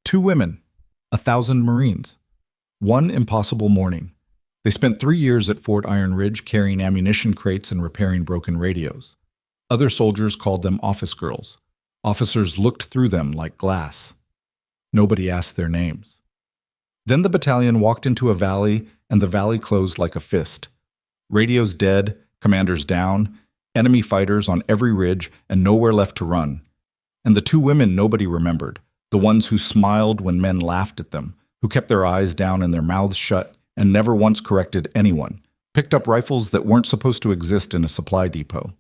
2 women, 1,000 Marines. One impossible morning. They spent 3 years at Fort Iron Ridge carrying ammunition crates and repairing broken radios. Other soldiers called them office girls. Officers looked through them like glass. Nobody asked their names. Then the battalion walked into a valley, and the valley closed like a fist. Radios dead, commanders down, enemy fighters on every ridge, and nowhere left to run. And the 2 women nobody remembered, the ones who smiled when men laughed at them, who kept their eyes down and their mouths shut and never once corrected anyone, picked up rifles that weren't supposed to exist in a supply depot.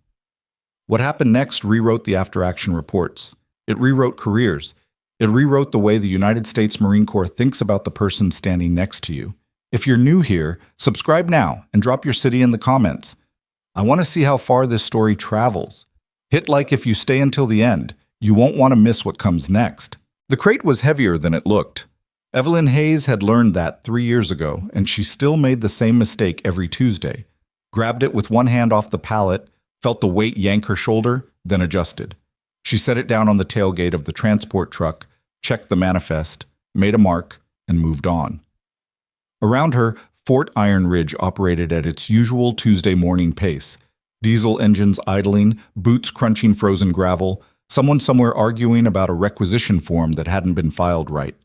What happened next rewrote the after-action reports. It rewrote careers. It rewrote the way the United States Marine Corps thinks about the person standing next to you. If you're new here, subscribe now and drop your city in the comments. I want to see how far this story travels. Hit like if you stay until the end. You won't want to miss what comes next. The crate was heavier than it looked. Evelyn Hayes had learned that 3 years ago, and she still made the same mistake every Tuesday. Grabbed it with one hand off the pallet, felt the weight yank her shoulder, then adjusted. She set it down on the tailgate of the transport truck, checked the manifest, made a mark, and moved on. Around her, Fort Iron Ridge operated at its usual Tuesday morning pace. Diesel engines idling, boots crunching frozen gravel, someone somewhere arguing about a requisition form that hadn't been filed right.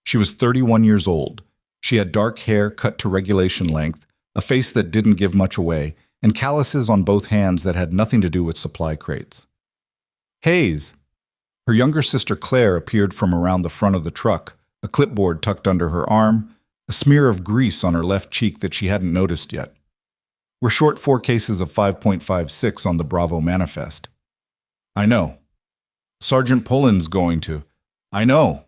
She was 31 years old. She had dark hair cut to regulation length, a face that didn't give much away, and calluses on both hands that had nothing to do with supply crates. Hayes! Her younger sister Claire appeared from around the front of the truck, a clipboard tucked under her arm, a smear of grease on her left cheek that she hadn't noticed yet. We're short 4 cases of 5.56 on the Bravo manifest. I know. Sergeant Pullen's going to. I know.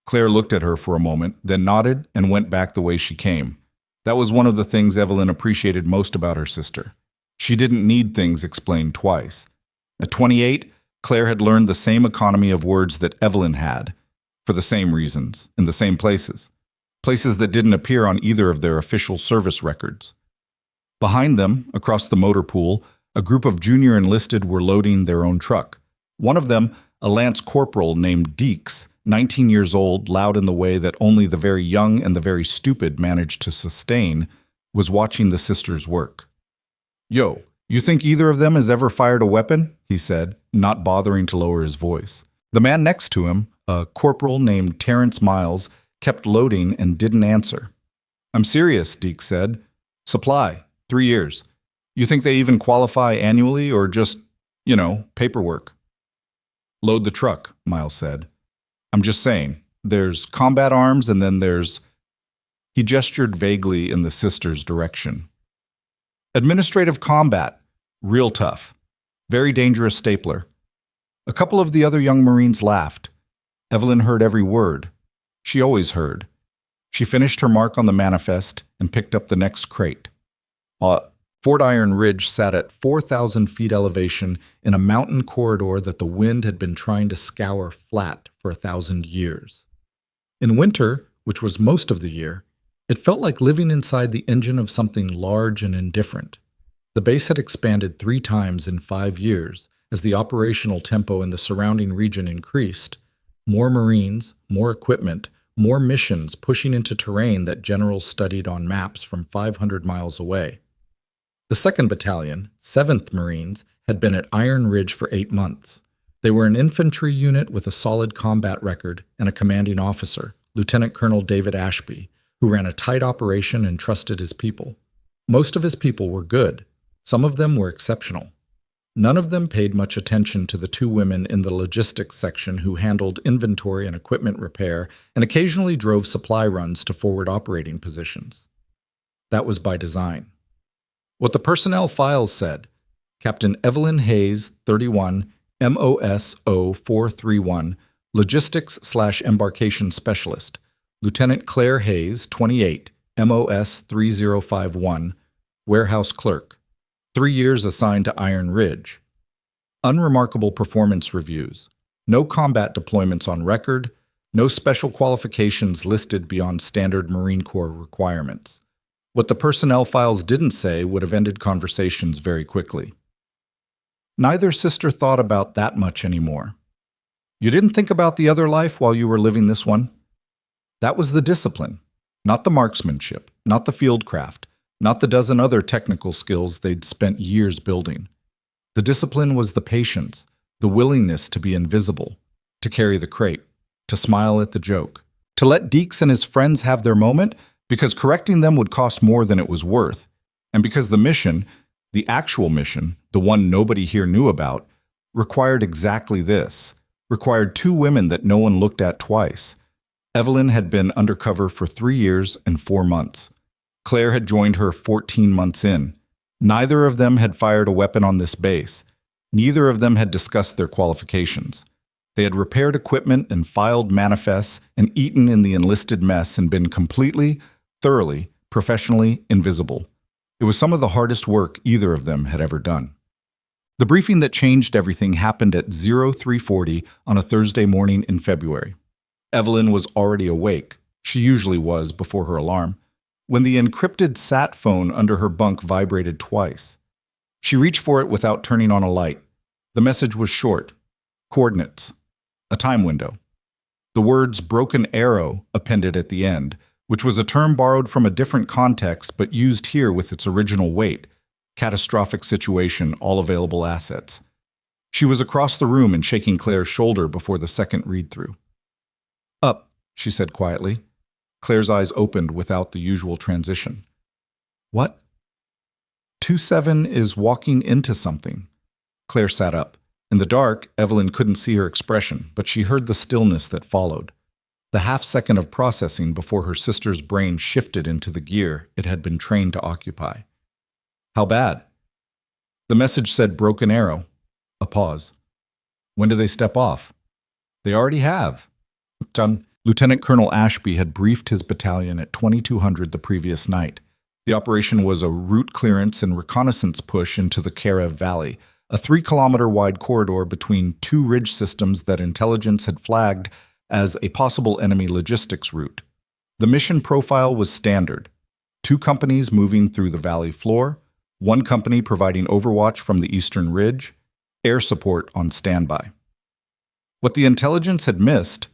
Claire looked at her for a moment, then nodded and went back the way she came. That was one of the things Evelyn appreciated most about her sister. She didn't need things explained twice. At 28, Claire had learned the same economy of words that Evelyn had, for the same reasons, in the same places. Places that didn't appear on either of their official service records. Behind them, across the motor pool, a group of junior enlisted were loading their own truck. One of them, a lance corporal named Deeks, 19 years old, loud in the way that only the very young and the very stupid managed to sustain, was watching the sisters work. "Yo, you think either of them has ever fired a weapon?" he said, not bothering to lower his voice. The man next to him, a corporal named Terrence Miles, kept loading and didn't answer. "I'm serious," Deeks said. "Supply, 3 years. You think they even qualify annually or just, paperwork?" "Load the truck," Miles said. "I'm just saying, there's combat arms and then there's—" He gestured vaguely in the sisters' direction. "Administrative combat. Real tough. Very dangerous stapler." A couple of the other young Marines laughed. Evelyn heard every word. She always heard. She finished her mark on the manifest and picked up the next crate. Fort Iron Ridge sat at 4,000 feet elevation in a mountain corridor that the wind had been trying to scour flat for 1,000 years. In winter, which was most of the year, it felt like living inside the engine of something large and indifferent. The base had expanded 3 times in 5 years as the operational tempo in the surrounding region increased. More Marines, more equipment, more missions pushing into terrain that generals studied on maps from 500 miles away. The 2nd Battalion, 7th Marines, had been at Iron Ridge for 8 months. They were an infantry unit with a solid combat record and a commanding officer, Lieutenant Colonel David Ashby, who ran a tight operation and trusted his people. Most of his people were good. Some of them were exceptional. None of them paid much attention to the 2 women in the logistics section who handled inventory and equipment repair and occasionally drove supply runs to forward operating positions. That was by design. What the personnel files said: Captain Evelyn Hayes, 31, MOS 0431, Logistics/Embarkation Specialist. Lieutenant Claire Hayes, 28, MOS 3051, Warehouse Clerk. 3 years assigned to Iron Ridge. Unremarkable performance reviews. No combat deployments on record. No special qualifications listed beyond standard Marine Corps requirements. What the personnel files didn't say would have ended conversations very quickly. Neither sister thought about that much anymore. You didn't think about the other life while you were living this one? That was the discipline, not the marksmanship, not the fieldcraft, not the dozen other technical skills they'd spent years building. The discipline was the patience, the willingness to be invisible, to carry the crate, to smile at the joke, to let Deeks and his friends have their moment because correcting them would cost more than it was worth, and because the mission, the actual mission, the one nobody here knew about, required exactly this, required two women that no one looked at twice. Evelyn had been undercover for 3 years and 4 months. Claire had joined her 14 months in. Neither of them had fired a weapon on this base. Neither of them had discussed their qualifications. They had repaired equipment and filed manifests and eaten in the enlisted mess and been completely, thoroughly, professionally invisible. It was some of the hardest work either of them had ever done. The briefing that changed everything happened at 0340 on a Thursday morning in February. Evelyn was already awake. She usually was before her alarm, when the encrypted sat phone under her bunk vibrated twice. She reached for it without turning on a light. The message was short. Coordinates. A time window. The words broken arrow appended at the end, which was a term borrowed from a different context but used here with its original weight. Catastrophic situation, all available assets. She was across the room and shaking Claire's shoulder before the second read-through. Up, she said quietly. Claire's eyes opened without the usual transition. What? 27 is walking into something. Claire sat up. In the dark, Evelyn couldn't see her expression, but she heard the stillness that followed. The half-second of processing before her sister's brain shifted into the gear it had been trained to occupy. How bad? The message said broken arrow. A pause. When do they step off? They already have. Done. Lieutenant Colonel Ashby had briefed his battalion at 2200 the previous night. The operation was a route clearance and reconnaissance push into the Karev Valley, a 3-kilometer-wide corridor between two ridge systems that intelligence had flagged as a possible enemy logistics route. The mission profile was standard. 2 companies moving through the valley floor, 1 company providing overwatch from the eastern ridge, air support on standby. What the intelligence had missed,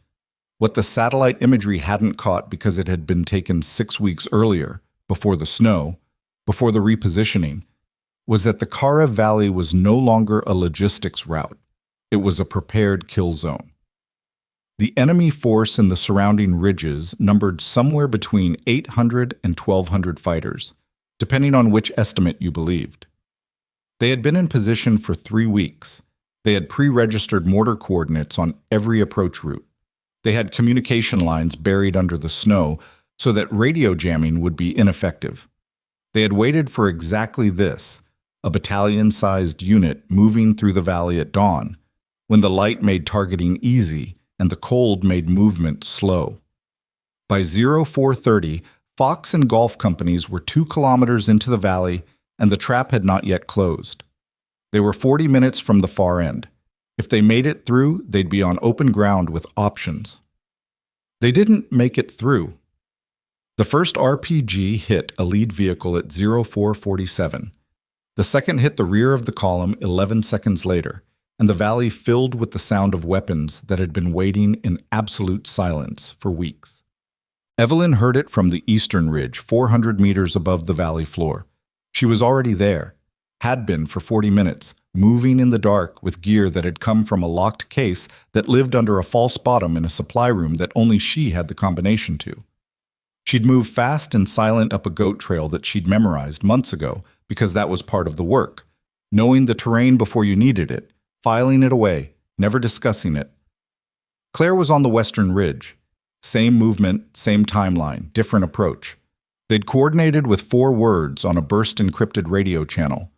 what the satellite imagery hadn't caught because it had been taken 6 weeks earlier, before the snow, before the repositioning, was that the Karev Valley was no longer a logistics route. It was a prepared kill zone. The enemy force in the surrounding ridges numbered somewhere between 800 and 1,200 fighters, depending on which estimate you believed. They had been in position for 3 weeks. They had pre-registered mortar coordinates on every approach route. They had communication lines buried under the snow so that radio jamming would be ineffective. They had waited for exactly this, a battalion-sized unit moving through the valley at dawn, when the light made targeting easy and the cold made movement slow. By 0430, Fox and Golf companies were 2 kilometers into the valley and the trap had not yet closed. They were 40 minutes from the far end. If they made it through, they'd be on open ground with options. They didn't make it through. The first RPG hit a lead vehicle at 0447. The second hit the rear of the column 11 seconds later, and the valley filled with the sound of weapons that had been waiting in absolute silence for weeks. Evelyn heard it from the eastern ridge, 400 meters above the valley floor. She was already there, had been for 40 minutes, moving in the dark with gear that had come from a locked case that lived under a false bottom in a supply room that only she had the combination to. She'd moved fast and silent up a goat trail that she'd memorized months ago because that was part of the work, knowing the terrain before you needed it, filing it away, never discussing it. Claire was on the western ridge. Same movement, same timeline, different approach. They'd coordinated with 4 words on a burst encrypted radio channel.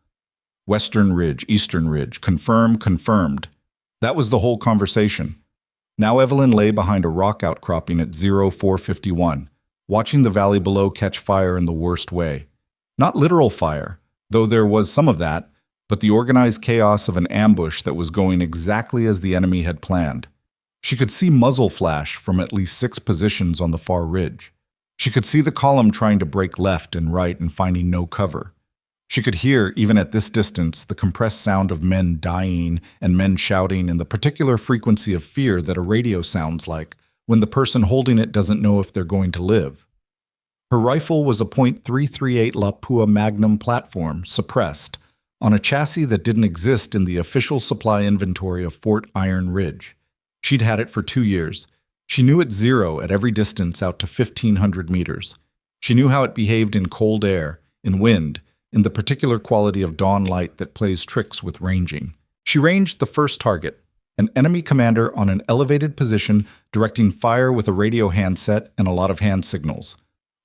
Western ridge, eastern ridge, confirm, confirmed. That was the whole conversation. Now Evelyn lay behind a rock outcropping at 0451, watching the valley below catch fire in the worst way. Not literal fire, though there was some of that, but the organized chaos of an ambush that was going exactly as the enemy had planned. She could see muzzle flash from at least 6 positions on the far ridge. She could see the column trying to break left and right and finding no cover. She could hear, even at this distance, the compressed sound of men dying and men shouting in the particular frequency of fear that a radio sounds like when the person holding it doesn't know if they're going to live. Her rifle was a .338 Lapua Magnum platform, suppressed, on a chassis that didn't exist in the official supply inventory of Fort Iron Ridge. She'd had it for 2 years. She knew it zero at every distance out to 1,500 meters. She knew how it behaved in cold air, in wind, in the particular quality of dawn light that plays tricks with ranging. She ranged the first target, an enemy commander on an elevated position directing fire with a radio handset and a lot of hand signals.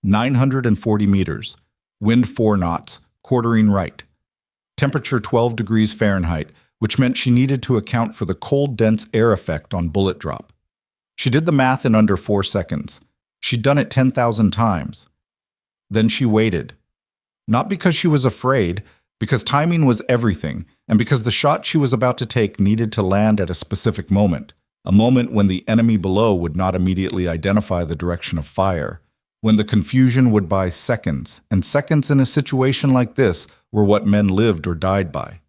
940 meters, wind 4 knots, quartering right. Temperature 12 degrees Fahrenheit, which meant she needed to account for the cold, dense air effect on bullet drop. She did the math in under 4 seconds. She'd done it 10,000 times. Then she waited. Not because she was afraid, because timing was everything, and because the shot she was about to take needed to land at a specific moment, a moment when the enemy below would not immediately identify the direction of fire, when the confusion would buy seconds, and seconds in a situation like this were what men lived or died by.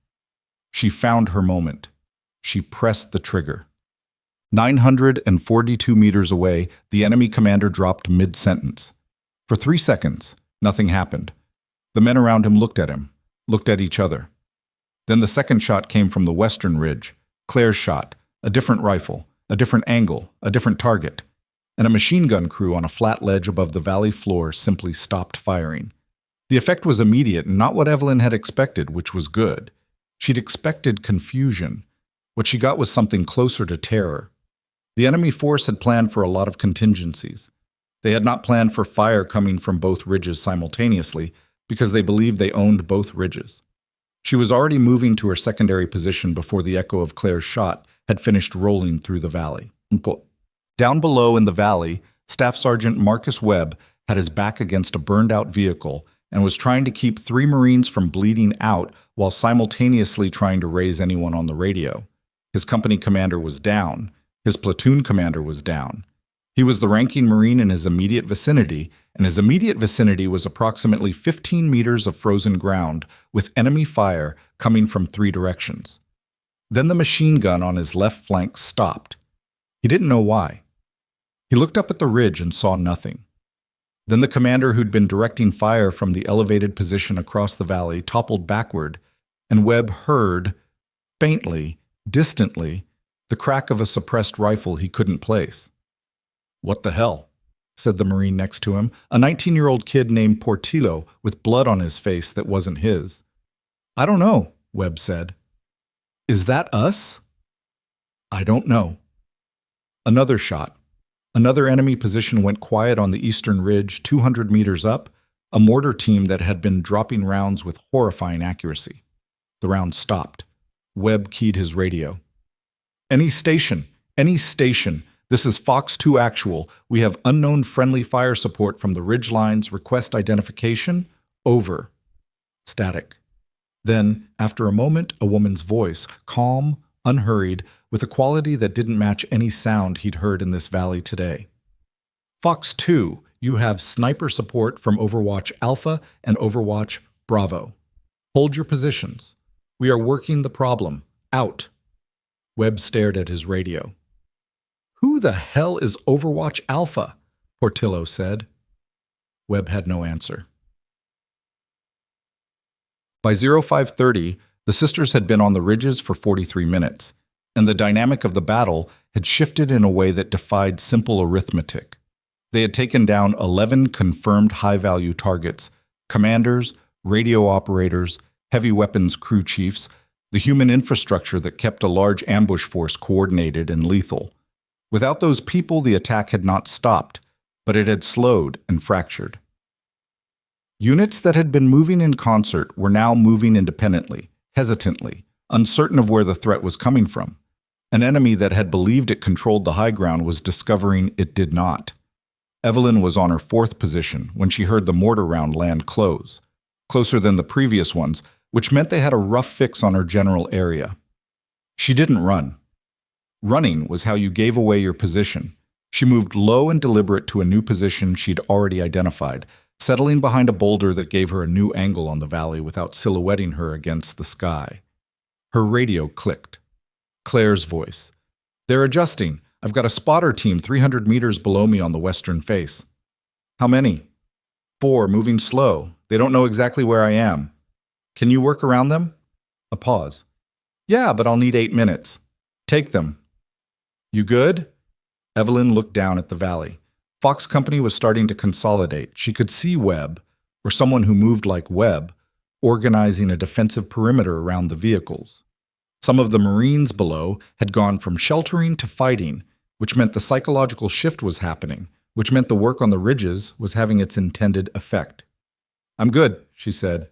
She found her moment. She pressed the trigger. 942 meters away, the enemy commander dropped mid-sentence. For 3 seconds, nothing happened. The men around him looked at him, looked at each other. Then the second shot came from the western ridge, Claire's shot, a different rifle, a different angle, a different target. And a machine gun crew on a flat ledge above the valley floor simply stopped firing. The effect was immediate and not what Evelyn had expected, which was good. She'd expected confusion. What she got was something closer to terror. The enemy force had planned for a lot of contingencies. They had not planned for fire coming from both ridges simultaneously because they believed they owned both ridges. She was already moving to her secondary position before the echo of Claire's shot had finished rolling through the valley. Down below in the valley, Staff Sergeant Marcus Webb had his back against a burned-out vehicle and was trying to keep 3 Marines from bleeding out while simultaneously trying to raise anyone on the radio. His company commander was down. His platoon commander was down. He was the ranking Marine in his immediate vicinity, and his immediate vicinity was approximately 15 meters of frozen ground with enemy fire coming from 3 directions. Then the machine gun on his left flank stopped. He didn't know why. He looked up at the ridge and saw nothing. Then the commander who'd been directing fire from the elevated position across the valley toppled backward, and Webb heard, faintly, distantly, the crack of a suppressed rifle he couldn't place. "What the hell?" said the Marine next to him, a 19-year-old kid named Portillo with blood on his face that wasn't his. "I don't know," Webb said. "Is that us?" "I don't know." Another shot. Another enemy position went quiet on the eastern ridge 200 meters up, a mortar team that had been dropping rounds with horrifying accuracy. The round stopped. Webb keyed his radio. Any station. This is Fox 2 Actual. We have unknown friendly fire support from the ridge lines. Request identification. Over." Static. Then, after a moment, a woman's voice, calm, unhurried, with a quality that didn't match any sound he'd heard in this valley today. "Fox 2, you have sniper support from Overwatch Alpha and Overwatch Bravo. Hold your positions. We are working the problem. Out." Webb stared at his radio. "Who the hell is Overwatch Alpha?" Portillo said. Webb had no answer. By 0530, the sisters had been on the ridges for 43 minutes, and the dynamic of the battle had shifted in a way that defied simple arithmetic. They had taken down 11 confirmed high-value targets, commanders, radio operators, heavy weapons crew chiefs, the human infrastructure that kept a large ambush force coordinated and lethal. Without those people, the attack had not stopped, but it had slowed and fractured. Units that had been moving in concert were now moving independently, hesitantly, uncertain of where the threat was coming from. An enemy that had believed it controlled the high ground was discovering it did not. Evelyn was on her 4th position when she heard the mortar round land close, closer than the previous ones, which meant they had a rough fix on her general area. She didn't run. Running was how you gave away your position. She moved low and deliberate to a new position she'd already identified, settling behind a boulder that gave her a new angle on the valley without silhouetting her against the sky. Her radio clicked. Claire's voice. "They're adjusting. I've got a spotter team 300 meters below me on the western face." "How many?" "4, moving slow. They don't know exactly where I am." "Can you work around them?" A pause. "Yeah, but I'll need 8 minutes." "Take them." "You good?" Evelyn looked down at the valley. Fox Company was starting to consolidate. She could see Webb, or someone who moved like Webb, organizing a defensive perimeter around the vehicles. Some of the Marines below had gone from sheltering to fighting, which meant the psychological shift was happening, which meant the work on the ridges was having its intended effect. "I'm good," she said.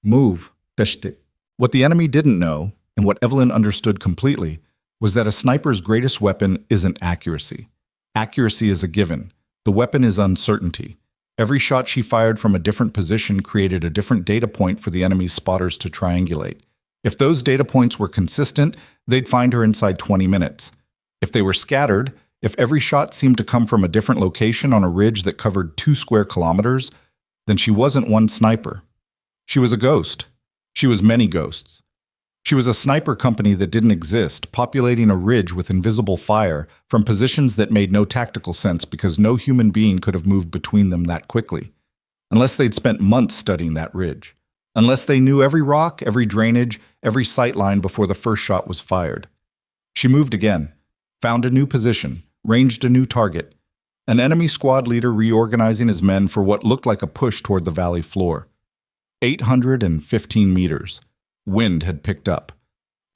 "Move, Peshte." What the enemy didn't know, and what Evelyn understood completely, was that a sniper's greatest weapon isn't accuracy. Accuracy is a given. The weapon is uncertainty. Every shot she fired from a different position created a different data point for the enemy's spotters to triangulate. If those data points were consistent, they'd find her inside 20 minutes. If they were scattered, if every shot seemed to come from a different location on a ridge that covered 2 square kilometers, then she wasn't one sniper. She was a ghost. She was many ghosts. She was a sniper company that didn't exist, populating a ridge with invisible fire from positions that made no tactical sense because no human being could have moved between them that quickly, unless they'd spent months studying that ridge, unless they knew every rock, every drainage, every sight line before the first shot was fired. She moved again, found a new position, ranged a new target, an enemy squad leader reorganizing his men for what looked like a push toward the valley floor. 815 meters. Wind had picked up.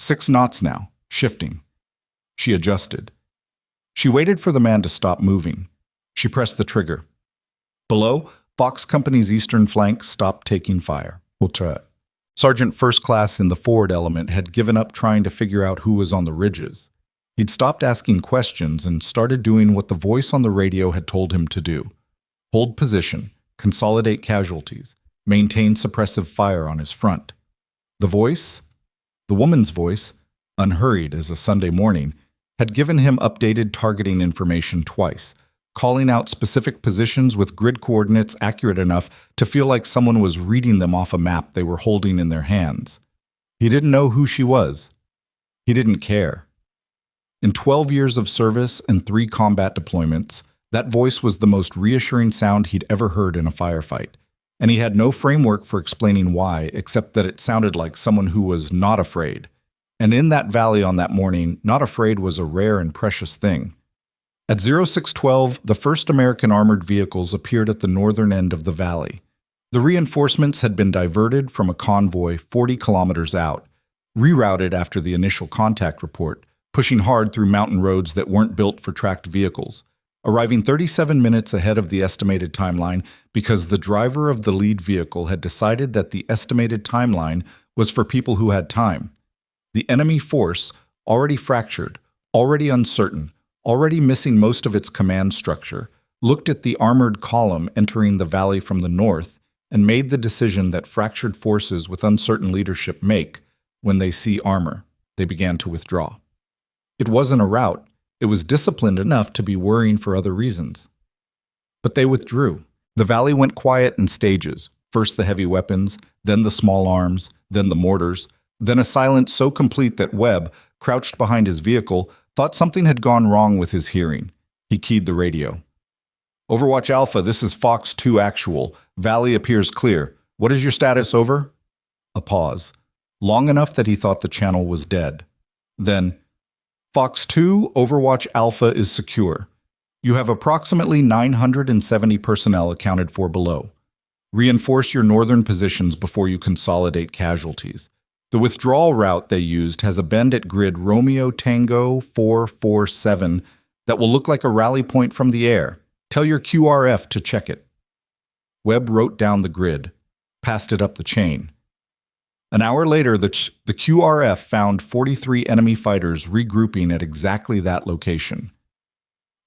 6 knots now, shifting. She adjusted. She waited for the man to stop moving. She pressed the trigger. Below, Fox Company's eastern flank stopped taking fire. Sergeant First Class in the forward element had given up trying to figure out who was on the ridges. He'd stopped asking questions and started doing what the voice on the radio had told him to do. Hold position, consolidate casualties, maintain suppressive fire on his front. The voice, the woman's voice, unhurried as a Sunday morning, had given him updated targeting information twice, calling out specific positions with grid coordinates accurate enough to feel like someone was reading them off a map they were holding in their hands. He didn't know who she was. He didn't care. In 12 years of service and 3 combat deployments, that voice was the most reassuring sound he'd ever heard in a firefight. And he had no framework for explaining why, except that it sounded like someone who was not afraid. And in that valley on that morning, not afraid was a rare and precious thing. At 0612, the first American armored vehicles appeared at the northern end of the valley. The reinforcements had been diverted from a convoy 40 kilometers out, rerouted after the initial contact report, pushing hard through mountain roads that weren't built for tracked vehicles, arriving 37 minutes ahead of the estimated timeline because the driver of the lead vehicle had decided that the estimated timeline was for people who had time. The enemy force, already fractured, already uncertain, already missing most of its command structure, looked at the armored column entering the valley from the north and made the decision that fractured forces with uncertain leadership make when they see armor. They began to withdraw. It wasn't a rout. It was disciplined enough to be worrying for other reasons. But they withdrew. The valley went quiet in stages, first the heavy weapons, then the small arms, then the mortars, then a silence so complete that Webb, crouched behind his vehicle, thought something had gone wrong with his hearing. He keyed the radio. "Overwatch Alpha, this is Fox 2 Actual. Valley appears clear. What is your status, over?" A pause, long enough that he thought the channel was dead. Then, "Fox 2, Overwatch Alpha is secure. You have approximately 970 personnel accounted for below. Reinforce your northern positions before you consolidate casualties. The withdrawal route they used has a bend at grid Romeo Tango 447 that will look like a rally point from the air. Tell your QRF to check it." Webb wrote down the grid, passed it up the chain. An hour later, the QRF found 43 enemy fighters regrouping at exactly that location.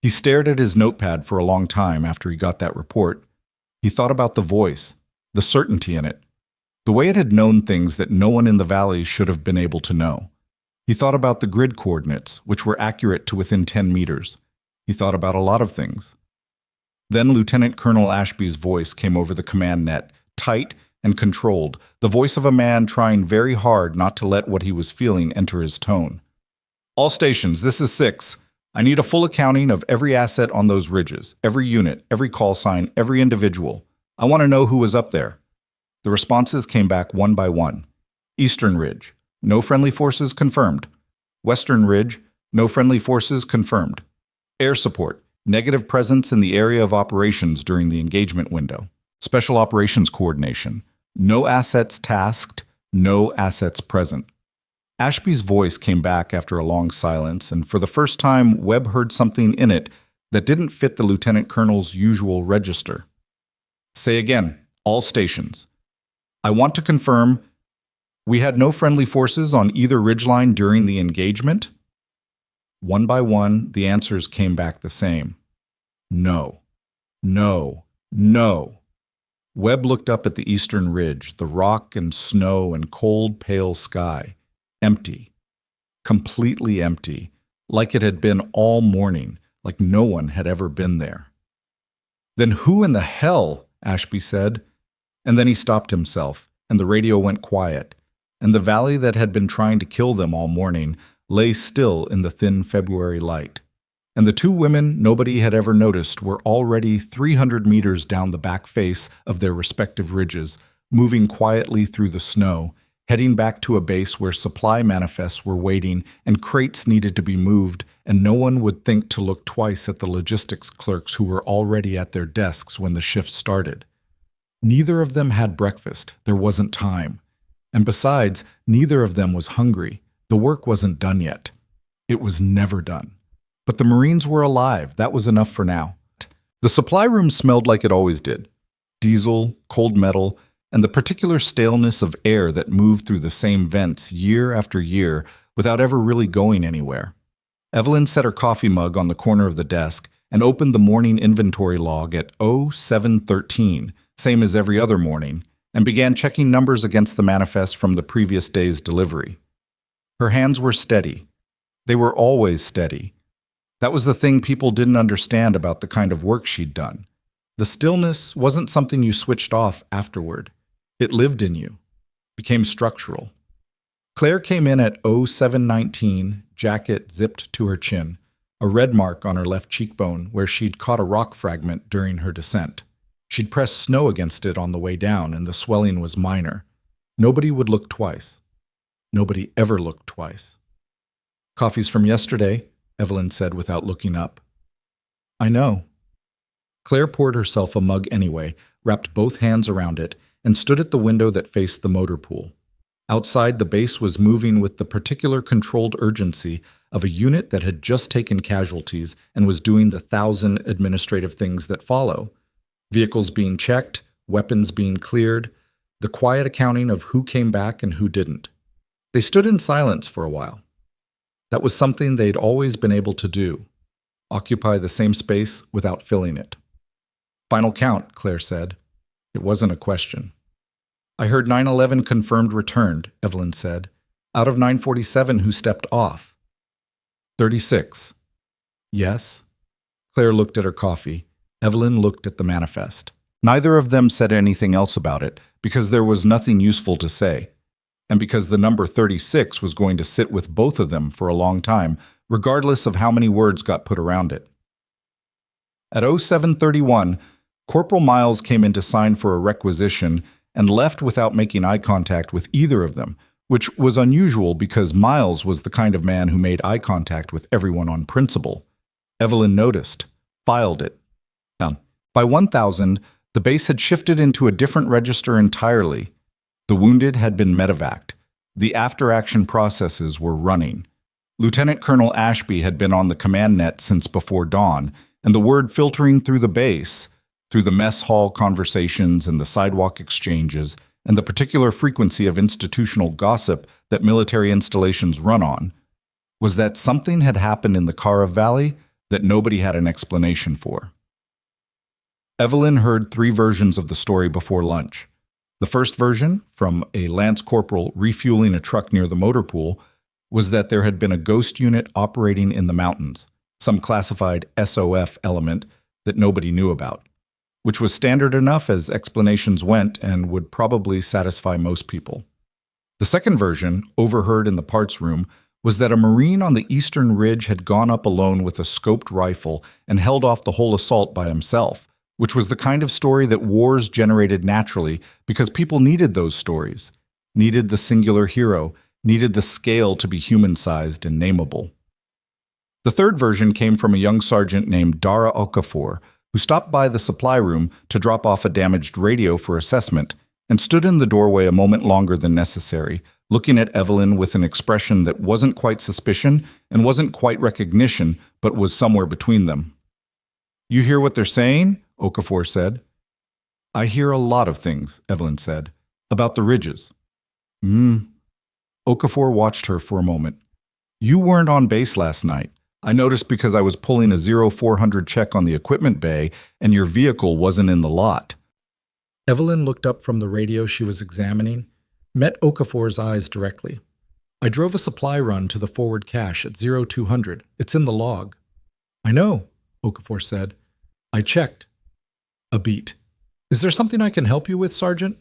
He stared at his notepad for a long time after he got that report. He thought about the voice, the certainty in it, the way it had known things that no one in the valley should have been able to know. He thought about the grid coordinates, which were accurate to within 10 meters. He thought about a lot of things. Then Lieutenant Colonel Ashby's voice came over the command net, tight and controlled, the voice of a man trying very hard not to let what he was feeling enter his tone. All stations, this is 6. I need a full accounting of every asset on those ridges, every unit, every call sign, every individual. I want to know who was up there. The responses came back one by one. Eastern Ridge, no friendly forces confirmed. Western Ridge, no friendly forces confirmed. Air support, negative presence in the area of operations during the engagement window. Special operations coordination, no assets tasked, no assets present. Ashby's voice came back after a long silence, and for the first time, Webb heard something in it that didn't fit the lieutenant colonel's usual register. Say again, all stations. I want to confirm we had no friendly forces on either ridgeline during the engagement? One by one, the answers came back the same. No. No. No. Webb looked up at the eastern ridge, the rock and snow and cold, pale sky. Empty. Completely empty, like it had been all morning, like no one had ever been there. Then who in the hell? Ashby said. And then he stopped himself, and the radio went quiet, and the valley that had been trying to kill them all morning lay still in the thin February light. And the two women nobody had ever noticed were already 300 meters down the back face of their respective ridges, moving quietly through the snow, heading back to a base where supply manifests were waiting and crates needed to be moved, and no one would think to look twice at the logistics clerks who were already at their desks when the shift started. Neither of them had breakfast. There wasn't time. And besides, neither of them was hungry. The work wasn't done yet. It was never done. But the Marines were alive. That was enough for now. The supply room smelled like it always did. Diesel, cold metal, and the particular staleness of air that moved through the same vents year after year without ever really going anywhere. Evelyn set her coffee mug on the corner of the desk and opened the morning inventory log at 0713, same as every other morning, and began checking numbers against the manifest from the previous day's delivery. Her hands were steady. They were always steady. That was the thing people didn't understand about the kind of work she'd done. The stillness wasn't something you switched off afterward. It lived in you, became structural. Claire came in at 0719, jacket zipped to her chin, a red mark on her left cheekbone where she'd caught a rock fragment during her descent. She'd pressed snow against it on the way down, and the swelling was minor. Nobody would look twice. Nobody ever looked twice. Coffee's from yesterday, Evelyn said without looking up. I know. Claire poured herself a mug anyway, wrapped both hands around it, and stood at the window that faced the motor pool. Outside, the base was moving with the particular controlled urgency of a unit that had just taken casualties and was doing the 1,000 administrative things that follow. Vehicles being checked, weapons being cleared, the quiet accounting of who came back and who didn't. They stood in silence for a while. That was something they'd always been able to do, occupy the same space without filling it. Final count, Claire said. It wasn't a question. I heard 911 confirmed returned, Evelyn said. Out of 947 who stepped off. 36. Yes? Claire looked at her coffee. Evelyn looked at the manifest. Neither of them said anything else about it, because there was nothing useful to say, and because the number 36 was going to sit with both of them for a long time, regardless of how many words got put around it. At 0731, Corporal Miles came in to sign for a requisition and left without making eye contact with either of them, which was unusual because Miles was the kind of man who made eye contact with everyone on principle. Evelyn noticed, filed it. By 1000, the base had shifted into a different register entirely. The wounded had been medevaced. The after-action processes were running. Lieutenant Colonel Ashby had been on the command net since before dawn, and the word filtering through the base, through the mess hall conversations and the sidewalk exchanges, and the particular frequency of institutional gossip that military installations run on, was that something had happened in the Kara Valley that nobody had an explanation for. Evelyn heard 3 versions of the story before lunch. The first version, from a lance corporal refueling a truck near the motor pool, was that there had been a ghost unit operating in the mountains, some classified SOF element that nobody knew about, which was standard enough as explanations went and would probably satisfy most people. The second version, overheard in the parts room, was that a Marine on the eastern ridge had gone up alone with a scoped rifle and held off the whole assault by himself, which was the kind of story that wars generated naturally because people needed those stories, needed the singular hero, needed the scale to be human-sized and nameable. The third version came from a young sergeant named Dara Okafor, who stopped by the supply room to drop off a damaged radio for assessment and stood in the doorway a moment longer than necessary, looking at Evelyn with an expression that wasn't quite suspicion and wasn't quite recognition, but was somewhere between them. "You hear what they're saying?" Okafor said. "I hear a lot of things," Evelyn said, "about the ridges." Okafor watched her for a moment. "You weren't on base last night. I noticed because I was pulling a 0400 check on the equipment bay and your vehicle wasn't in the lot." Evelyn looked up from the radio she was examining, met Okafor's eyes directly. "I drove a supply run to the forward cache at 0200. It's in the log." "I know," Okafor said. "I checked." A beat. "Is there something I can help you with, Sergeant?"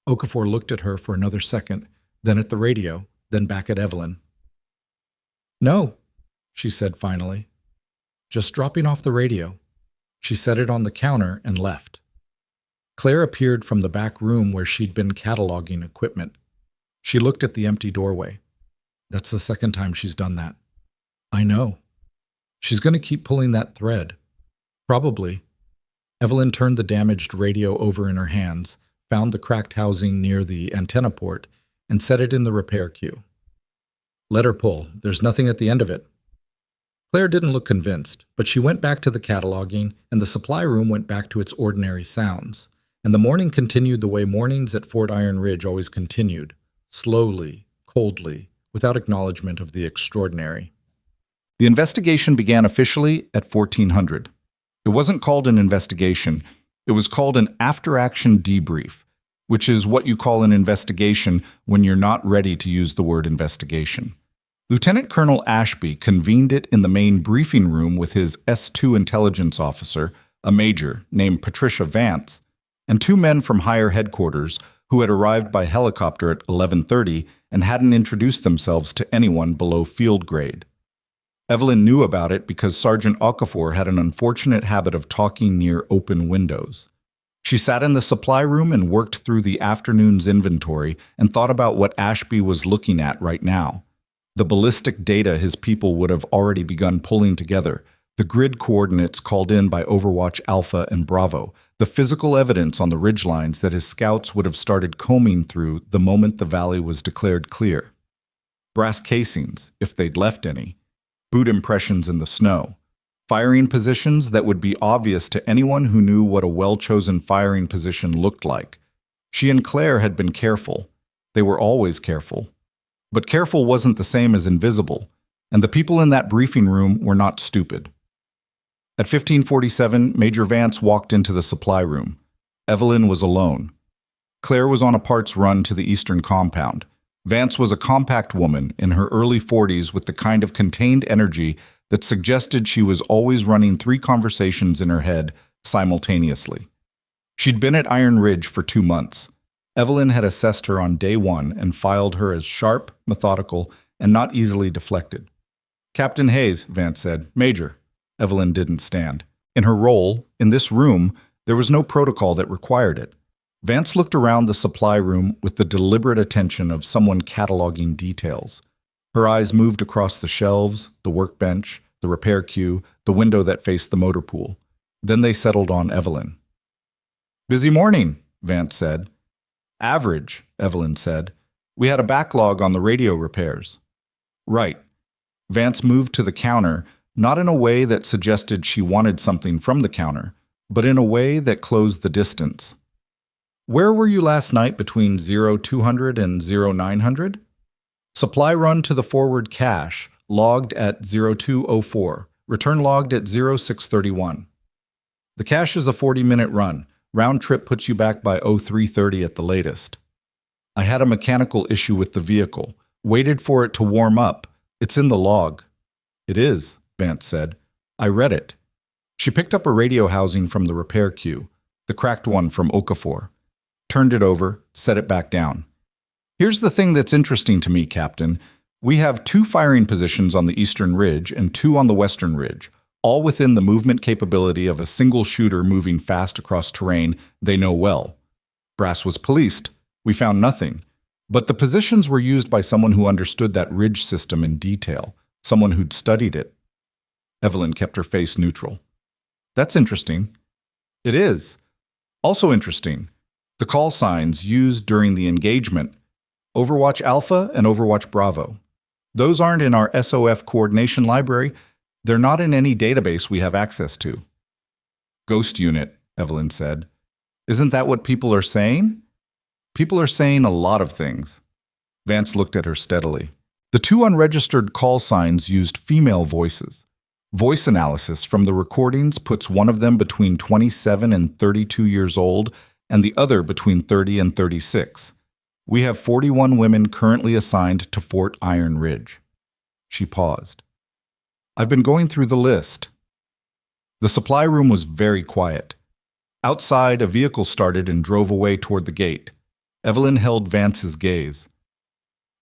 Okafor looked at her for another second, then at the radio, then back at Evelyn. "No," she said finally. "Just dropping off the radio." She set it on the counter and left. Claire appeared from the back room where she'd been cataloging equipment. She looked at the empty doorway. "That's the second time she's done that." "I know. She's going to keep pulling that thread." "Probably." Evelyn turned the damaged radio over in her hands, found the cracked housing near the antenna port, and set it in the repair queue. "Let her pull. There's nothing at the end of it." Claire didn't look convinced, but she went back to the cataloging, and the supply room went back to its ordinary sounds. And the morning continued the way mornings at Fort Iron Ridge always continued, slowly, coldly, without acknowledgement of the extraordinary. The investigation began officially at 1400. It wasn't called an investigation. It was called an after-action debrief, which is what you call an investigation when you're not ready to use the word investigation. Lieutenant Colonel Ashby convened it in the main briefing room with his S2 intelligence officer, a major named Patricia Vance, and two men from higher headquarters who had arrived by helicopter at 11:30 and hadn't introduced themselves to anyone below field grade. Evelyn knew about it because Sergeant Okafor had an unfortunate habit of talking near open windows. She sat in the supply room and worked through the afternoon's inventory and thought about what Ashby was looking at right now. The ballistic data his people would have already begun pulling together, the grid coordinates called in by Overwatch Alpha and Bravo, the physical evidence on the ridgelines that his scouts would have started combing through the moment the valley was declared clear. Brass casings, if they'd left any, boot impressions in the snow, firing positions that would be obvious to anyone who knew what a well-chosen firing position looked like. She and Claire had been careful. They were always careful. But careful wasn't the same as invisible, and the people in that briefing room were not stupid. At 1547, Major Vance walked into the supply room. Evelyn was alone. Claire was on a parts run to the eastern compound. Vance was a compact woman in her early 40s with the kind of contained energy that suggested she was always running 3 conversations in her head simultaneously. She'd been at Iron Ridge for 2 months. Evelyn had assessed her on day 1 and filed her as sharp, methodical, and not easily deflected. "Captain Hayes," Vance said. "Major." Evelyn didn't stand. In her role, in this room, there was no protocol that required it. Vance looked around the supply room with the deliberate attention of someone cataloging details. Her eyes moved across the shelves, the workbench, the repair queue, the window that faced the motor pool. Then they settled on Evelyn. "Busy morning," Vance said. "Average," Evelyn said. "We had a backlog on the radio repairs." "Right." Vance moved to the counter, not in a way that suggested she wanted something from the counter, but in a way that closed the distance. "Where were you last night between 0200 and 0900? Supply run to the forward cache, logged at 0204, return logged at 0631. The cache is a 40-minute run. Round trip puts you back by 0330 at the latest. I had a mechanical issue with the vehicle. Waited for it to warm up. It's in the log." "It is," Vance said. "I read it." She picked up a radio housing from the repair queue, the cracked one from Okafor, turned it over, set it back down. Here's the thing that's interesting to me, Captain. We have 2 firing positions on the eastern ridge and 2 on the western ridge, all within the movement capability of a single shooter moving fast across terrain they know well. Brass was policed. We found nothing. But the positions were used by someone who understood that ridge system in detail, someone who'd studied it. Evelyn kept her face neutral. That's interesting. It is. Also interesting, the call signs used during the engagement, Overwatch Alpha and Overwatch Bravo. Those aren't in our SOF coordination library. They're not in any database we have access to. Ghost unit, Evelyn said. Isn't that what people are saying? People are saying a lot of things. Vance looked at her steadily. The 2 unregistered call signs used female voices. Voice analysis from the recordings puts one of them between 27 and 32 years old and the other between 30 and 36. We have 41 women currently assigned to Fort Iron Ridge. She paused. I've been going through the list. The supply room was very quiet. Outside, a vehicle started and drove away toward the gate. Evelyn held Vance's gaze.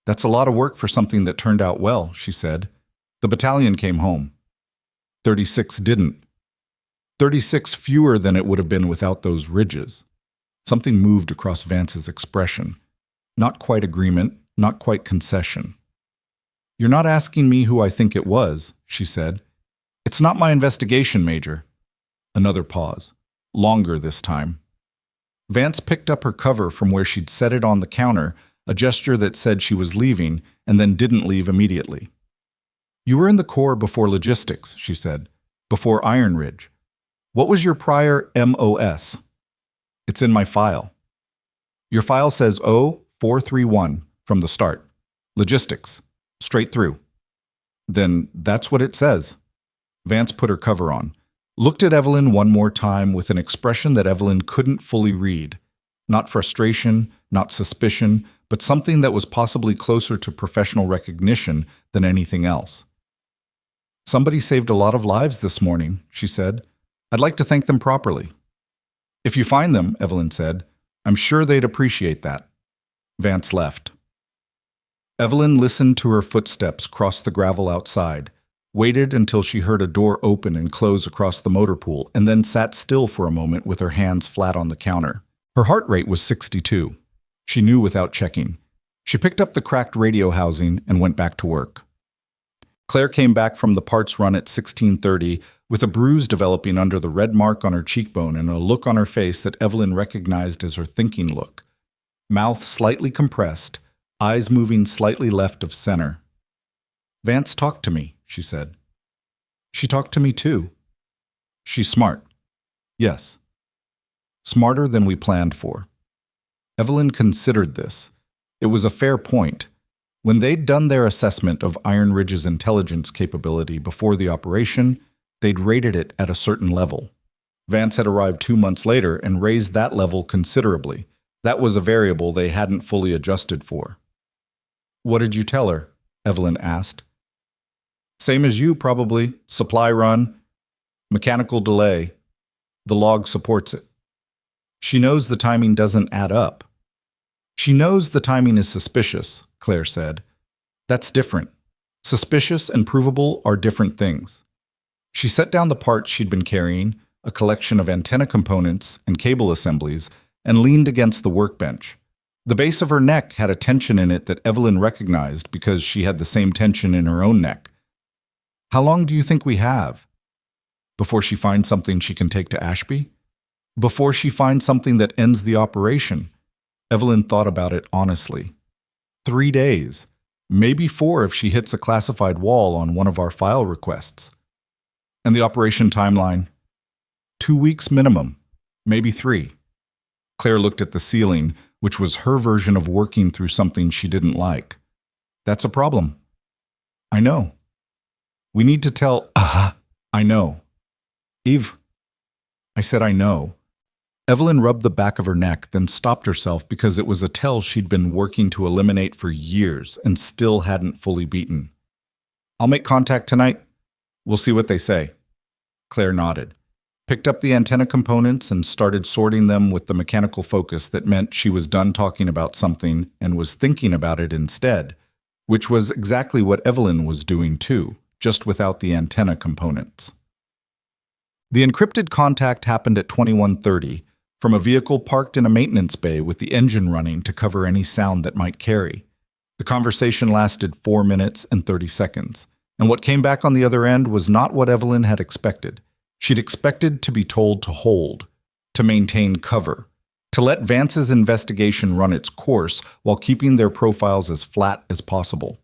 That's a lot of work for something that turned out well, she said. The battalion came home. 36 didn't. 36 fewer than it would have been without those ridges. Something moved across Vance's expression. Not quite agreement, not quite concession. You're not asking me who I think it was, she said. It's not my investigation, Major. Another pause. Longer this time. Vance picked up her cover from where she'd set it on the counter, a gesture that said she was leaving, and then didn't leave immediately. You were in the Corps before logistics, she said. Before Iron Ridge. What was your prior MOS? It's in my file. Your file says 0431 from the start. Logistics. Straight through. Then that's what it says. Vance put her cover on. Looked at Evelyn one more time with an expression that Evelyn couldn't fully read. Not frustration, not suspicion, but something that was possibly closer to professional recognition than anything else. Somebody saved a lot of lives this morning, she said. I'd like to thank them properly. If you find them, Evelyn said, I'm sure they'd appreciate that. Vance left. Evelyn listened to her footsteps cross the gravel outside, waited until she heard a door open and close across the motor pool, and then sat still for a moment with her hands flat on the counter. Her heart rate was 62. She knew without checking. She picked up the cracked radio housing and went back to work. Claire came back from the parts run at 16:30 with a bruise developing under the red mark on her cheekbone and a look on her face that Evelyn recognized as her thinking look. Mouth slightly compressed, eyes moving slightly left of center. Vance talked to me, she said. She talked to me too. She's smart. Yes. Smarter than we planned for. Evelyn considered this. It was a fair point. When they'd done their assessment of Iron Ridge's intelligence capability before the operation, they'd rated it at a certain level. Vance had arrived 2 months later and raised that level considerably. That was a variable they hadn't fully adjusted for. What did you tell her? Evelyn asked. Same as you, probably. Supply run. Mechanical delay. The log supports it. She knows the timing doesn't add up. She knows the timing is suspicious, Claire said. That's different. Suspicious and provable are different things. She set down the parts she'd been carrying, a collection of antenna components and cable assemblies, and leaned against the workbench. The base of her neck had a tension in it that Evelyn recognized because she had the same tension in her own neck. How long do you think we have? Before she finds something she can take to Ashby? Before she finds something that ends the operation? Evelyn thought about it honestly. 3 days. Maybe 4 if she hits a classified wall on one of our file requests. And the operation timeline? 2 weeks minimum. Maybe 3. Claire looked at the ceiling, which was her version of working through something she didn't like. That's a problem. I know. We need to tell, I know. Eve, I said I know. Evelyn rubbed the back of her neck, then stopped herself because it was a tell she'd been working to eliminate for years and still hadn't fully beaten. I'll make contact tonight. We'll see what they say. Claire nodded. picked up the antenna components and started sorting them with the mechanical focus that meant she was done talking about something and was thinking about it instead, which was exactly what Evelyn was doing too, just without the antenna components. The encrypted contact happened at 21:30 from a vehicle parked in a maintenance bay with the engine running to cover any sound that might carry. The conversation lasted 4 minutes and 30 seconds, and what came back on the other end was not what Evelyn had expected. She'd expected to be told to hold, to maintain cover, to let Vance's investigation run its course while keeping their profiles as flat as possible.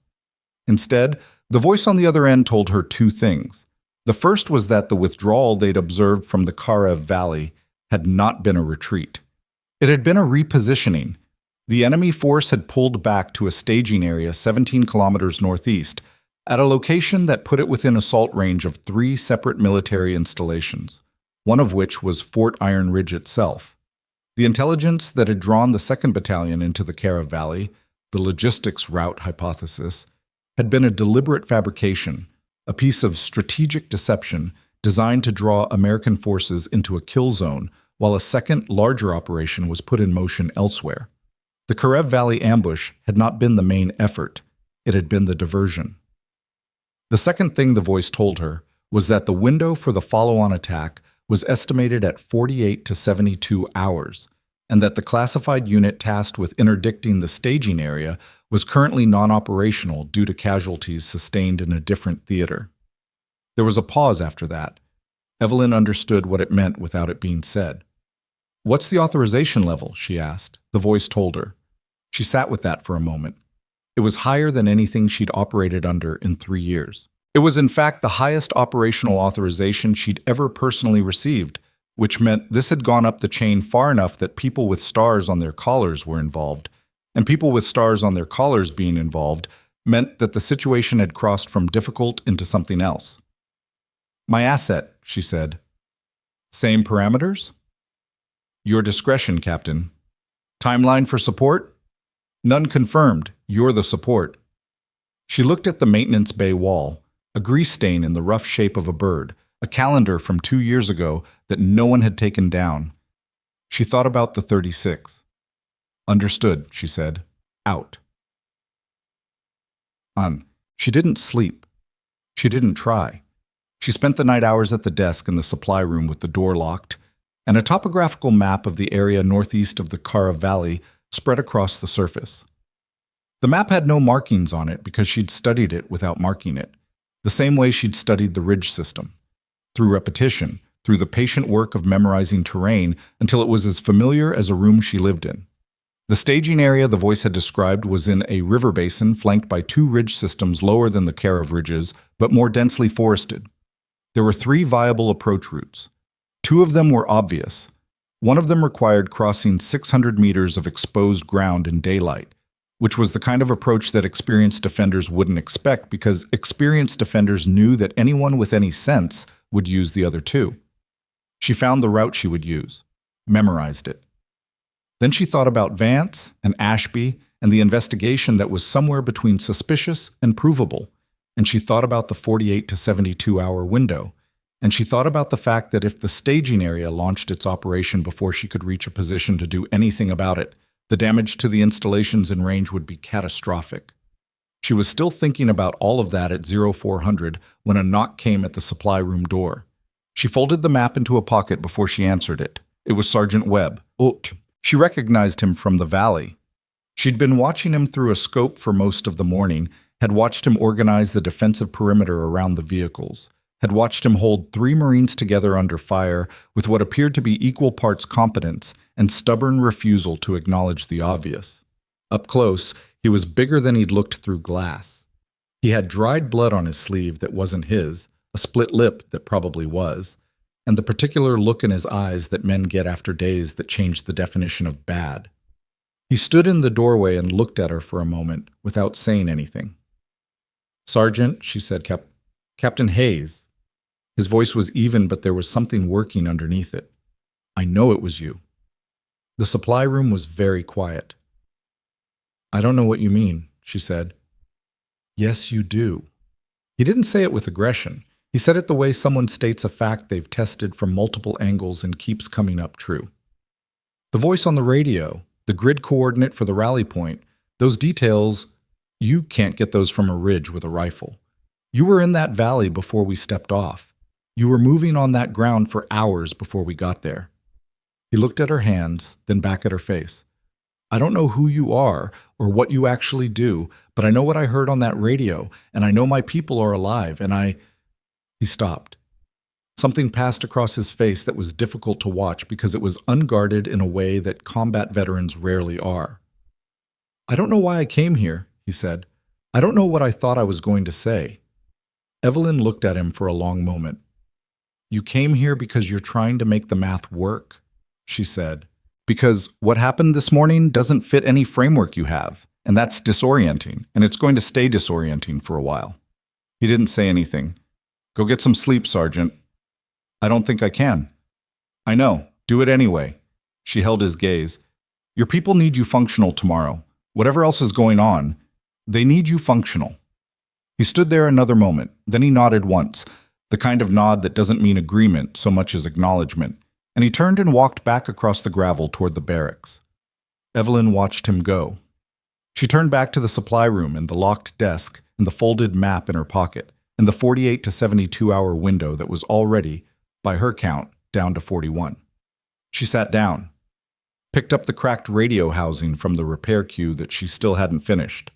Instead, the voice on the other end told her two things. The first was that the withdrawal they'd observed from the Karev Valley had not been a retreat. It had been a repositioning. The enemy force had pulled back to a staging area 17 kilometers northeast, at a location that put it within assault range of 3 separate military installations, one of which was Fort Iron Ridge itself. The intelligence that had drawn the 2nd Battalion into the Karev Valley, the logistics route hypothesis, had been a deliberate fabrication, a piece of strategic deception designed to draw American forces into a kill zone while a second, larger operation was put in motion elsewhere. The Karev Valley ambush had not been the main effort, it had been the diversion. The second thing the voice told her was that the window for the follow-on attack was estimated at 48 to 72 hours, and that the classified unit tasked with interdicting the staging area was currently non-operational due to casualties sustained in a different theater. There was a pause after that. Evelyn understood what it meant without it being said. "What's the authorization level?" she asked. The voice told her. She sat with that for a moment. It was higher than anything she'd operated under in 3 years. It was in fact the highest operational authorization she'd ever personally received, which meant this had gone up the chain far enough that people with stars on their collars were involved, and people with stars on their collars being involved meant that the situation had crossed from difficult into something else. "My asset," she said. "Same parameters?" "Your discretion, Captain." "Timeline for support?" "None confirmed. You're the support." She looked at the maintenance bay wall, a grease stain in the rough shape of a bird, a calendar from 2 years ago that no one had taken down. She thought about the 36. "Understood," she said. "Out." She didn't sleep. She didn't try. She spent the night hours at the desk in the supply room with the door locked, and a topographical map of the area northeast of the Karev Valley spread across the surface. The map had no markings on it because she'd studied it without marking it, the same way she'd studied the ridge system. Through repetition, through the patient work of memorizing terrain until it was as familiar as a room she lived in. The staging area the voice had described was in a river basin flanked by 2 ridge systems lower than the Karev ridges, but more densely forested. There were 3 viable approach routes. 2 of them were obvious. One of them required crossing 600 meters of exposed ground in daylight, which was the kind of approach that experienced defenders wouldn't expect because experienced defenders knew that anyone with any sense would use the other 2. She found the route she would use, memorized it. Then she thought about Vance and Ashby and the investigation that was somewhere between suspicious and provable, and she thought about the 48 to 72-hour window, and she thought about the fact that if the staging area launched its operation before she could reach a position to do anything about it, the damage to the installations in range would be catastrophic. She was still thinking about all of that at 0400 when a knock came at the supply room door. She folded the map into a pocket before she answered it. It was Sergeant Webb. She recognized him from the valley. She'd been watching him through a scope for most of the morning, had watched him organize the defensive perimeter around the vehicles, had watched him hold 3 Marines together under fire with what appeared to be equal parts competence and stubborn refusal to acknowledge the obvious. Up close, he was bigger than he'd looked through glass. He had dried blood on his sleeve that wasn't his, a split lip that probably was, and the particular look in his eyes that men get after days that changed the definition of bad. He stood in the doorway and looked at her for a moment without saying anything. "Sergeant," she said, Captain Hayes." His voice was even, but there was something working underneath it. "I know it was you." The supply room was very quiet. "I don't know what you mean," she said. "Yes, you do." He didn't say it with aggression. He said it the way someone states a fact they've tested from multiple angles and keeps coming up true. The voice on the radio, the grid coordinate for the rally point, those details, you can't get those from a ridge with a rifle. You were in that valley before we stepped off. You were moving on that ground for hours before we got there. He looked at her hands, then back at her face. I don't know who you are or what you actually do, but I know what I heard on that radio, and I know my people are alive, and He stopped. Something passed across his face that was difficult to watch because it was unguarded in a way that combat veterans rarely are. I don't know why I came here, he said. I don't know what I thought I was going to say. Evelyn looked at him for a long moment. You came here because you're trying to make the math work, she said. Because what happened this morning doesn't fit any framework you have, and that's disorienting, and it's going to stay disorienting for a while. He didn't say anything. Go get some sleep, Sergeant. I don't think I can. I know. Do it anyway. She held his gaze. Your people need you functional tomorrow. Whatever else is going on, they need you functional. He stood there another moment. Then he nodded once, the kind of nod that doesn't mean agreement so much as acknowledgement, and he turned and walked back across the gravel toward the barracks. Evelyn watched him go. She turned back to the supply room and the locked desk and the folded map in her pocket and the 48 to 72-hour window that was already, by her count, down to 41. She sat down, picked up the cracked radio housing from the repair queue that she still hadn't finished.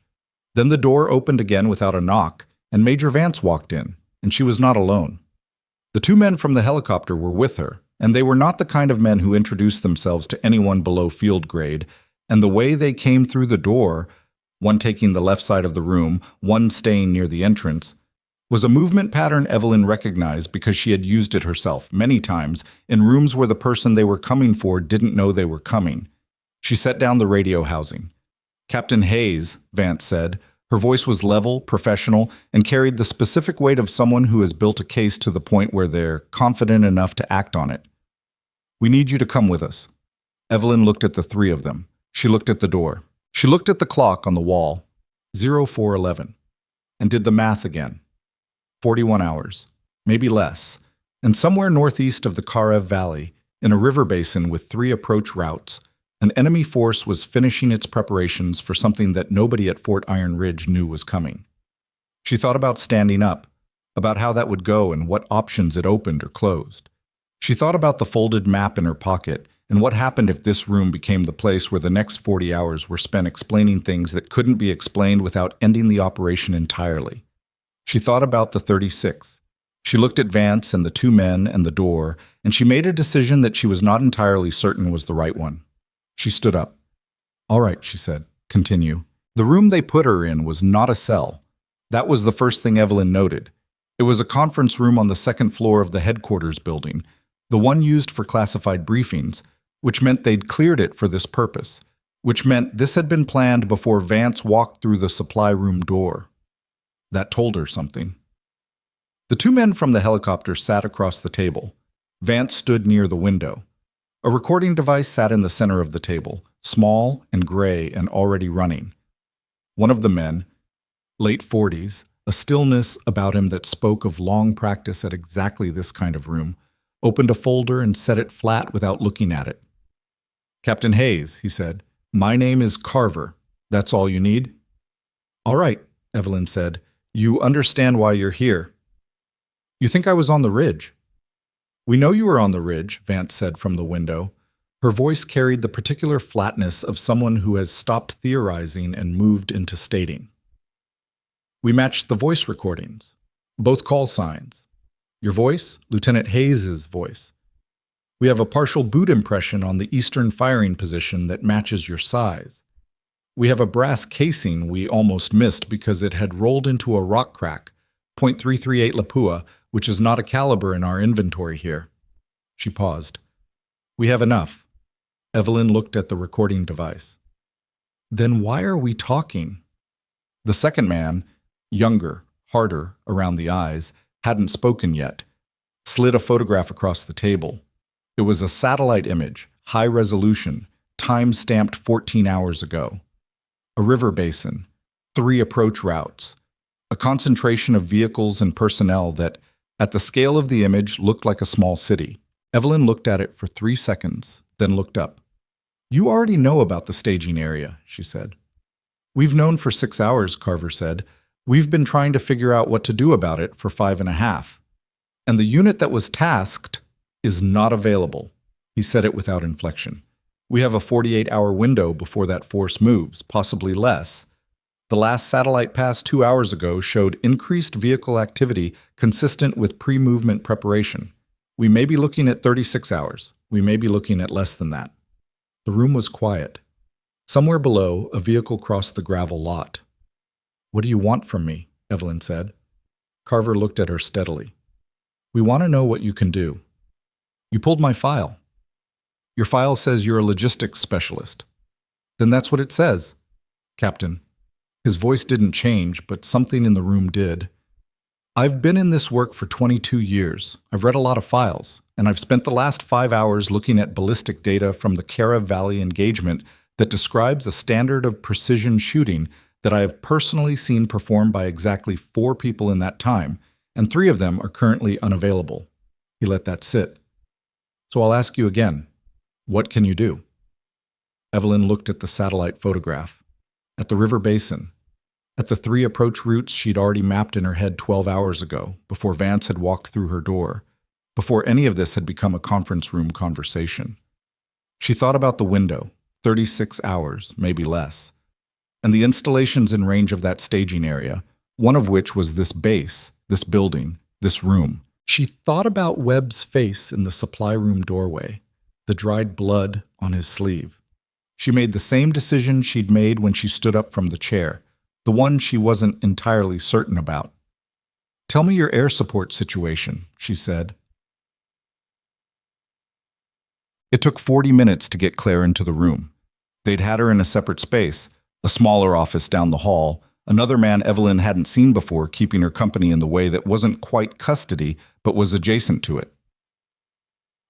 Then the door opened again without a knock, and Major Vance walked in, and she was not alone. The two men from the helicopter were with her, and they were not the kind of men who introduced themselves to anyone below field grade, and the way they came through the door, one taking the left side of the room, one staying near the entrance, was a movement pattern Evelyn recognized because she had used it herself many times in rooms where the person they were coming for didn't know they were coming. She set down the radio housing. Captain Hayes, Vance said. Her voice was level, professional, and carried the specific weight of someone who has built a case to the point where they're confident enough to act on it. We need you to come with us. Evelyn looked at the three of them. She looked at the door. She looked at the clock on the wall, 0411, and did the math again. 41 hours, maybe less, and somewhere northeast of the Karev Valley, in a river basin with 3 approach routes, an enemy force was finishing its preparations for something that nobody at Fort Iron Ridge knew was coming. She thought about standing up, about how that would go and what options it opened or closed. She thought about the folded map in her pocket and what happened if this room became the place where the next 40 hours were spent explaining things that couldn't be explained without ending the operation entirely. She thought about the 36. She looked at Vance and the 2 men and the door, and she made a decision that she was not entirely certain was the right one. She stood up. All right, she said. Continue. The room they put her in was not a cell. That was the first thing Evelyn noted. It was a conference room on the 2nd floor of the headquarters building, the one used for classified briefings, which meant they'd cleared it for this purpose, which meant this had been planned before Vance walked through the supply room door. That told her something. The 2 men from the helicopter sat across the table. Vance stood near the window. A recording device sat in the center of the table, small and gray and already running. One of the men, late 40s, a stillness about him that spoke of long practice at exactly this kind of room, opened a folder and set it flat without looking at it. Captain Hayes, he said, my name is Carver. That's all you need? All right, Evelyn said. You understand why you're here. You think I was on the ridge? We know you were on the ridge, Vance said from the window. Her voice carried the particular flatness of someone who has stopped theorizing and moved into stating. We matched the voice recordings, both call signs. Your voice, Lieutenant Hayes' voice. We have a partial boot impression on the eastern firing position that matches your size. We have a brass casing we almost missed because it had rolled into a rock crack, .338 Lapua, which is not a caliber in our inventory here. She paused. We have enough. Evelyn looked at the recording device. Then why are we talking? The second man, younger, harder around the eyes, hadn't spoken yet, slid a photograph across the table. It was a satellite image, high resolution, time-stamped 14 hours ago. A river basin, 3 approach routes, a concentration of vehicles and personnel that, At the scale of the image, looked like a small city. Evelyn looked at it for 3 seconds, then looked up. "You already know about the staging area," she said. "We've known for 6 hours," Carver said. "We've been trying to figure out what to do about it for 5.5. And the unit that was tasked is not available." He said it without inflection. "We have a 48-hour window before that force moves, possibly less. The last satellite pass 2 hours ago showed increased vehicle activity consistent with pre-movement preparation. We may be looking at 36 hours. We may be looking at less than that." The room was quiet. Somewhere below, a vehicle crossed the gravel lot. "What do you want from me?" Evelyn said. Carver looked at her steadily. "We want to know what you can do." "You pulled my file." "Your file says you're a logistics specialist." "Then that's what it says." "Captain." His voice didn't change, but something in the room did. "I've been in this work for 22 years. I've read a lot of files, and I've spent the last 5 hours looking at ballistic data from the Cara Valley engagement that describes a standard of precision shooting that I have personally seen performed by exactly 4 people in that time, and 3 of them are currently unavailable." He let that sit. "So I'll ask you again, what can you do?" Evelyn looked at the satellite photograph, at the river basin, at the 3 approach routes she'd already mapped in her head 12 hours ago, before Vance had walked through her door, before any of this had become a conference room conversation. She thought about the window, 36 hours, maybe less, and the installations in range of that staging area, one of which was this base, this building, this room. She thought about Webb's face in the supply room doorway, the dried blood on his sleeve. She made the same decision she'd made when she stood up from the chair, the one she wasn't entirely certain about. "Tell me your air support situation," she said. It took 40 minutes to get Claire into the room. They'd had her in a separate space, a smaller office down the hall, another man Evelyn hadn't seen before keeping her company in the way that wasn't quite custody, but was adjacent to it.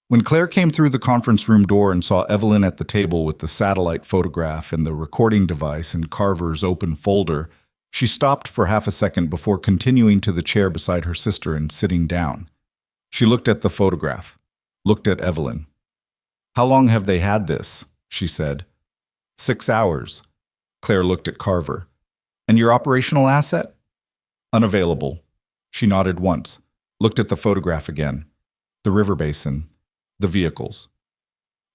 When Claire came through the conference room door and saw Evelyn at the table with the satellite photograph and the recording device in Carver's open folder, she stopped for half a second before continuing to the chair beside her sister and sitting down. She looked at the photograph, looked at Evelyn. "How long have they had this?" she said. 6 hours. Claire looked at Carver. "And your operational asset?" "Unavailable." She nodded once, looked at the photograph again. The river basin. The vehicles.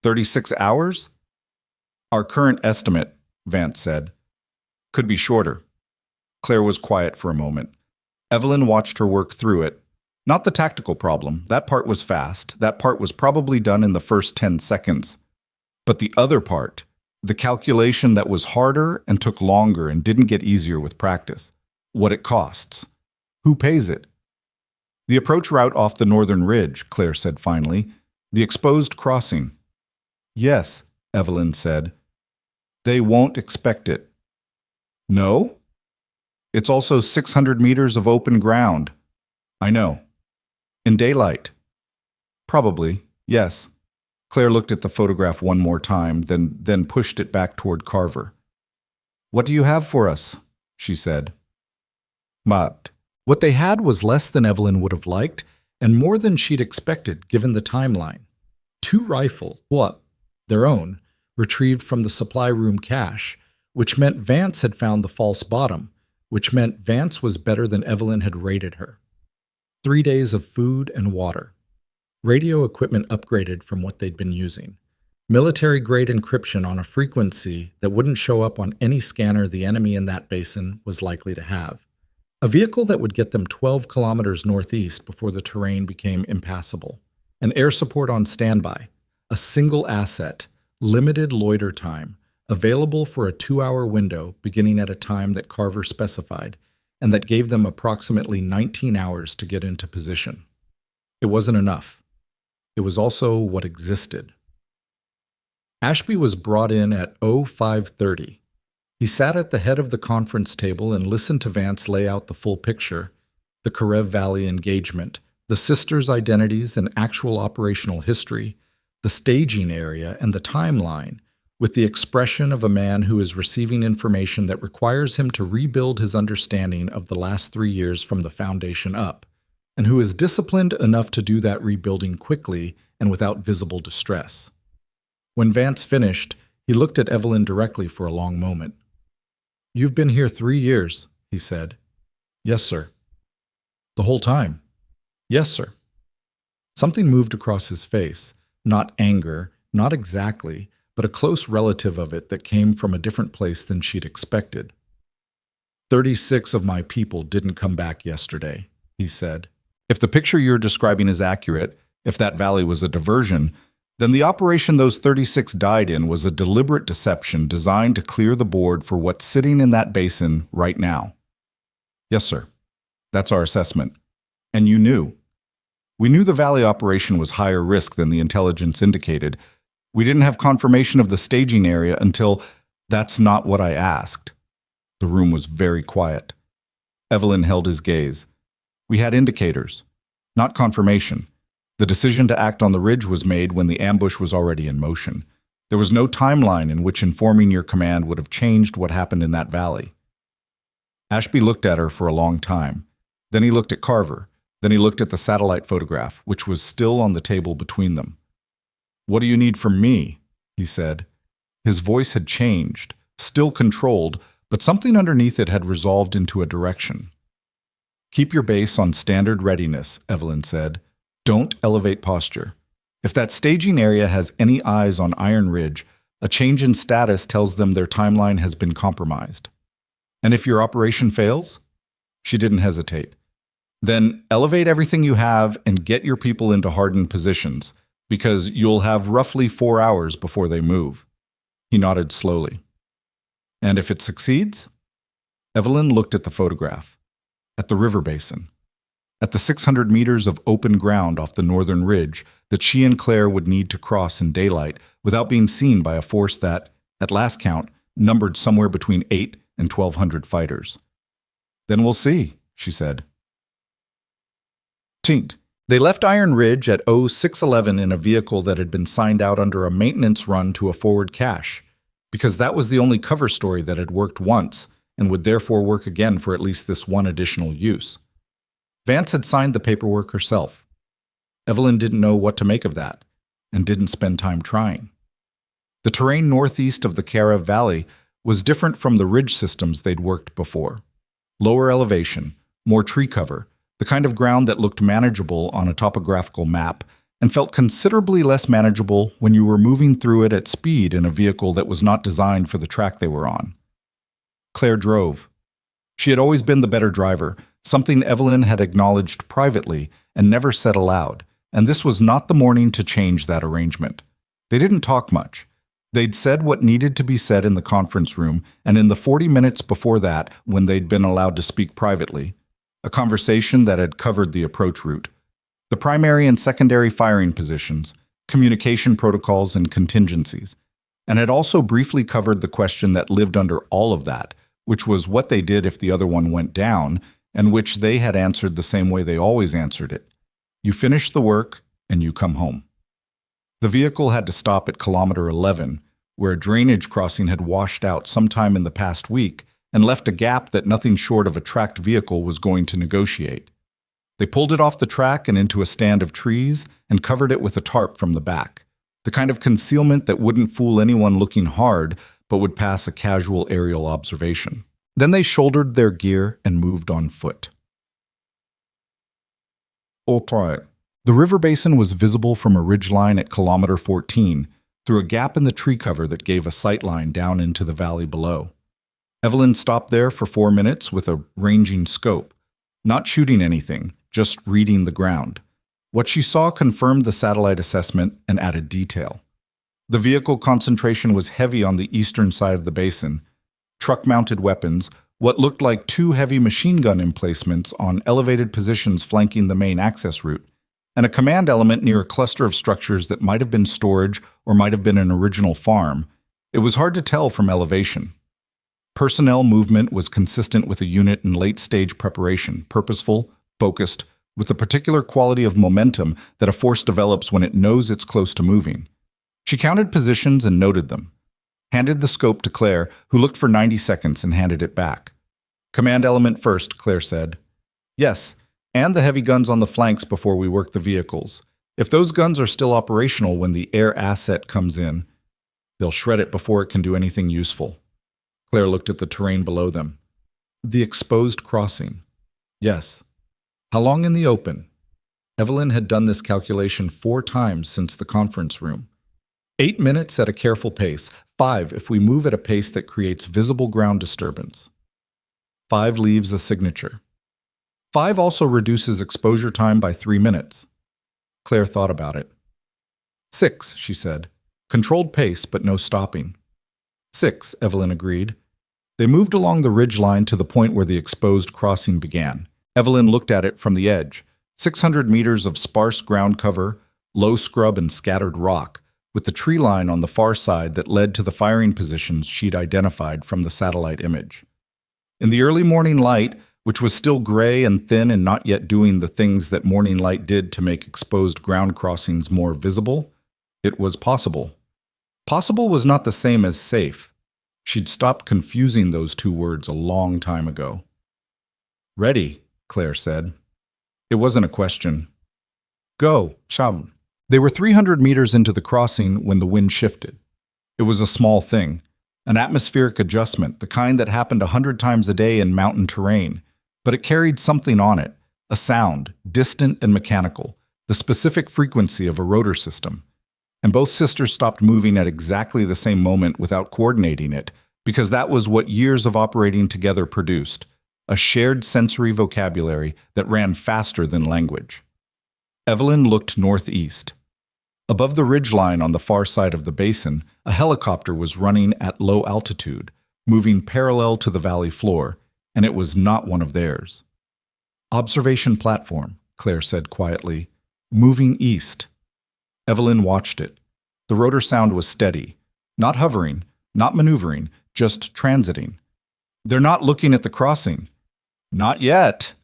36 hours? "Our current estimate," Vance said. "Could be shorter." Claire was quiet for a moment. Evelyn watched her work through it. Not the tactical problem. That part was fast. That part was probably done in the first 10 seconds. But the other part, the calculation that was harder and took longer and didn't get easier with practice. What it costs. Who pays it? "The approach route off the northern ridge," Claire said finally. "The exposed crossing." "Yes," Evelyn said. "They won't expect it." "No?" "It's also 600 meters of open ground." "I know." "In daylight?" "Probably, yes." Claire looked at the photograph one more time, then pushed it back toward Carver. "What do you have for us?" she said. But what they had was less than Evelyn would have liked, and more than she'd expected given the timeline. 2 rifles, their own, retrieved from the supply room cache, which meant Vance had found the false bottom, which meant Vance was better than Evelyn had rated her. 3 days of food and water. Radio equipment upgraded from what they'd been using. Military-grade encryption on a frequency that wouldn't show up on any scanner the enemy in that basin was likely to have. A vehicle that would get them 12 kilometers northeast before the terrain became impassable. An air support on standby. A single asset, limited loiter time, available for a 2-hour window beginning at a time that Carver specified, and that gave them approximately 19 hours to get into position. It wasn't enough. It was also what existed. Ashby was brought in at 0530. He sat at the head of the conference table and listened to Vance lay out the full picture, the Karev Valley engagement, the sisters' identities and actual operational history, the staging area and the timeline, with the expression of a man who is receiving information that requires him to rebuild his understanding of the last 3 years from the foundation up, and who is disciplined enough to do that rebuilding quickly and without visible distress. When Vance finished, he looked at Evelyn directly for a long moment. "You've been here 3 years," he said. "Yes, sir." "The whole time?" "Yes, sir." Something moved across his face, not anger, not exactly, but a close relative of it that came from a different place than she'd expected. 36 of my people didn't come back yesterday," he said. "If the picture you're describing is accurate, if that valley was a diversion, then the operation those 36 died in was a deliberate deception designed to clear the board for what's sitting in that basin right now." "Yes, sir. That's our assessment. And you knew." "We knew the valley operation was higher risk than the intelligence indicated. We didn't have confirmation of the staging area until—" "That's not what I asked." The room was very quiet. Evelyn held his gaze. "We had indicators, not confirmation. The decision to act on the ridge was made when the ambush was already in motion. There was no timeline in which informing your command would have changed what happened in that valley." Ashby looked at her for a long time. Then he looked at Carver. Then he looked at the satellite photograph, which was still on the table between them. "What do you need from me?" he said. His voice had changed, still controlled, but something underneath it had resolved into a direction. "Keep your base on standard readiness," Evelyn said. "Don't elevate posture. If that staging area has any eyes on Iron Ridge, a change in status tells them their timeline has been compromised. And if your operation fails?" She didn't hesitate. "Then elevate everything you have and get your people into hardened positions, because you'll have roughly 4 hours before they move." He nodded slowly. "And if it succeeds?" Evelyn looked at the photograph, at the river basin, at the 600 meters of open ground off the northern ridge that she and Claire would need to cross in daylight without being seen by a force that, at last count, numbered somewhere between 8 and 1,200 fighters. "Then we'll see," she said. Tink. They left Iron Ridge at 0611 in a vehicle that had been signed out under a maintenance run to a forward cache, because that was the only cover story that had worked once and would therefore work again for at least this one additional use. Vance had signed the paperwork herself. Evelyn didn't know what to make of that, and didn't spend time trying. The terrain northeast of the Cara Valley was different from the ridge systems they'd worked before. Lower elevation, more tree cover, the kind of ground that looked manageable on a topographical map and felt considerably less manageable when you were moving through it at speed in a vehicle that was not designed for the track they were on. Claire drove. She had always been the better driver, something Evelyn had acknowledged privately and never said aloud, and this was not the morning to change that arrangement. They didn't talk much. They'd said what needed to be said in the conference room, and in the 40 minutes before that, when they'd been allowed to speak privately, a conversation that had covered the approach route, the primary and secondary firing positions, communication protocols and contingencies, and had also briefly covered the question that lived under all of that, which was what they did if the other one went down, and which they had answered the same way they always answered it. You finish the work, and you come home. The vehicle had to stop at kilometer 11, where a drainage crossing had washed out sometime in the past week and left a gap that nothing short of a tracked vehicle was going to negotiate. They pulled it off the track and into a stand of trees and covered it with a tarp from the back, the kind of concealment that wouldn't fool anyone looking hard but would pass a casual aerial observation. Then they shouldered their gear and moved on foot. All right. The river basin was visible from a ridgeline at kilometer 14 through a gap in the tree cover that gave a sightline down into the valley below. Evelyn stopped there for 4 minutes with a ranging scope, not shooting anything, just reading the ground. What she saw confirmed the satellite assessment and added detail. The vehicle concentration was heavy on the eastern side of the basin. Truck-mounted weapons, what looked like 2 heavy machine gun emplacements on elevated positions flanking the main access route, and a command element near a cluster of structures that might have been storage or might have been an original farm. It was hard to tell from elevation. Personnel movement was consistent with a unit in late-stage preparation, purposeful, focused, with the particular quality of momentum that a force develops when it knows it's close to moving. She counted positions and noted them, handed the scope to Claire, who looked for 90 seconds and handed it back. "Command element first," Claire said. "Yes, And the heavy guns on the flanks before we work the vehicles. If those guns are still operational when the air asset comes in, they'll shred it before it can do anything useful. Claire looked at the terrain below them. The exposed crossing. Yes. How long in the open? Evelyn had done this calculation 4 times since the conference room. 8 minutes at a careful pace. 5 if we move at a pace that creates visible ground disturbance. 5 leaves a signature. 5 also reduces exposure time by 3 minutes. Claire thought about it. 6, she said. Controlled pace, but no stopping. 6, Evelyn agreed. They moved along the ridge line to the point where the exposed crossing began. Evelyn looked at it from the edge. 600 meters of sparse ground cover, low scrub and scattered rock, with the tree line on the far side that led to the firing positions she'd identified from the satellite image. In the early morning light, which was still gray and thin and not yet doing the things that morning light did to make exposed ground crossings more visible, it was possible. Possible was not the same as safe. She'd stopped confusing those 2 words a long time ago. Ready, Claire said. It wasn't a question. Go, chum. They were 300 meters into the crossing when the wind shifted. It was a small thing, an atmospheric adjustment, the kind that happened 100 times a day in mountain terrain, but it carried something on it, a sound, distant and mechanical, the specific frequency of a rotor system. And both sisters stopped moving at exactly the same moment without coordinating it, because that was what years of operating together produced, a shared sensory vocabulary that ran faster than language. Evelyn looked northeast. Above the ridgeline on the far side of the basin, a helicopter was running at low altitude, moving parallel to the valley floor, and it was not one of theirs. Observation platform, Claire said quietly, moving east. Evelyn watched it. The rotor sound was steady, not hovering, not maneuvering, just transiting. They're not looking at the crossing. Not yet.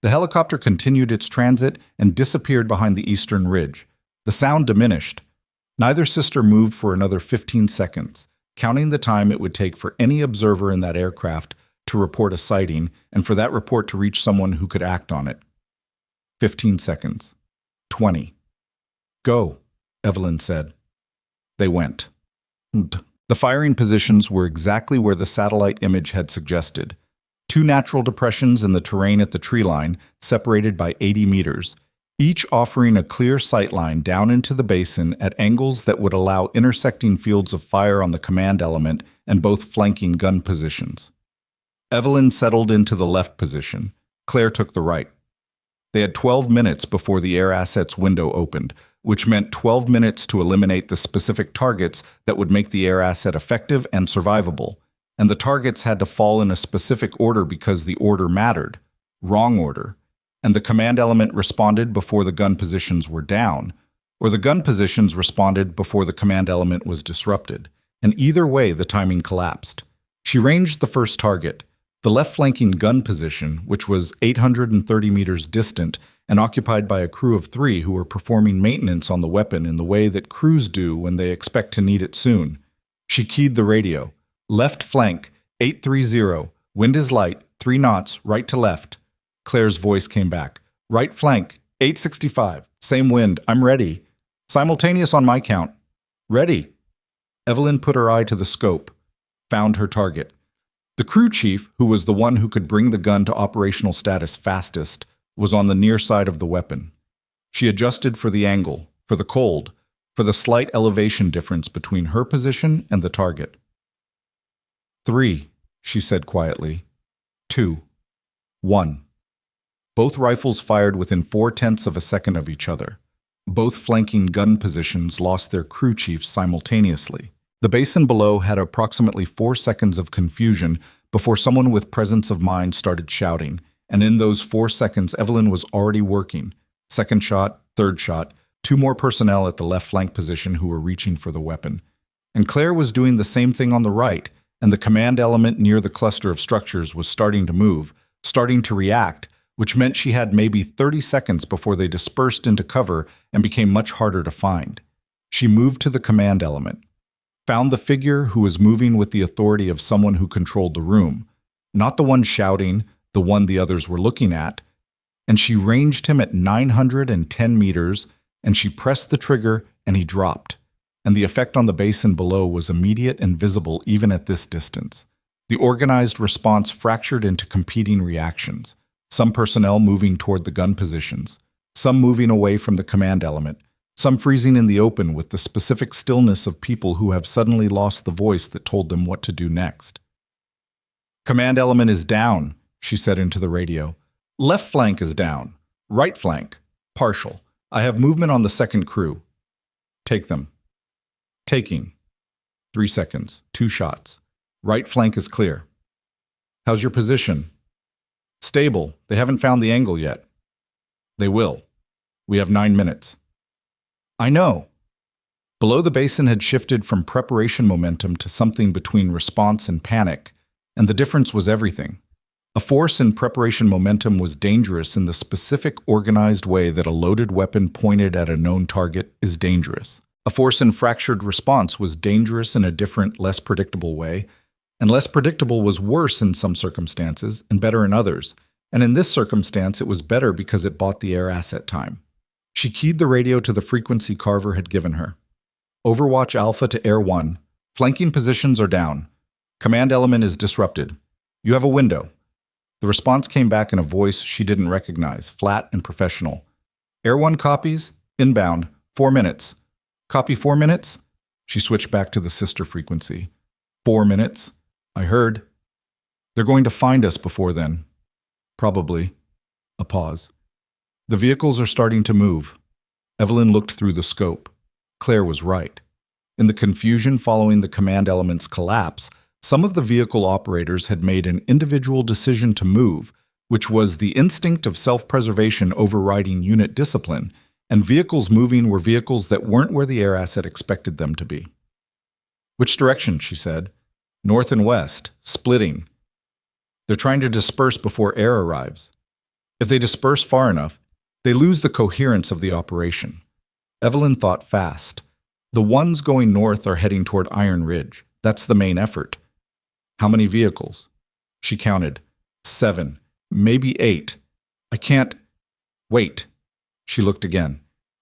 The helicopter continued its transit and disappeared behind the eastern ridge. The sound diminished. Neither sister moved for another 15 seconds, counting the time it would take for any observer in that aircraft to report a sighting and for that report to reach someone who could act on it. 15 seconds. 20. Go, Evelyn said. They went. The firing positions were exactly where the satellite image had suggested. 2 natural depressions in the terrain at the tree line, separated by 80 meters, each offering a clear sightline down into the basin at angles that would allow intersecting fields of fire on the command element and both flanking gun positions. Evelyn settled into the left position. Claire took the right. They had 12 minutes before the air assets window opened, which meant 12 minutes to eliminate the specific targets that would make the air asset effective and survivable. And the targets had to fall in a specific order because the order mattered. Wrong order. And the command element responded before the gun positions were down, or the gun positions responded before the command element was disrupted. And either way, the timing collapsed. She ranged the first target, the left flanking gun position, which was 830 meters distant and occupied by a crew of 3 who were performing maintenance on the weapon in the way that crews do when they expect to need it soon. She keyed the radio. Left flank, 830, wind is light, 3 knots, right to left. Claire's voice came back. Right flank, 865, same wind, I'm ready. Simultaneous on my count. Ready. Evelyn put her eye to the scope, found her target. The crew chief, who was the one who could bring the gun to operational status fastest, was on the near side of the weapon. She adjusted for the angle, for the cold, for the slight elevation difference between her position and the target. 3, she said quietly. 2. 1. Both rifles fired within 0.4 of a second of each other. Both flanking gun positions lost their crew chiefs simultaneously. The basin below had approximately 4 seconds of confusion before someone with presence of mind started shouting, and in those 4 seconds Evelyn was already working. Second shot, third shot, 2 more personnel at the left flank position who were reaching for the weapon. And Claire was doing the same thing on the right, and the command element near the cluster of structures was starting to move, starting to react, which meant she had maybe 30 seconds before they dispersed into cover and became much harder to find. She moved to the command element, found the figure who was moving with the authority of someone who controlled the room, not the one shouting, the one the others were looking at, and she ranged him at 910 meters, and she pressed the trigger, and he dropped. And the effect on the basin below was immediate and visible even at this distance. The organized response fractured into competing reactions, some personnel moving toward the gun positions, some moving away from the command element, some freezing in the open with the specific stillness of people who have suddenly lost the voice that told them what to do next. "Command element is down," she said into the radio. "Left flank is down. Right flank, partial. I have movement on the second crew. Take them." "Taking. 3 seconds. 2 shots. Right flank is clear." "How's your position?" "Stable. They haven't found the angle yet." "They will. We have 9 minutes." "I know." Below, the basin had shifted from preparation momentum to something between response and panic, and the difference was everything. A force in preparation momentum was dangerous in the specific organized way that a loaded weapon pointed at a known target is dangerous. A force in fractured response was dangerous in a different, less predictable way, and less predictable was worse in some circumstances and better in others, and in this circumstance it was better because it bought the air asset time. She keyed the radio to the frequency Carver had given her. "Overwatch Alpha to Air 1. Flanking positions are down. Command element is disrupted. You have a window." The response came back in a voice she didn't recognize, flat and professional. "Air 1 copies. Inbound. 4 minutes. Copy 4 minutes?" She switched back to the sister frequency. 4 minutes. "I heard." "They're going to find us before then." "Probably." A pause. "The vehicles are starting to move." Evelyn looked through the scope. Claire was right. In the confusion following the command element's collapse, some of the vehicle operators had made an individual decision to move, which was the instinct of self-preservation overriding unit discipline, and vehicles moving were vehicles that weren't where the air asset expected them to be. "Which direction?" she said. "North and west, splitting. They're trying to disperse before air arrives. If they disperse far enough, they lose the coherence of the operation." Evelyn thought fast. The ones going north are heading toward Iron Ridge. That's the main effort. "How many vehicles?" She counted. 7, maybe 8. "I can't—" "Wait." She looked again.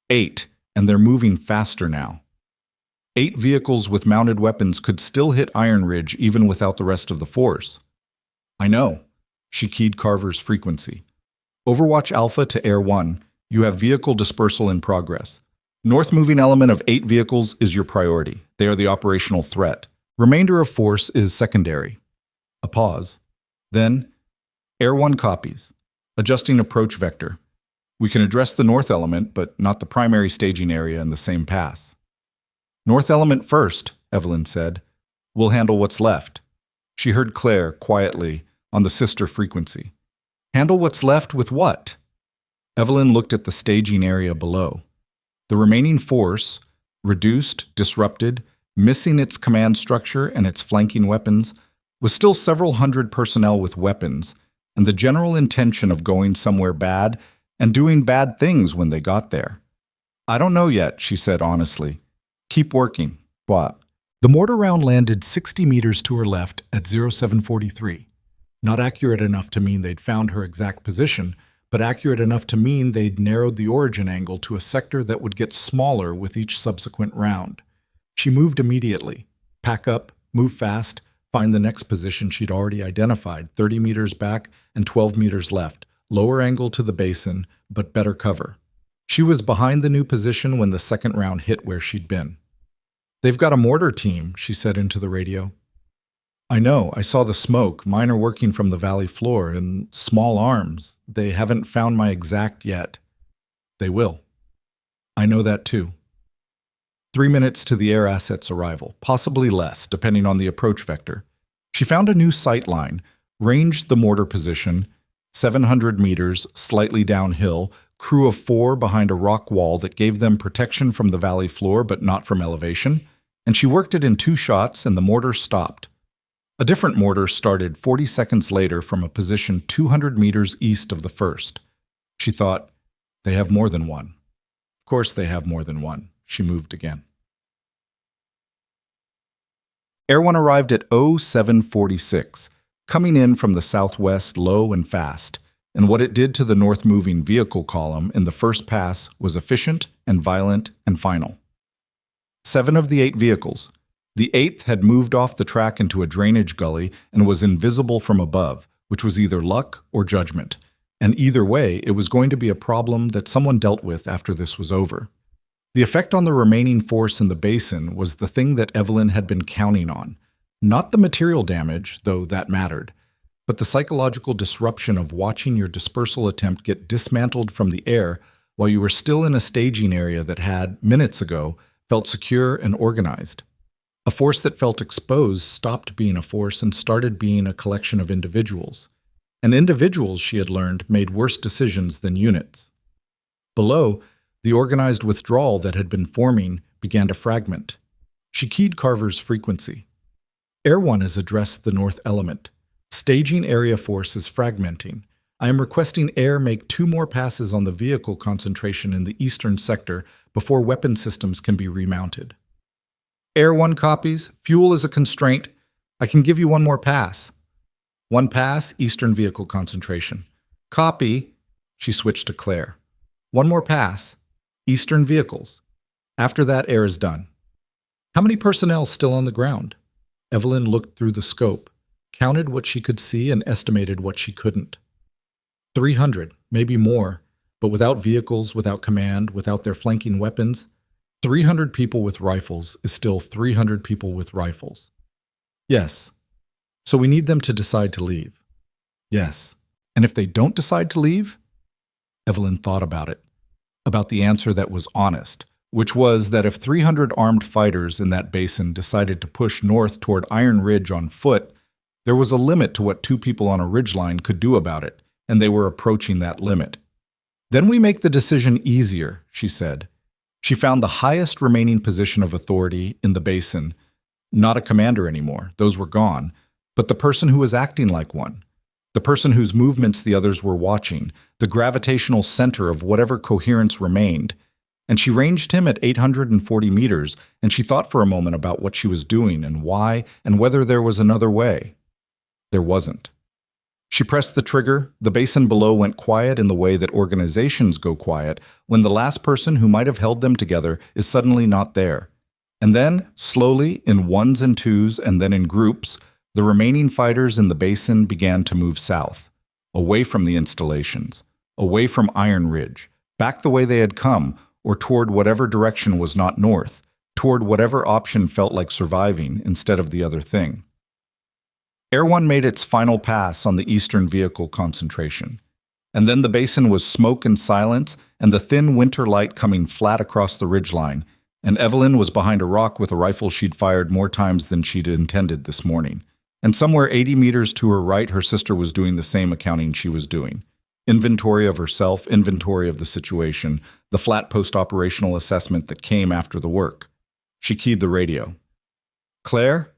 8, and they're moving faster now. 8 vehicles with mounted weapons could still hit Iron Ridge even without the rest of the force. "I know." She keyed Carver's frequency. "Overwatch Alpha to Air 1. You have vehicle dispersal in progress. North moving element of 8 vehicles is your priority. They are the operational threat. Remainder of force is secondary." A pause. Then, "Air 1 copies. Adjusting approach vector. We can address the north element, but not the primary staging area in the same pass." "North element first," Evelyn said. "We'll handle what's left." She heard Claire, quietly, on the sister frequency. "Handle what's left with what?" Evelyn looked at the staging area below. The remaining force, reduced, disrupted, missing its command structure and its flanking weapons, was still several hundred personnel with weapons, and the general intention of going somewhere bad and doing bad things when they got there. "I don't know yet," she said honestly. "Keep working." "What?" The mortar round landed 60 meters to her left at 0743. Not accurate enough to mean they'd found her exact position, but accurate enough to mean they'd narrowed the origin angle to a sector that would get smaller with each subsequent round. She moved immediately. Pack up, move fast, find the next position she'd already identified, 30 meters back and 12 meters left, lower angle to the basin, but better cover. She was behind the new position when the second round hit where she'd been. "They've got a mortar team," she said into the radio. "I know, I saw the smoke. Mine are working from the valley floor, and small arms. They haven't found my exact yet." "They will." "I know that too." 3 minutes to the air asset's arrival, possibly less, depending on the approach vector. She found a new sight line, ranged the mortar position, 700 meters, slightly downhill, crew of 4 behind a rock wall that gave them protection from the valley floor but not from elevation, and she worked it in 2 shots and the mortar stopped. A different mortar started 40 seconds later from a position 200 meters east of the first. She thought, they have more than one. Of course they have more than one. She moved again. Air 1 arrived at 0746, coming in from the southwest low and fast. and what it did to the north moving vehicle column in the first pass was efficient and violent and final. 7 of the 8 vehicles. The 8th had moved off the track into a drainage gully and was invisible from above, which was either luck or judgment. And either way, it was going to be a problem that someone dealt with after this was over. The effect on the remaining force in the basin was the thing that Evelyn had been counting on. Not the material damage, though that mattered, but the psychological disruption of watching your dispersal attempt get dismantled from the air while you were still in a staging area that had, minutes ago, felt secure and organized. A force that felt exposed stopped being a force and started being a collection of individuals. And individuals, she had learned, made worse decisions than units. Below, the organized withdrawal that had been forming began to fragment. She keyed Carver's frequency. Air 1 has addressed the north element. Staging area force is fragmenting. I am requesting Air make 2 more passes on the vehicle concentration in the eastern sector before weapon systems can be remounted. Air 1 copies. Fuel is a constraint. I can give you 1 more pass. 1 pass, eastern vehicle concentration. Copy. She switched to Claire. 1 more pass, eastern vehicles. After that, Air is done. How many personnel still on the ground? Evelyn looked through the scope, counted what she could see and estimated what she couldn't. 300, maybe more, but without vehicles, without command, without their flanking weapons, 300 people with rifles is still 300 people with rifles. Yes. So we need them to decide to leave. Yes. And if they don't decide to leave? Evelyn thought about it. About the answer that was honest, which was that if 300 armed fighters in that basin decided to push north toward Iron Ridge on foot, there was a limit to what 2 people on a ridgeline could do about it, and they were approaching that limit. Then we make the decision easier, she said. She found the highest remaining position of authority in the basin. Not a commander anymore, those were gone, but the person who was acting like one. The person whose movements the others were watching, the gravitational center of whatever coherence remained. And she ranged him at 840 meters, and she thought for a moment about what she was doing and why and whether there was another way. There wasn't. She pressed the trigger. The basin below went quiet in the way that organizations go quiet when the last person who might have held them together is suddenly not there. And then, slowly, in 1s and 2s and then in groups, the remaining fighters in the basin began to move south, away from the installations, away from Iron Ridge, back the way they had come, or toward whatever direction was not north, toward whatever option felt like surviving instead of the other thing. Air 1 made its final pass on the eastern vehicle concentration, and then the basin was smoke and silence and the thin winter light coming flat across the ridgeline, and Evelyn was behind a rock with a rifle she'd fired more times than she'd intended this morning. And somewhere 80 meters to her right, her sister was doing the same accounting she was doing. Inventory of herself, inventory of the situation, the flat post-operational assessment that came after the work. She keyed the radio. Claire?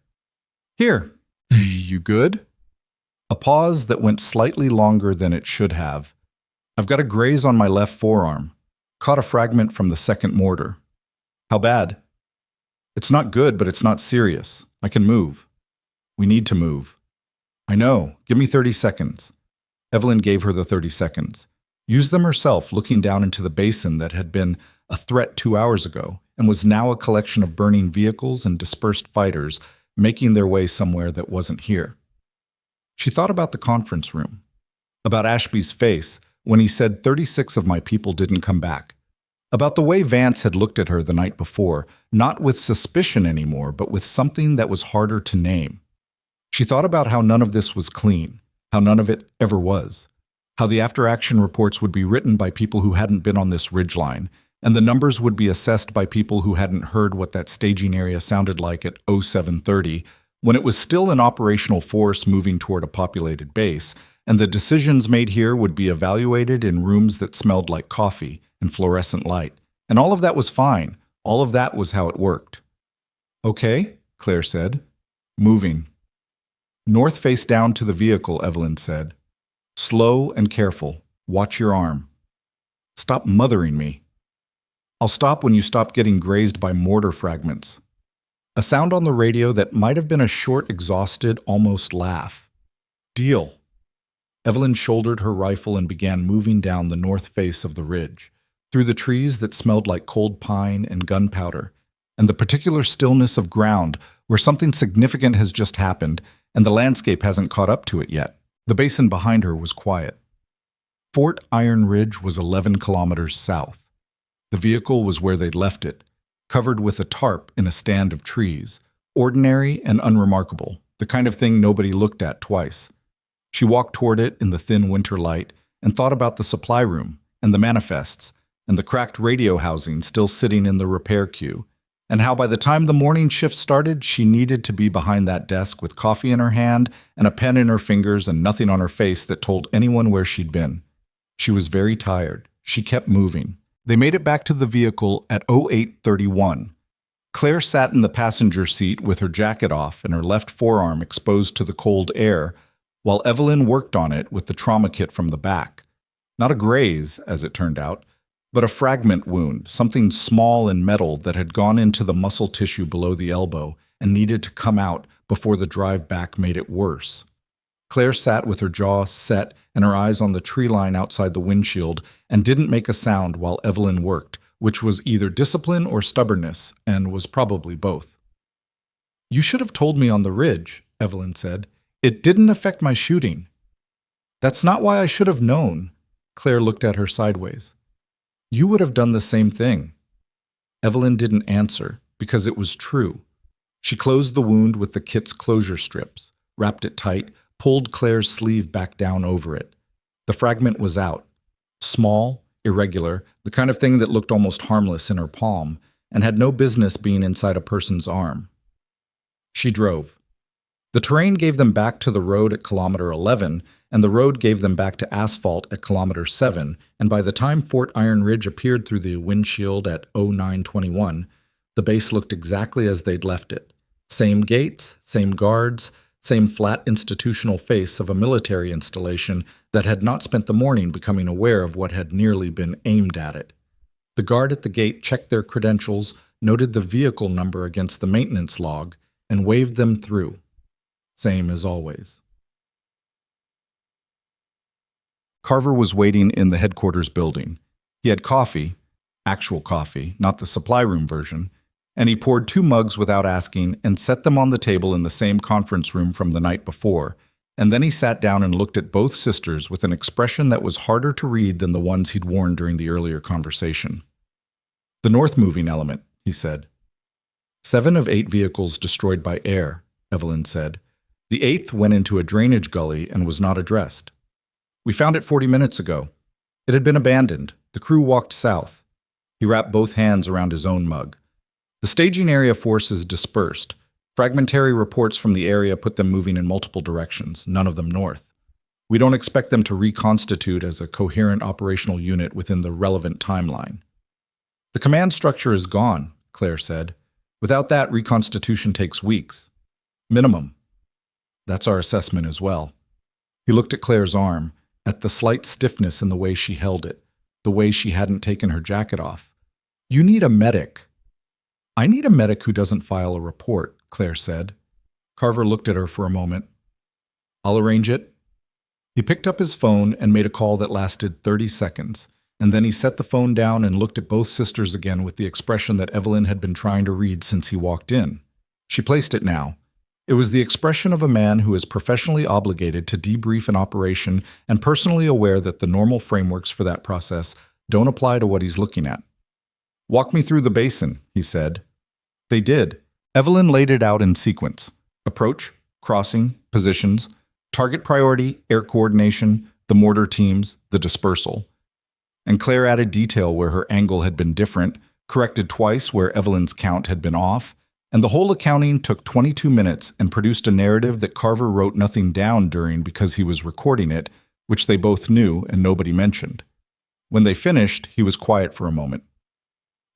Here. You good? A pause that went slightly longer than it should have. I've got a graze on my left forearm. Caught a fragment from the second mortar. How bad? It's not good, but it's not serious. I can move. We need to move. I know. Give me 30 seconds. Evelyn gave her the 30 seconds. Used them herself, looking down into the basin that had been a threat 2 hours ago and was now a collection of burning vehicles and dispersed fighters making their way somewhere that wasn't here. She thought about the conference room, about Ashby's face when he said 36 of my people didn't come back, about the way Vance had looked at her the night before, not with suspicion anymore, but with something that was harder to name. She thought about how none of this was clean, how none of it ever was, how the after-action reports would be written by people who hadn't been on this ridgeline, and the numbers would be assessed by people who hadn't heard what that staging area sounded like at 0730, when it was still an operational force moving toward a populated base, and the decisions made here would be evaluated in rooms that smelled like coffee and fluorescent light. And all of that was fine. All of that was how it worked. Okay, Claire said. Moving. North face down to the vehicle, Evelyn said. Slow and careful. Watch your arm. Stop mothering me. I'll stop when you stop getting grazed by mortar fragments. A sound on the radio that might have been a short, exhausted, almost laugh. Deal. Evelyn shouldered her rifle and began moving down the north face of the ridge, through the trees that smelled like cold pine and gunpowder, and the particular stillness of ground where something significant has just happened and the landscape hasn't caught up to it yet. The basin behind her was quiet. Fort Iron Ridge was 11 kilometers south. The vehicle was where they'd left it, covered with a tarp in a stand of trees, ordinary and unremarkable, the kind of thing nobody looked at twice. She walked toward it in the thin winter light and thought about the supply room and the manifests and the cracked radio housing still sitting in the repair queue, and how by the time the morning shift started, she needed to be behind that desk with coffee in her hand and a pen in her fingers and nothing on her face that told anyone where she'd been. She was very tired. She kept moving. They made it back to the vehicle at 08:31. Claire sat in the passenger seat with her jacket off and her left forearm exposed to the cold air, while Evelyn worked on it with the trauma kit from the back. Not a graze, as it turned out, but a fragment wound, something small and metal that had gone into the muscle tissue below the elbow and needed to come out before the drive back made it worse. Claire sat with her jaw set and her eyes on the tree line outside the windshield and didn't make a sound while Evelyn worked, which was either discipline or stubbornness, and was probably both. "You should have told me on the ridge," Evelyn said. "It didn't affect my shooting." "That's not why I should have known." Claire looked at her sideways. "You would have done the same thing." Evelyn didn't answer, because it was true. She closed the wound with the kit's closure strips, wrapped it tight, pulled Claire's sleeve back down over it. The fragment was out. Small, irregular, the kind of thing that looked almost harmless in her palm, and had no business being inside a person's arm. She drove. The terrain gave them back to the road at kilometer 11, and the road gave them back to asphalt at kilometer 7, and by the time Fort Iron Ridge appeared through the windshield at 09:21, the base looked exactly as they'd left it. Same gates, same guards, same flat institutional face of a military installation that had not spent the morning becoming aware of what had nearly been aimed at it. The guard at the gate checked their credentials, noted the vehicle number against the maintenance log, and waved them through. Same as always. Carver was waiting in the headquarters building. He had coffee, actual coffee, not the supply room version, and he poured 2 mugs without asking and set them on the table in the same conference room from the night before, and then he sat down and looked at both sisters with an expression that was harder to read than the ones he'd worn during the earlier conversation. "The north moving element," he said. 7 of 8 vehicles destroyed by air, Evelyn said. The 8th went into a drainage gully and was not addressed. "We found it 40 minutes ago. It had been abandoned. The crew walked south." He wrapped both hands around his own mug. "The staging area forces dispersed. Fragmentary reports from the area put them moving in multiple directions, none of them north. We don't expect them to reconstitute as a coherent operational unit within the relevant timeline." "The command structure is gone," Claire said. "Without that, reconstitution takes weeks. Minimum." "That's our assessment as well." He looked at Claire's arm, at the slight stiffness in the way she held it, the way she hadn't taken her jacket off. "You need a medic." "I need a medic who doesn't file a report," Claire said. Carver looked at her for a moment. "I'll arrange it." He picked up his phone and made a call that lasted 30 seconds, and then he set the phone down and looked at both sisters again with the expression that Evelyn had been trying to read since he walked in. She placed it now. It was the expression of a man who is professionally obligated to debrief an operation and personally aware that the normal frameworks for that process don't apply to what he's looking at. "Walk me through the basin," he said. They did. Evelyn laid it out in sequence: approach, crossing, positions, target priority, air coordination, the mortar teams, the dispersal. And Claire added detail where her angle had been different, corrected twice where Evelyn's count had been off, and the whole accounting took 22 minutes and produced a narrative that Carver wrote nothing down during because he was recording it, which they both knew and nobody mentioned. When they finished, he was quiet for a moment.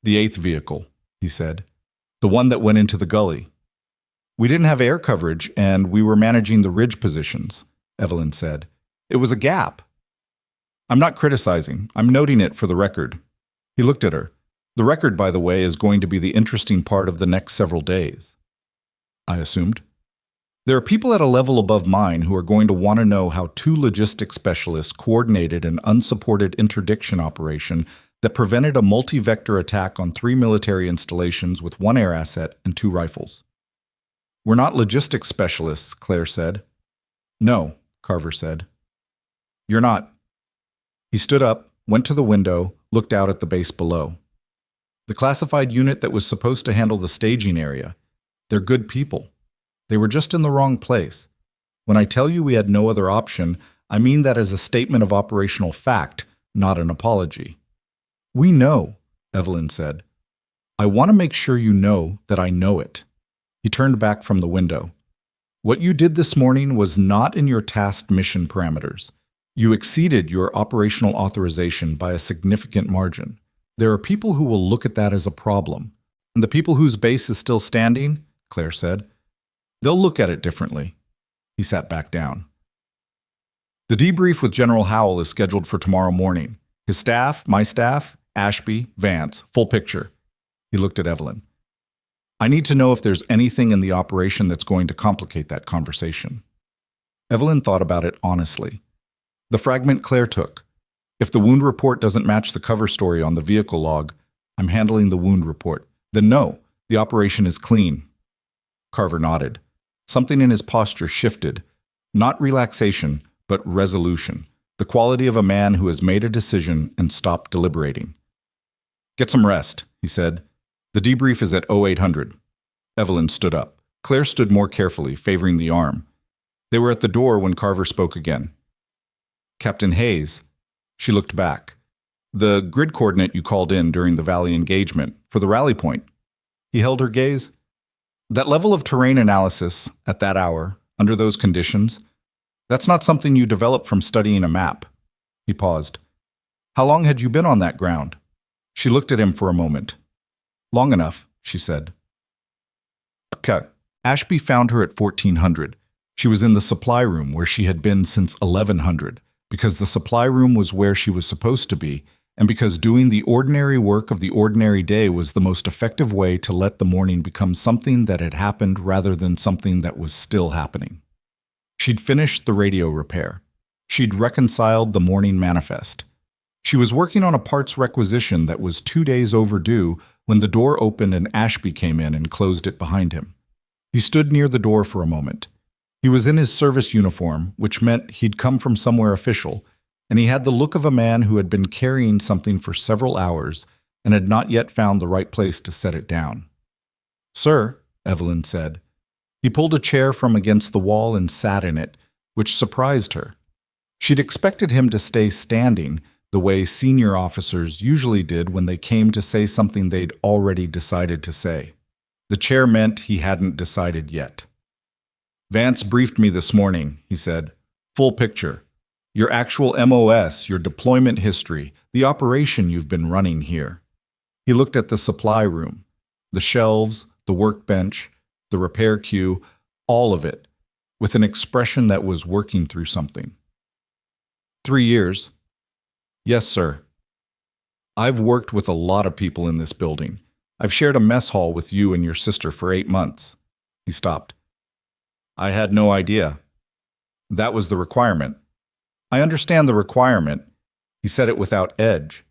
"The 8th vehicle," he said. "The one that went into the gully." "We didn't have air coverage, and we were managing the ridge positions," Evelyn said. "It was a gap." "I'm not criticizing. I'm noting it for the record." He looked at her. "The record, by the way, is going to be the interesting part of the next several days." I assumed. There are people at a level above mine who are going to want to know how two logistics specialists coordinated an unsupported interdiction operation that prevented a multi-vector attack on 3 military installations with 1 air asset and 2 rifles. We're not logistics specialists, Claire said. No, Carver said. You're not. He stood up, went to the window, looked out at the base below. The classified unit that was supposed to handle the staging area, they're good people. They were just in the wrong place. When I tell you we had no other option, I mean that as a statement of operational fact, not an apology. We know, Evelyn said. I want to make sure you know that I know it. He turned back from the window. What you did this morning was not in your tasked mission parameters. You exceeded your operational authorization by a significant margin. There are people who will look at that as a problem. And the people whose base is still standing, Claire said, they'll look at it differently. He sat back down. The debrief with General Howell is scheduled for tomorrow morning. His staff, my staff, Ashby, Vance, full picture. He looked at Evelyn. I need to know if there's anything in the operation that's going to complicate that conversation. Evelyn thought about it honestly. The fragment Claire took. If the wound report doesn't match the cover story on the vehicle log, I'm handling the wound report. Then no, the operation is clean. Carver nodded. Something in his posture shifted. Not relaxation, but resolution. The quality of a man who has made a decision and stopped deliberating. Get some rest, he said. The debrief is at 0800. Evelyn stood up. Claire stood more carefully, favoring the arm. They were at the door when Carver spoke again. Captain Hayes. She looked back. The grid coordinate you called in during the Valley engagement, for the rally point. He held her gaze. That level of terrain analysis, at that hour, under those conditions, that's not something you develop from studying a map. He paused. How long had you been on that ground? She looked at him for a moment. Long enough, she said. Okay. Ashby found her at 1400. She was in the supply room where she had been since 1100, because the supply room was where she was supposed to be, and because doing the ordinary work of the ordinary day was the most effective way to let the morning become something that had happened rather than something that was still happening. She'd finished the radio repair. She'd reconciled the morning manifest. She was working on a parts requisition that was 2 days overdue when the door opened and Ashby came in and closed it behind him. He stood near the door for a moment. He was in his service uniform, which meant he'd come from somewhere official, and he had the look of a man who had been carrying something for several hours and had not yet found the right place to set it down. Sir, Evelyn said. He pulled a chair from against the wall and sat in it, which surprised her. She'd expected him to stay standing, the way senior officers usually did when they came to say something they'd already decided to say. The chair meant he hadn't decided yet. Vance briefed me this morning, he said. Full picture. Your actual MOS, your deployment history, the operation you've been running here. He looked at the supply room, the shelves, the workbench, the repair queue, all of it, with an expression that was working through something. 3 years. Yes, sir. I've worked with a lot of people in this building. I've shared a mess hall with you and your sister for 8 months. He stopped. I had no idea. That was the requirement. I understand the requirement. He said it without edge.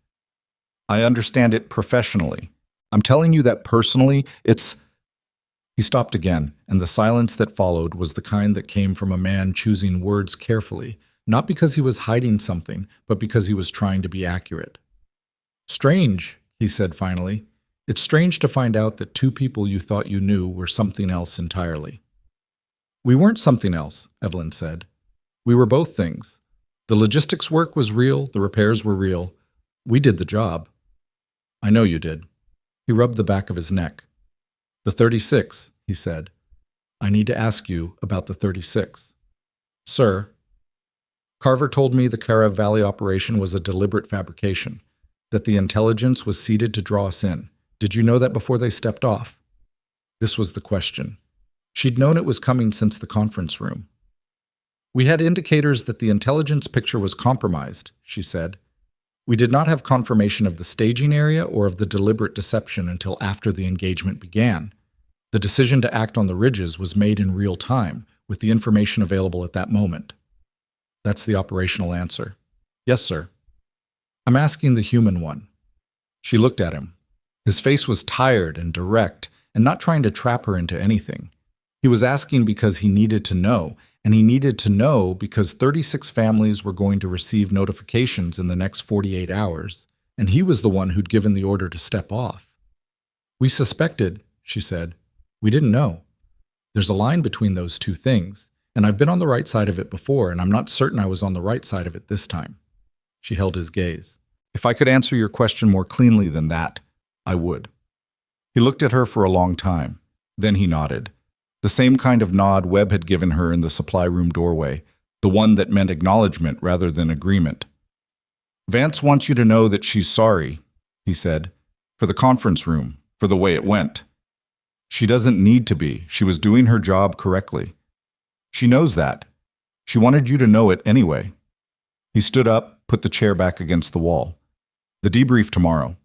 I understand it professionally. I'm telling you that personally, it's... He stopped again, and the silence that followed was the kind that came from a man choosing words carefully, not because he was hiding something, but because he was trying to be accurate. Strange, he said finally. It's strange to find out that 2 people you thought you knew were something else entirely. We weren't something else, Evelyn said. We were both things. The logistics work was real, the repairs were real. We did the job. I know you did. He rubbed the back of his neck. The 36, he said. I need to ask you about the 36. Sir, Carver told me the Karav Valley operation was a deliberate fabrication, that the intelligence was seated to draw us in. Did you know that before they stepped off? This was the question. She'd known it was coming since the conference room. We had indicators that the intelligence picture was compromised, she said. We did not have confirmation of the staging area or of the deliberate deception until after the engagement began. The decision to act on the ridges was made in real time, with the information available at that moment. That's the operational answer. Yes, sir. I'm asking the human one. She looked at him. His face was tired and direct, and not trying to trap her into anything. He was asking because he needed to know, and he needed to know because 36 families were going to receive notifications in the next 48 hours, and he was the one who'd given the order to step off. We suspected, she said. We didn't know. There's a line between those two things, and I've been on the right side of it before, and I'm not certain I was on the right side of it this time. She held his gaze. If I could answer your question more cleanly than that, I would. He looked at her for a long time. Then he nodded. The same kind of nod Webb had given her in the supply room doorway, the one that meant acknowledgement rather than agreement. Vance wants you to know that she's sorry, he said, for the conference room, for the way it went. She doesn't need to be. She was doing her job correctly. She knows that. She wanted you to know it anyway. He stood up, put the chair back against the wall. The debrief tomorrow.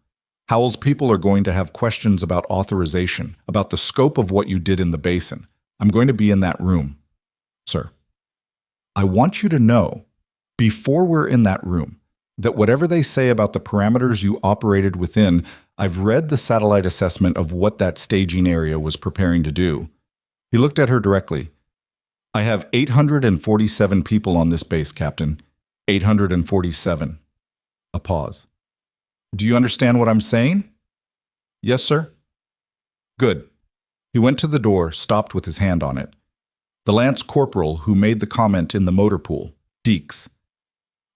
Howell's people are going to have questions about authorization, about the scope of what you did in the basin. I'm going to be in that room, sir. I want you to know, before we're in that room, that whatever they say about the parameters you operated within, I've read the satellite assessment of what that staging area was preparing to do. He looked at her directly. I have 847 people on this base, Captain. 847. A pause. Do you understand what I'm saying? Yes, sir. Good. He went to the door, stopped with his hand on it. The lance corporal who made the comment in the motor pool, Deeks.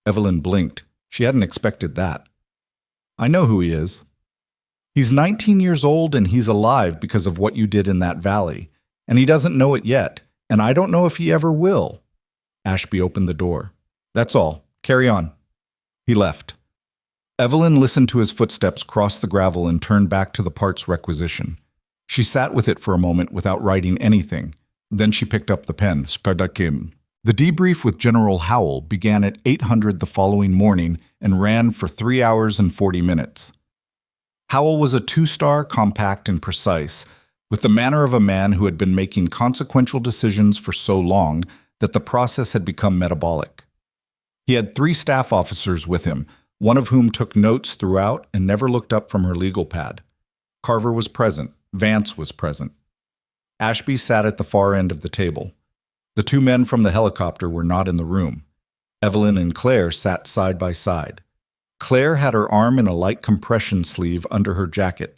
Evelyn blinked. She hadn't expected that. I know who he is. He's 19 years old and he's alive because of what you did in that valley. And he doesn't know it yet, and I don't know if he ever will. Ashby opened the door. That's all. Carry on. He left. Evelyn listened to his footsteps cross the gravel and turned back to the parts requisition. She sat with it for a moment without writing anything. Then she picked up the pen. Spardakim. The debrief with General Howell began at 800 the following morning and ran for 3 hours and 40 minutes. Howell was a 2-star, compact, and precise, with the manner of a man who had been making consequential decisions for so long that the process had become metabolic. He had 3 staff officers with him, one of whom took notes throughout and never looked up from her legal pad. Carver was present. Vance was present. Ashby sat at the far end of the table. The 2 men from the helicopter were not in the room. Evelyn and Claire sat side by side. Claire had her arm in a light compression sleeve under her jacket.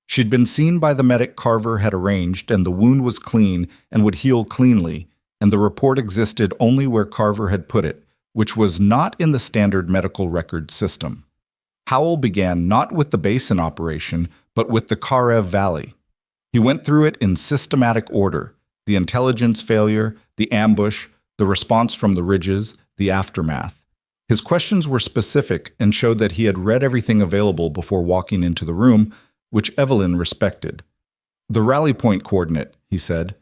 She'd been seen by the medic Carver had arranged, and the wound was clean and would heal cleanly, and the report existed only where Carver had put it, which was not in the standard medical record system. Howell began not with the basin operation, but with the Karev Valley. He went through it in systematic order: the intelligence failure, the ambush, the response from the ridges, the aftermath. His questions were specific and showed that he had read everything available before walking into the room, which Evelyn respected. The rally point coordinate, he said,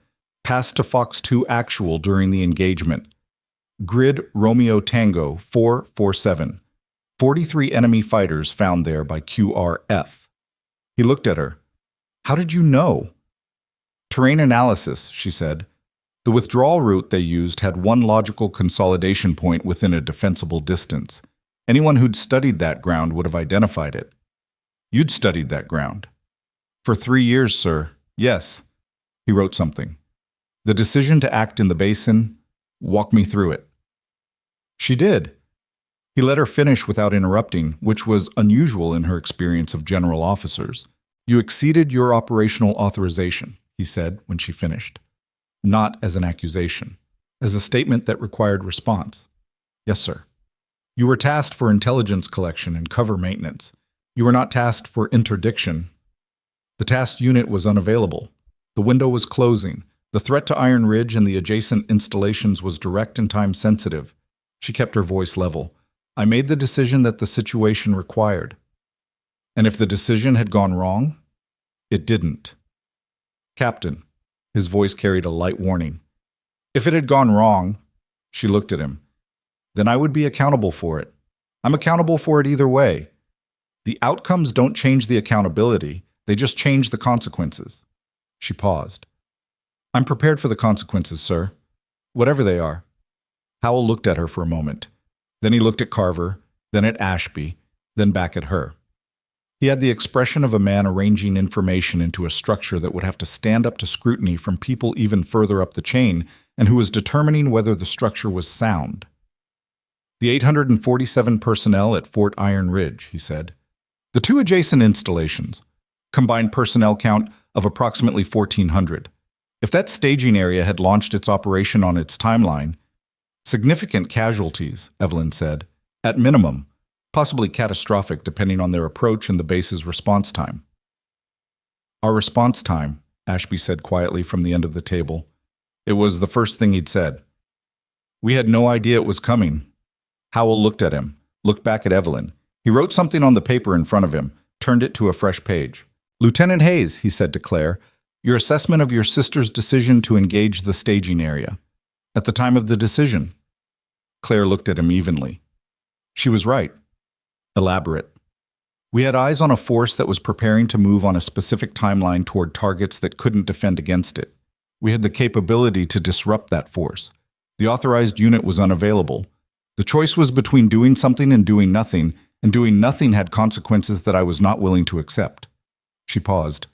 passed to Fox 2 actual during the engagement. Grid Romeo Tango 447. 43 enemy fighters found there by QRF. He looked at her. How did you know? Terrain analysis, she said. The withdrawal route they used had one logical consolidation point within a defensible distance. Anyone who'd studied that ground would have identified it. You'd studied that ground. For 3 years, sir. Yes. He wrote something. The decision to act in the basin, walk me through it. She did. He let her finish without interrupting, which was unusual in her experience of general officers. You exceeded your operational authorization, he said when she finished. Not as an accusation, as a statement that required response. Yes, sir. You were tasked for intelligence collection and cover maintenance. You were not tasked for interdiction. The tasked unit was unavailable. The window was closing. The threat to Iron Ridge and the adjacent installations was direct and time-sensitive. She kept her voice level. I made the decision that the situation required. And if the decision had gone wrong, it didn't. Captain, his voice carried a light warning. If it had gone wrong, she looked at him, then I would be accountable for it. I'm accountable for it either way. The outcomes don't change the accountability, they just change the consequences. She paused. I'm prepared for the consequences, sir. Whatever they are. Howell looked at her for a moment. Then he looked at Carver, then at Ashby, then back at her. He had the expression of a man arranging information into a structure that would have to stand up to scrutiny from people even further up the chain and who was determining whether the structure was sound. The 847 personnel at Fort Iron Ridge, he said. The two adjacent installations. Combined personnel count of approximately 1,400. If that staging area had launched its operation on its timeline, significant casualties, Evelyn said, at minimum, possibly catastrophic depending on their approach and the base's response time. Our response time, Ashby said quietly from the end of the table. It was the first thing he'd said. We had no idea it was coming. Howell looked at him, looked back at Evelyn. He wrote something on the paper in front of him, turned it to a fresh page. Lieutenant Hayes, he said to Claire, your assessment of your sister's decision to engage the staging area. At the time of the decision. Claire looked at him evenly. She was right. Elaborate. We had eyes on a force that was preparing to move on a specific timeline toward targets that couldn't defend against it. We had the capability to disrupt that force. The authorized unit was unavailable. The choice was between doing something and doing nothing had consequences that I was not willing to accept. She paused.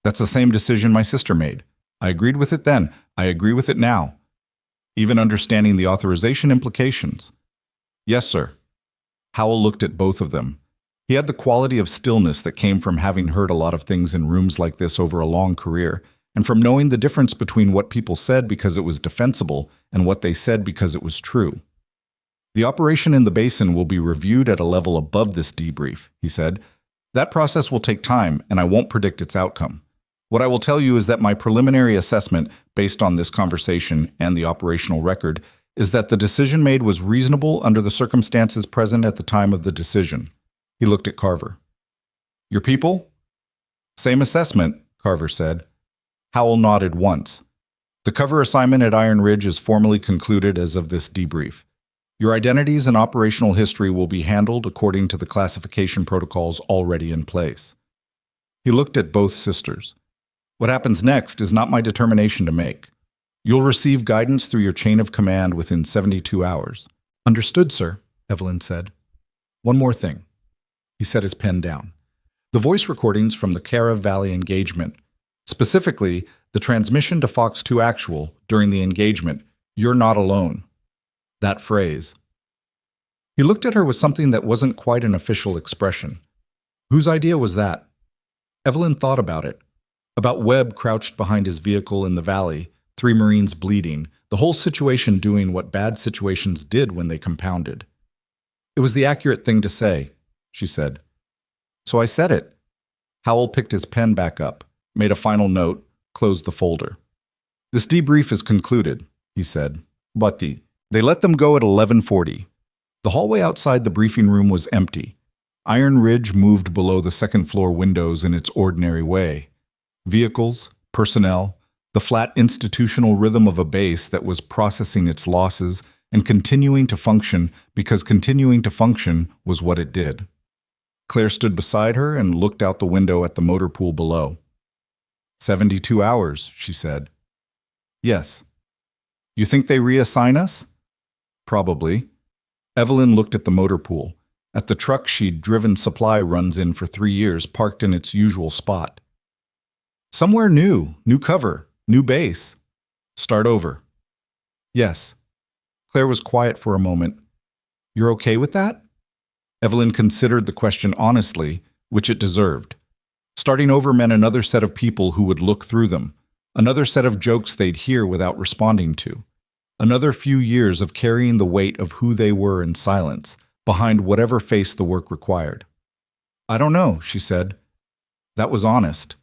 That's the same decision my sister made. I agreed with it then. I agree with it now. Even understanding the authorization implications. Yes, sir. Howell looked at both of them. He had the quality of stillness that came from having heard a lot of things in rooms like this over a long career, and from knowing the difference between what people said because it was defensible and what they said because it was true. The operation in the basin will be reviewed at a level above this debrief, he said. That process will take time, and I won't predict its outcome. What I will tell you is that my preliminary assessment, based on this conversation and the operational record, is that the decision made was reasonable under the circumstances present at the time of the decision. He looked at Carver. Your people? Same assessment, Carver said. Howell nodded once. The cover assignment at Iron Ridge is formally concluded as of this debrief. Your identities and operational history will be handled according to the classification protocols already in place. He looked at both sisters. What happens next is not my determination to make. You'll receive guidance through your chain of command within 72 hours. Understood, sir, Evelyn said. One more thing. He set his pen down. The voice recordings from the Cara Valley engagement, specifically the transmission to Fox 2 Actual during the engagement, you're not alone. That phrase. He looked at her with something that wasn't quite an official expression. Whose idea was that? Evelyn thought about it. About Webb crouched behind his vehicle in the valley, 3 Marines bleeding, the whole situation doing what bad situations did when they compounded. It was the accurate thing to say, she said. So I said it. Howell picked his pen back up, made a final note, closed the folder. This debrief is concluded, he said. But they let them go at 11:40. The hallway outside the briefing room was empty. Iron Ridge moved below the second-floor windows in its ordinary way. Vehicles, personnel, the flat institutional rhythm of a base that was processing its losses and continuing to function because continuing to function was what it did. Claire stood beside her and looked out the window at the motor pool below. 72 hours, she said. Yes. You think they reassign us? Probably. Evelyn looked at the motor pool, at the truck she'd driven supply runs in for 3 years parked in its usual spot. Somewhere new cover, new base. Start over. Yes. Claire was quiet for a moment. You're okay with that? Evelyn considered the question honestly, which it deserved. Starting over meant another set of people who would look through them, another set of jokes they'd hear without responding to, another few years of carrying the weight of who they were in silence, behind whatever face the work required. I don't know, she said. That was honest.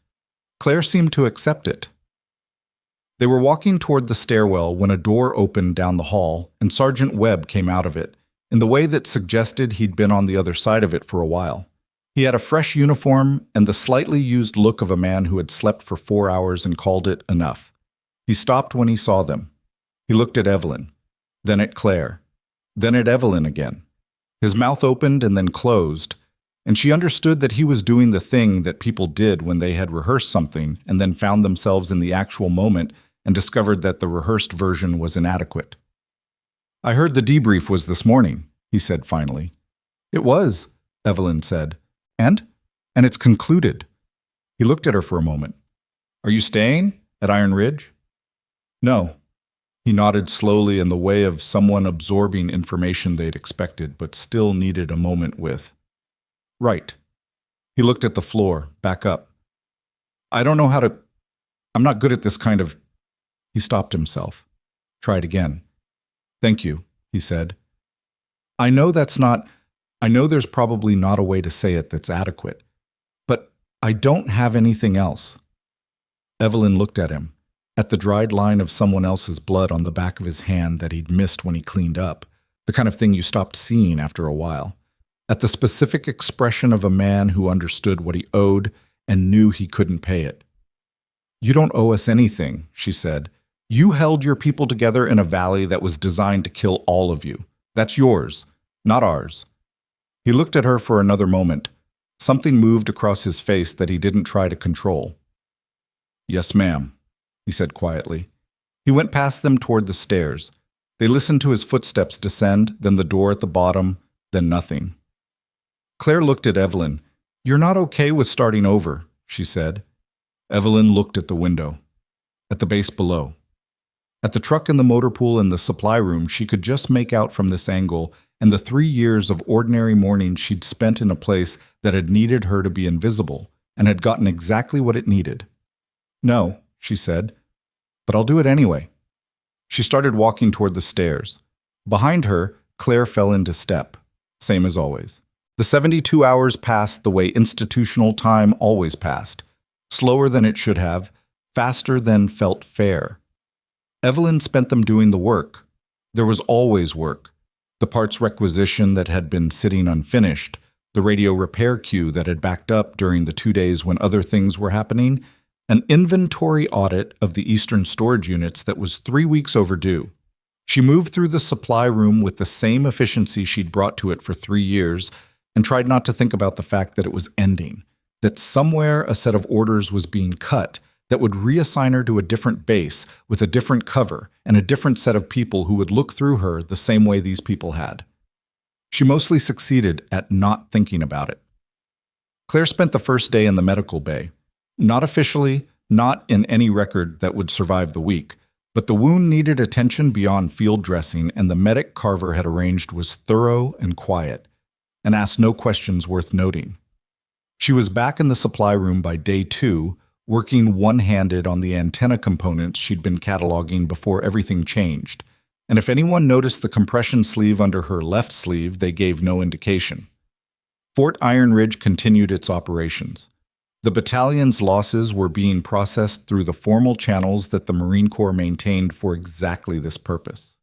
Claire seemed to accept it. They were walking toward the stairwell when a door opened down the hall and Sergeant Webb came out of it, in the way that suggested he'd been on the other side of it for a while. He had a fresh uniform and the slightly used look of a man who had slept for 4 hours and called it enough. He stopped when he saw them. He looked at Evelyn, then at Claire, then at Evelyn again. His mouth opened and then closed, and she understood that he was doing the thing that people did when they had rehearsed something and then found themselves in the actual moment and discovered that the rehearsed version was inadequate. "I heard the debrief was this morning," he said finally. "It was," Evelyn said. And? And it's concluded." He looked at her for a moment. "Are you staying at Iron Ridge?" "No." He nodded slowly in the way of someone absorbing information they'd expected but still needed a moment with. "Right." He looked at the floor, back up. "I don't know how to... I'm not good at this kind of..." He stopped himself. Tried again. "Thank you," he said. I know there's probably not a way to say it that's adequate, but I don't have anything else." Evelyn looked at him, at the dried line of someone else's blood on the back of his hand that he'd missed when he cleaned up, the kind of thing you stopped seeing after a while, at the specific expression of a man who understood what he owed and knew he couldn't pay it. "You don't owe us anything," she said. "You held your people together in a valley that was designed to kill all of you. That's yours, not ours." He looked at her for another moment. Something moved across his face that he didn't try to control. "Yes, ma'am," he said quietly. He went past them toward the stairs. They listened to his footsteps descend, then the door at the bottom, then nothing. Claire looked at Evelyn. "You're not okay with starting over," she said. Evelyn looked at the window, at the base below. At the truck in the motor pool in the supply room, she could just make out from this angle and the 3 years of ordinary mornings she'd spent in a place that had needed her to be invisible and had gotten exactly what it needed. "No," she said, "but I'll do it anyway." She started walking toward the stairs. Behind her, Claire fell into step, same as always. The 72 hours passed the way institutional time always passed, slower than it should have, faster than felt fair. Evelyn spent them doing the work. There was always work. The parts requisition that had been sitting unfinished, the radio repair queue that had backed up during the 2 days when other things were happening, an inventory audit of the Eastern storage units that was 3 weeks overdue. She moved through the supply room with the same efficiency she'd brought to it for 3 years and tried not to think about the fact that it was ending, that somewhere a set of orders was being cut that would reassign her to a different base with a different cover and a different set of people who would look through her the same way these people had. She mostly succeeded at not thinking about it. Claire spent the first day in the medical bay. Not officially, not in any record that would survive the week, but the wound needed attention beyond field dressing, and the medic Carver had arranged was thorough and quiet, and asked no questions worth noting. She was back in the supply room by day 2, working one-handed on the antenna components she'd been cataloging before everything changed, and if anyone noticed the compression sleeve under her left sleeve, they gave no indication. Fort Iron Ridge continued its operations. The battalion's losses were being processed through the formal channels that the Marine Corps maintained for exactly this purpose.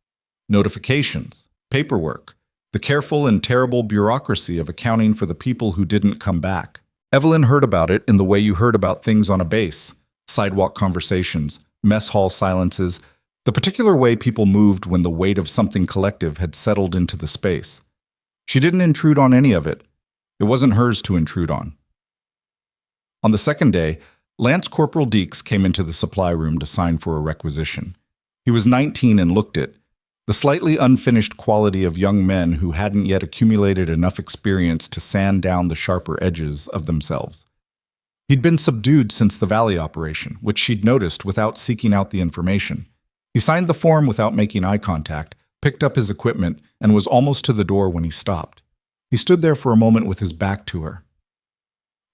Notifications, paperwork, the careful and terrible bureaucracy of accounting for the people who didn't come back. Evelyn heard about it in the way you heard about things on a base, sidewalk conversations, mess hall silences, the particular way people moved when the weight of something collective had settled into the space. She didn't intrude on any of it. It wasn't hers to intrude on. On the second day, Lance Corporal Deeks came into the supply room to sign for a requisition. He was 19 and looked it, the slightly unfinished quality of young men who hadn't yet accumulated enough experience to sand down the sharper edges of themselves. He'd been subdued since the Valley operation, which she'd noticed without seeking out the information. He signed the form without making eye contact, picked up his equipment, and was almost to the door when he stopped. He stood there for a moment with his back to her.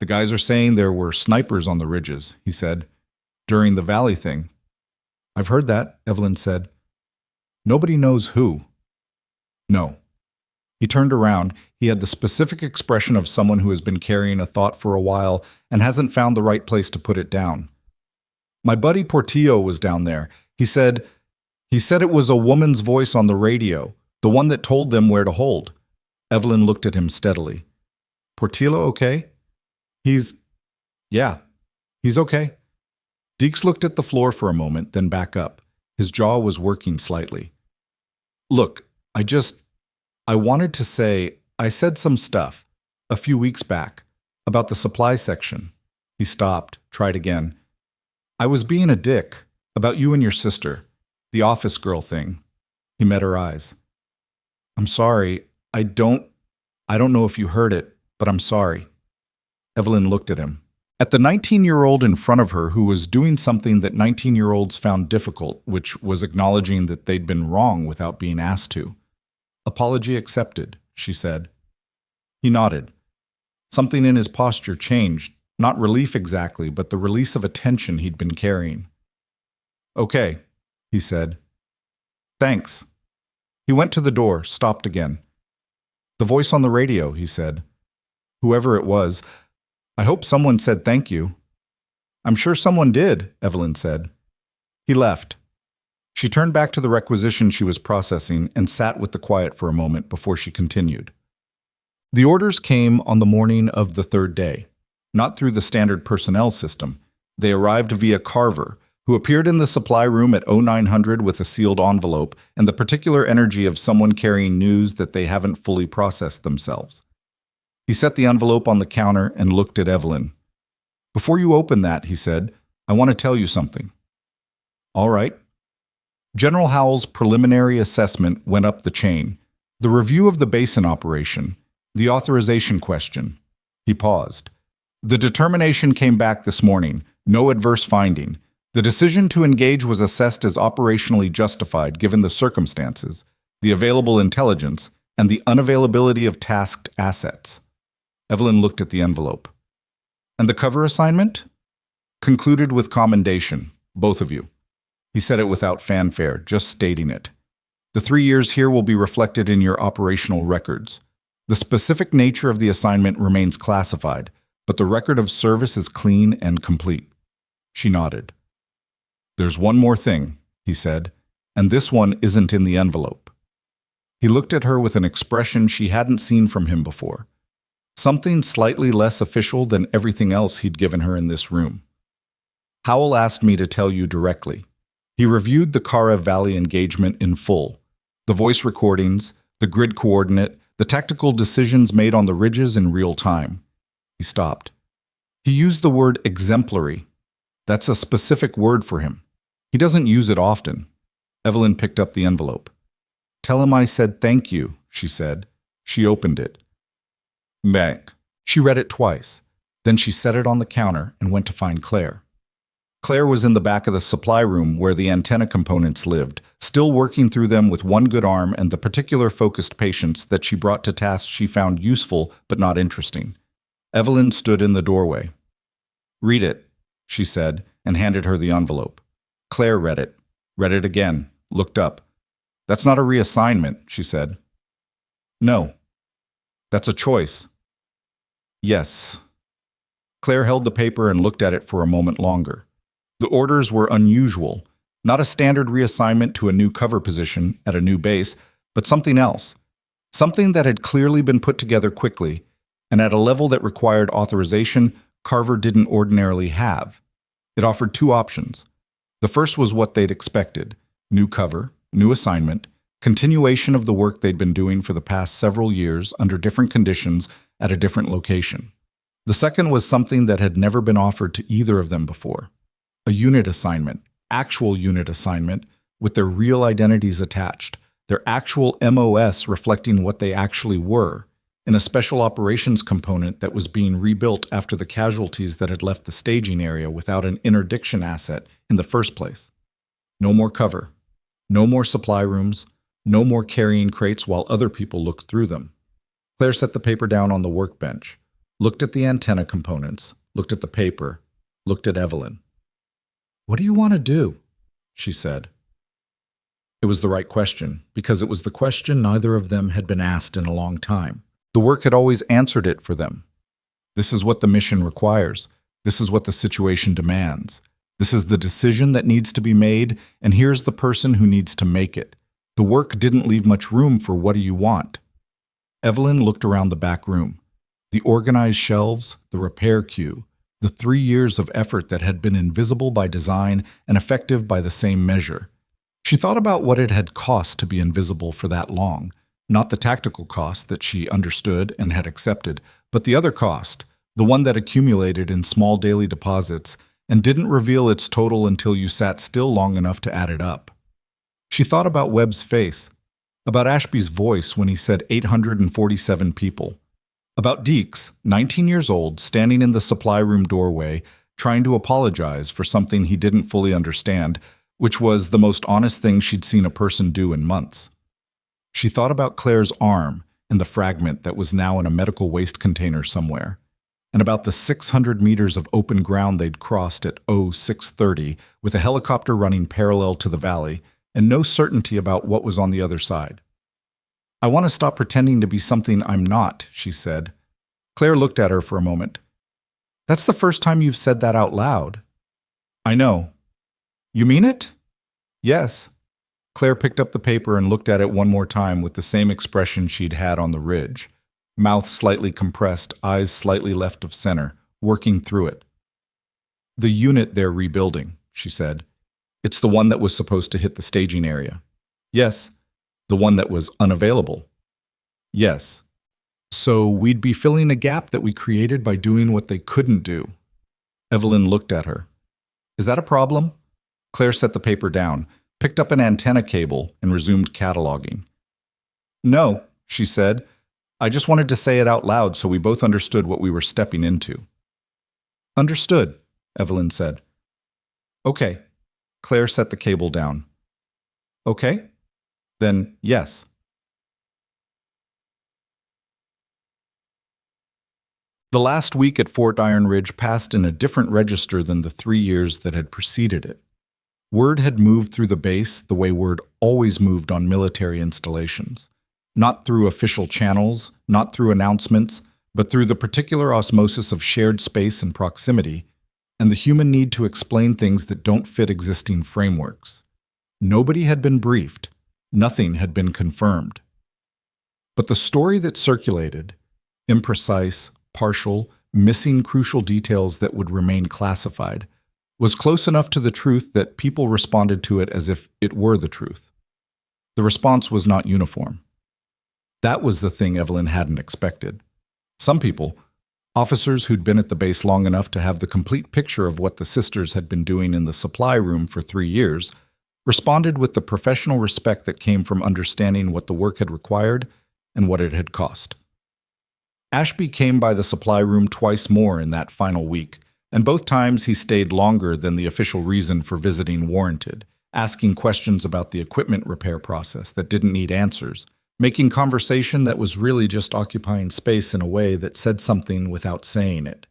"The guys are saying there were snipers on the ridges," he said, "during the Valley thing." "I've heard that," Evelyn said. "Nobody knows who." "No." He turned around. He had the specific expression of someone who has been carrying a thought for a while and hasn't found the right place to put it down. "My buddy Portillo was down there. He said it was a woman's voice on the radio, the one that told them where to hold." Evelyn looked at him steadily. "Portillo okay?" Yeah, he's okay." Deeks looked at the floor for a moment, then back up. His jaw was working slightly. "Look, I wanted to say, I said some stuff, a few weeks back, about the supply section." He stopped, tried again. "I was being a dick. About you and your sister. The office girl thing. He met her eyes. I'm sorry. I don't know if you heard it, but I'm sorry. Evelyn looked at him. At the 19-year-old in front of her who was doing something that 19-year-olds found difficult, which was acknowledging that they'd been wrong without being asked to. Apology accepted, she said. He nodded. Something in his posture changed, not relief exactly, but the release of a tension he'd been carrying. Okay, he said. Thanks. He went to the door, stopped again. The voice on the radio, he said. Whoever it was, I hope someone said thank you. I'm sure someone did, Evelyn said. He left. She turned back to the requisition she was processing and sat with the quiet for a moment before she continued. The orders came on the morning of the third day, not through the standard personnel system. They arrived via Carver, who appeared in the supply room at 0900 with a sealed envelope and the particular energy of someone carrying news that they haven't fully processed themselves. He set the envelope on the counter and looked at Evelyn. Before you open that, he said, I want to tell you something. All right. General Howell's preliminary assessment went up the chain. The review of the basin operation, the authorization question. He paused. The determination came back this morning, no adverse finding. The decision to engage was assessed as operationally justified given the circumstances, the available intelligence, and the unavailability of tasked assets. Evelyn looked at the envelope. And the cover assignment? Concluded with commendation, both of you. He said it without fanfare, just stating it. The 3 years here will be reflected in your operational records. The specific nature of the assignment remains classified, but the record of service is clean and complete. She nodded. There's one more thing, he said, and this one isn't in the envelope. He looked at her with an expression she hadn't seen from him before. Something slightly less official than everything else he'd given her in this room. Howell asked me to tell you directly. He reviewed the Kara Valley engagement in full, the voice recordings, the grid coordinate, the tactical decisions made on the ridges in real time. He stopped. He used the word exemplary. That's a specific word for him. He doesn't use it often. Evelyn picked up the envelope. Tell him I said thank you, she said. She opened it. Back. She read it twice. Then she set it on the counter and went to find Claire. Claire was in the back of the supply room where the antenna components lived, still working through them with one good arm and the particular focused patience that she brought to tasks she found useful but not interesting. Evelyn stood in the doorway. Read it, she said, and handed her the envelope. Claire read it again, looked up. That's not a reassignment, she said. No. That's a choice. Yes. Claire held the paper and looked at it for a moment longer. The orders were unusual, not a standard reassignment to a new cover position at a new base, but something else. Something that had clearly been put together quickly, and at a level that required authorization Carver didn't ordinarily have. It offered two options. The first was what they'd expected: new cover, new assignment, continuation of the work they'd been doing for the past several years under different conditions at a different location. The second was something that had never been offered to either of them before. A unit assignment, actual unit assignment, with their real identities attached, their actual MOS reflecting what they actually were, in a special operations component that was being rebuilt after the casualties that had left the staging area without an interdiction asset in the first place. No more cover, no more supply rooms, no more carrying crates while other people looked through them. Claire set the paper down on the workbench, looked at the antenna components, looked at the paper, looked at Evelyn. What do you want to do? She said. It was the right question, because it was the question neither of them had been asked in a long time. The work had always answered it for them. This is what the mission requires. This is what the situation demands. This is the decision that needs to be made, and here's the person who needs to make it. The work didn't leave much room for what do you want. Evelyn looked around the back room. The organized shelves, the repair queue, the 3 years of effort that had been invisible by design and effective by the same measure. She thought about what it had cost to be invisible for that long, not the tactical cost that she understood and had accepted, but the other cost, the one that accumulated in small daily deposits and didn't reveal its total until you sat still long enough to add it up. She thought about Webb's face, about Ashby's voice when he said 847 people, about Deeks, 19 years old, standing in the supply room doorway, trying to apologize for something he didn't fully understand, which was the most honest thing she'd seen a person do in months. She thought about Claire's arm and the fragment that was now in a medical waste container somewhere, and about the 600 meters of open ground they'd crossed at 0630 with a helicopter running parallel to the valley and no certainty about what was on the other side. "I want to stop pretending to be something I'm not," she said. Claire looked at her for a moment. "That's the first time you've said that out loud." "I know." "You mean it?" "Yes." Claire picked up the paper and looked at it one more time with the same expression she'd had on the ridge. Mouth slightly compressed, eyes slightly left of center, working through it. "The unit they're rebuilding," she said. "It's the one that was supposed to hit the staging area." "Yes." "The one that was unavailable." "Yes." "So we'd be filling a gap that we created by doing what they couldn't do." Evelyn looked at her. "Is that a problem?" Claire set the paper down, picked up an antenna cable, and resumed cataloging. "No," she said. "I just wanted to say it out loud so we both understood what we were stepping into." "Understood," Evelyn said. "Okay." Claire set the cable down. "Okay? Then yes." The last week at Fort Iron Ridge passed in a different register than the 3 years that had preceded it. Word had moved through the base the way word always moved on military installations. Not through official channels, not through announcements, but through the particular osmosis of shared space and proximity, and the human need to explain things that don't fit existing frameworks. Nobody had been briefed. Nothing had been confirmed. But the story that circulated, imprecise, partial, missing crucial details that would remain classified, was close enough to the truth that people responded to it as if it were the truth. The response was not uniform. That was the thing Evelyn hadn't expected. Some people, officers who'd been at the base long enough to have the complete picture of what the sisters had been doing in the supply room for 3 years, responded with the professional respect that came from understanding what the work had required and what it had cost. Ashby came by the supply room twice more in that final week, and both times he stayed longer than the official reason for visiting warranted, asking questions about the equipment repair process that didn't need answers, making conversation that was really just occupying space in a way that said something without saying it.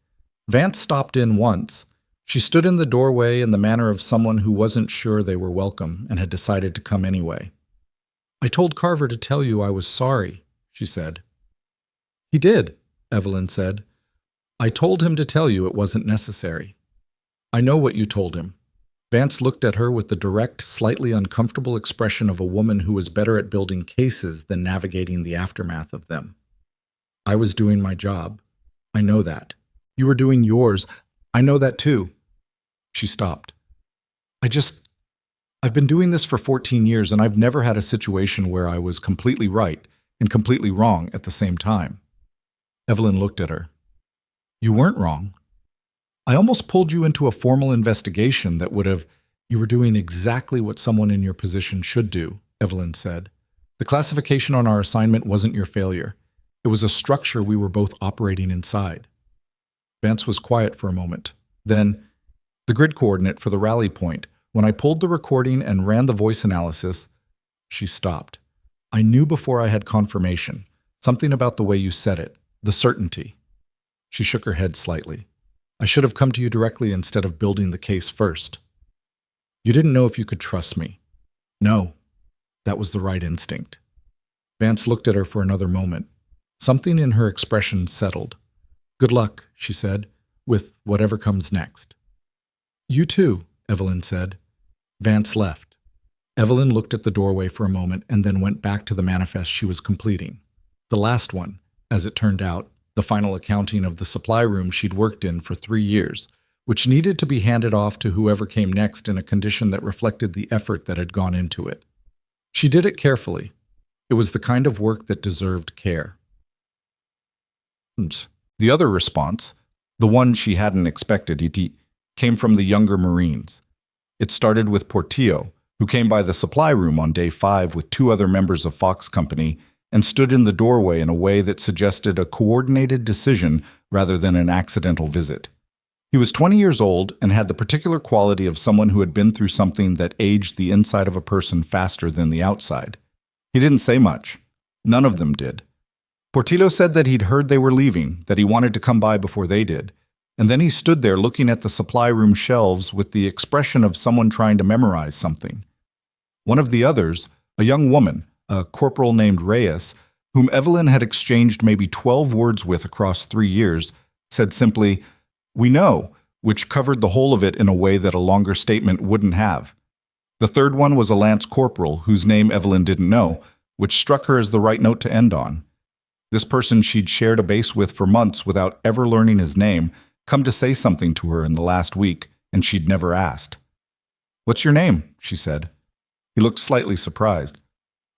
Vance stopped in once. She stood in the doorway in the manner of someone who wasn't sure they were welcome and had decided to come anyway. "I told Carver to tell you I was sorry," she said. "He did," Evelyn said. "I told him to tell you it wasn't necessary." "I know what you told him." Vance looked at her with the direct, slightly uncomfortable expression of a woman who was better at building cases than navigating the aftermath of them. "I was doing my job. I know that. You were doing yours. I know that too." She stopped. I've been doing this for 14 years and I've never had a situation where I was completely right and completely wrong at the same time." Evelyn looked at her. "You weren't wrong. I almost pulled you into a formal investigation that would have—" "You were doing exactly what someone in your position should do," Evelyn said. "The classification on our assignment wasn't your failure. It was a structure we were both operating inside." Vance was quiet for a moment. Then, "The grid coordinate for the rally point. When I pulled the recording and ran the voice analysis—" She stopped. "I knew before I had confirmation. Something about the way you said it. The certainty." She shook her head slightly. "I should have come to you directly instead of building the case first." "You didn't know if you could trust me." "No." That was the right instinct. Vance looked at her for another moment. Something in her expression settled. "Good luck," she said, "with whatever comes next." "You too," Evelyn said. Vance left. Evelyn looked at the doorway for a moment and then went back to the manifest she was completing. The last one, as it turned out, the final accounting of the supply room she'd worked in for 3 years, which needed to be handed off to whoever came next in a condition that reflected the effort that had gone into it. She did it carefully. It was the kind of work that deserved care. The other response, the one she hadn't expected, came from the younger Marines. It started with Portillo, who came by the supply room on day 5 with 2 other members of Fox Company and stood in the doorway in a way that suggested a coordinated decision rather than an accidental visit. He was 20 years old and had the particular quality of someone who had been through something that aged the inside of a person faster than the outside. He didn't say much. None of them did. Portillo said that he'd heard they were leaving, that he wanted to come by before they did, and then he stood there looking at the supply room shelves with the expression of someone trying to memorize something. One of the others, a young woman, a corporal named Reyes, whom Evelyn had exchanged maybe 12 words with across 3 years, said simply, "We know," which covered the whole of it in a way that a longer statement wouldn't have. The third one was a lance corporal whose name Evelyn didn't know, which struck her as the right note to end on. This person she'd shared a base with for months without ever learning his name, come to say something to her in the last week, and she'd never asked. "What's your name?" she said. He looked slightly surprised.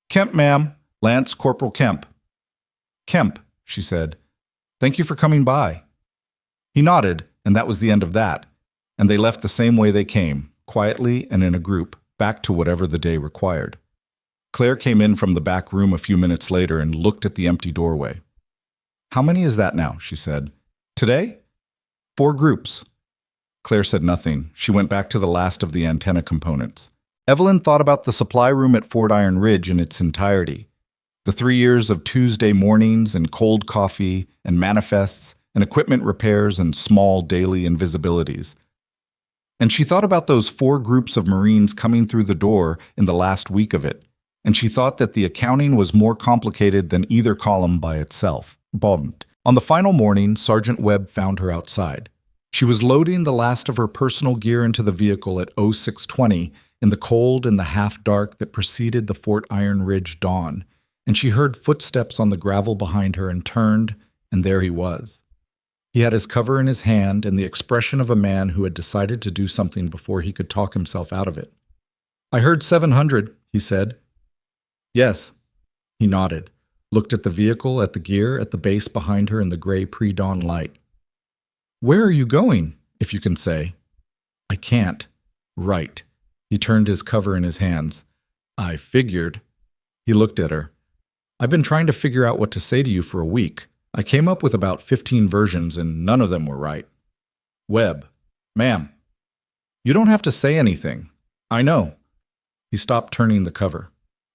"Kemp, ma'am. Lance Corporal Kemp." "Kemp," she said. "Thank you for coming by." He nodded, and that was the end of that, and they left the same way they came, quietly and in a group, back to whatever the day required. Claire came in from the back room a few minutes later and looked at the empty doorway. "How many is that now?" she said. "Today?" 4 groups. Claire said nothing. She went back to the last of the antenna components. Evelyn thought about the supply room at Fort Iron Ridge in its entirety. The 3 years of Tuesday mornings and cold coffee and manifests and equipment repairs and small daily invisibilities. And she thought about those 4 groups of Marines coming through the door in the last week of it, and she thought that the accounting was more complicated than either column by itself. Bombed. On the final morning, Sergeant Webb found her outside. She was loading the last of her personal gear into the vehicle at 0620 in the cold and the half-dark that preceded the Fort Iron Ridge dawn, and she heard footsteps on the gravel behind her and turned, and there he was. He had his cover in his hand and the expression of a man who had decided to do something before he could talk himself out of it. "I heard 700, he said. "Yes." He nodded, looked at the vehicle, at the gear, at the base behind her in the gray pre-dawn light. "Where are you going, if you can say?" "I can't." "Right." He turned his cover in his hands. "I figured." He looked at her. "I've been trying to figure out what to say to you for a week. I came up with about 15 versions, and none of them were right." "Webb." "Ma'am." "You don't have to say anything. I know." He stopped turning the cover.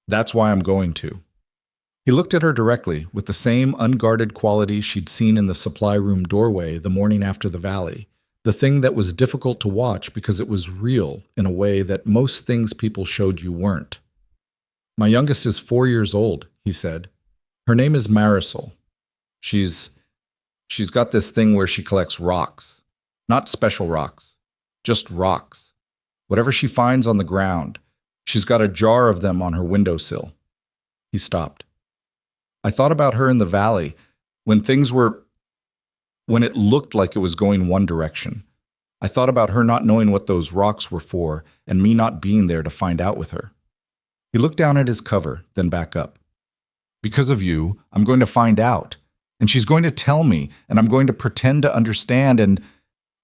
"That's why I'm going to." He looked at her directly, with the same unguarded quality she'd seen in the supply room doorway the morning after the valley, the thing that was difficult to watch because it was real in a way that most things people showed you weren't. "My youngest is 4 years old," he said. "Her name is Marisol. She's got this thing where she collects rocks. Not special rocks. Just rocks. Whatever she finds on the ground. She's got a jar of them on her windowsill." He stopped. "I thought about her in the valley, when it looked like it was going one direction. I thought about her not knowing what those rocks were for, and me not being there to find out with her." He looked down at his cover, then back up. "Because of you, I'm going to find out. And she's going to tell me, and I'm going to pretend to understand, and—"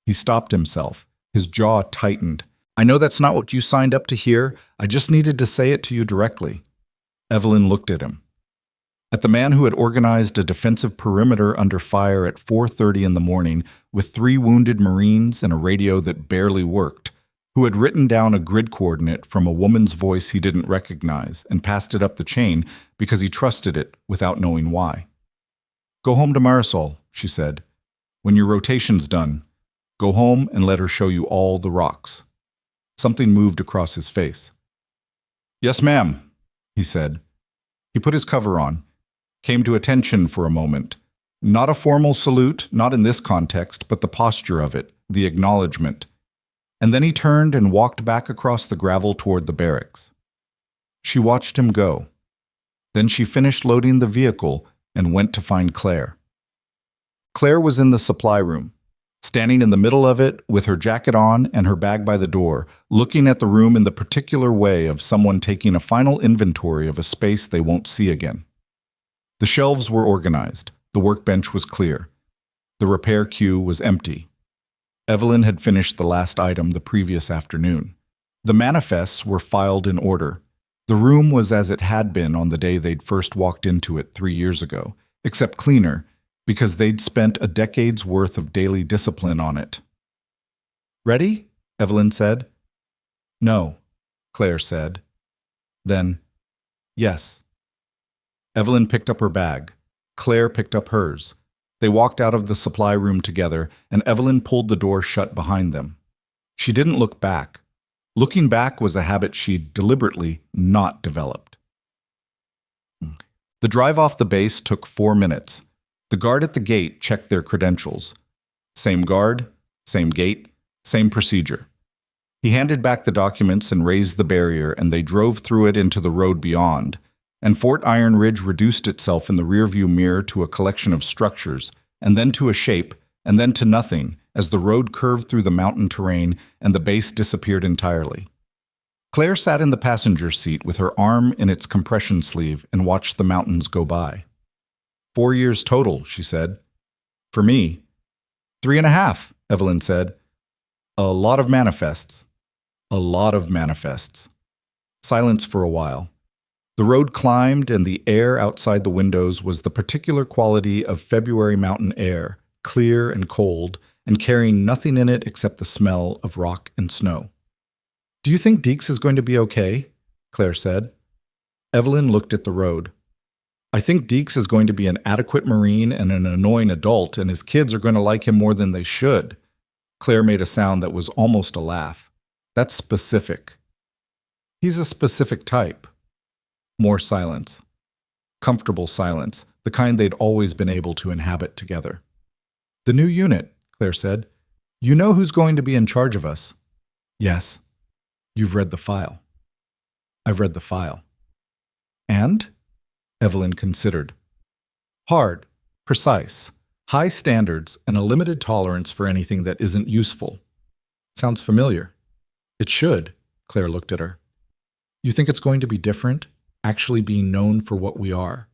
He stopped himself. His jaw tightened. "I know that's not what you signed up to hear. I just needed to say it to you directly." Evelyn looked at him. At the man who had organized a defensive perimeter under fire at 4:30 in the morning with 3 wounded Marines and a radio that barely worked, who had written down a grid coordinate from a woman's voice he didn't recognize and passed it up the chain because he trusted it without knowing why. "Go home to Marisol," she said. "When your rotation's done, go home and let her show you all the rocks." Something moved across his face. "Yes, ma'am," he said. He put his cover on, came to attention for a moment. Not a formal salute, not in this context, but the posture of it, the acknowledgement. And then he turned and walked back across the gravel toward the barracks. She watched him go. Then she finished loading the vehicle and went to find Claire. Claire was in the supply room, standing in the middle of it with her jacket on and her bag by the door, looking at the room in the particular way of someone taking a final inventory of a space they won't see again. The shelves were organized. The workbench was clear. The repair queue was empty. Evelyn had finished the last item the previous afternoon. The manifests were filed in order. The room was as it had been on the day they'd first walked into it 3 years ago, except cleaner, because they'd spent a decade's worth of daily discipline on it. "Ready?" Evelyn said. "No," Claire said. Then, "Yes." Evelyn picked up her bag. Claire picked up hers. They walked out of the supply room together, and Evelyn pulled the door shut behind them. She didn't look back. Looking back was a habit she'd deliberately not developed. The drive off the base took 4 minutes. The guard at the gate checked their credentials. Same guard, same gate, same procedure. He handed back the documents and raised the barrier, and they drove through it into the road beyond. And Fort Iron Ridge reduced itself in the rearview mirror to a collection of structures, and then to a shape, and then to nothing, as the road curved through the mountain terrain and the base disappeared entirely. Claire sat in the passenger seat with her arm in its compression sleeve and watched the mountains go by. 4 years total, she said. For me. 3.5, Evelyn said. A lot of manifests. A lot of manifests. Silence for a while. The road climbed, and the air outside the windows was the particular quality of February mountain air, clear and cold, and carrying nothing in it except the smell of rock and snow. "Do you think Deeks is going to be okay?" Claire said. Evelyn looked at the road. "I think Deeks is going to be an adequate Marine and an annoying adult, and his kids are going to like him more than they should." Claire made a sound that was almost a laugh. "That's specific." "He's a specific type." More silence. Comfortable silence, the kind they'd always been able to inhabit together. "The new unit," Claire said. "You know who's going to be in charge of us?" "Yes." "You've read the file." "I've read the file." "And?" Evelyn considered. "Hard, precise, high standards, and a limited tolerance for anything that isn't useful." "Sounds familiar." "It should." Claire looked at her. "You think it's going to be different? Actually being known for what we are?"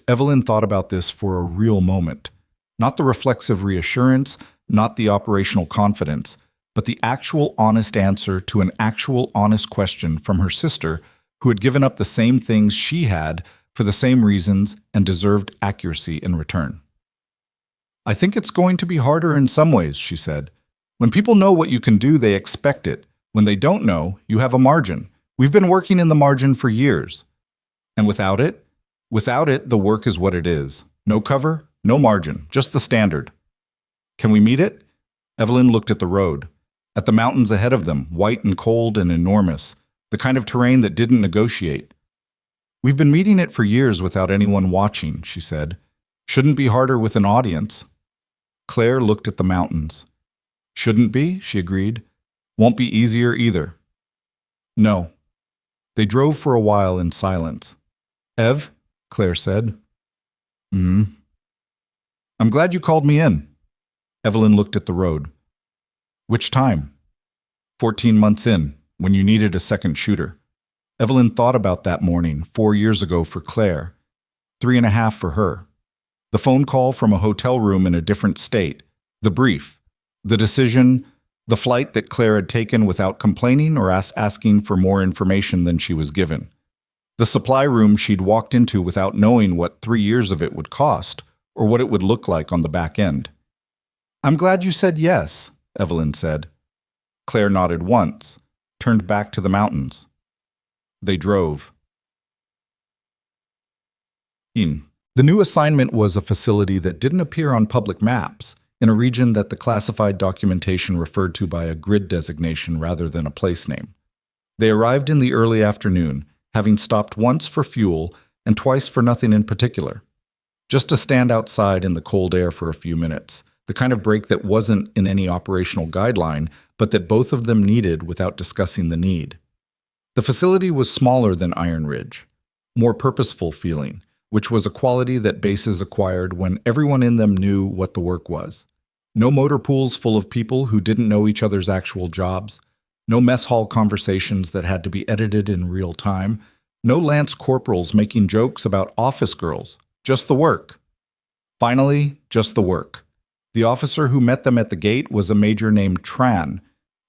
Evelyn thought about this for a real moment. Not the reflexive reassurance, not the operational confidence, but the actual honest answer to an actual honest question from her sister, who had given up the same things she had for the same reasons and deserved accuracy in return. "I think it's going to be harder in some ways," she said. "When people know what you can do, they expect it. When they don't know, you have a margin. We've been working in the margin for years. And without it, the work is what it is. No cover, no margin, just the standard. Can we meet it?" Evelyn looked at the road, at the mountains ahead of them, white and cold and enormous, the kind of terrain that didn't negotiate. "We've been meeting it for years without anyone watching," she said. "Shouldn't be harder with an audience." Claire looked at the mountains. "Shouldn't be," she agreed. "Won't be easier either." "No." They drove for a while in silence. "Ev," Claire said. "Hmm." "I'm glad you called me in." Evelyn looked at the road. "Which time?" 14 months in, when you needed a second shooter. Evelyn thought about that morning, 4 years ago for Claire. 3.5 for her. The phone call from a hotel room in a different state. The brief. The decision. The flight that Claire had taken without complaining or asking for more information than she was given. The supply room she'd walked into without knowing what 3 years of it would cost, or what it would look like on the back end. "I'm glad you said yes," Evelyn said. Claire nodded once, turned back to the mountains. They drove. The new assignment was a facility that didn't appear on public maps, in a region that the classified documentation referred to by a grid designation rather than a place name. They arrived in the early afternoon, having stopped once for fuel and twice for nothing in particular. Just to stand outside in the cold air for a few minutes, the kind of break that wasn't in any operational guideline, but that both of them needed without discussing the need. The facility was smaller than Iron Ridge, more purposeful feeling, which was a quality that bases acquired when everyone in them knew what the work was. No motor pools full of people who didn't know each other's actual jobs, no mess hall conversations that had to be edited in real time, no lance corporals making jokes about office girls, just the work. Finally, just the work. The officer who met them at the gate was a major named Tran,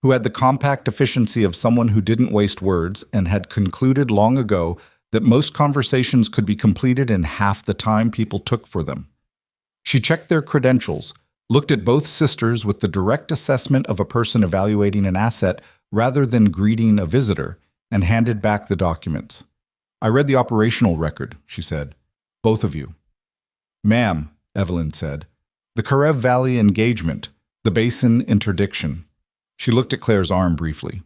who had the compact efficiency of someone who didn't waste words and had concluded long ago that most conversations could be completed in half the time people took for them. She checked their credentials, looked at both sisters with the direct assessment of a person evaluating an asset rather than greeting a visitor, and handed back the documents. "I read the operational record," she said. "Both of you." "Ma'am," Evelyn said, "the Karev Valley engagement, the basin interdiction." She looked at Claire's arm briefly.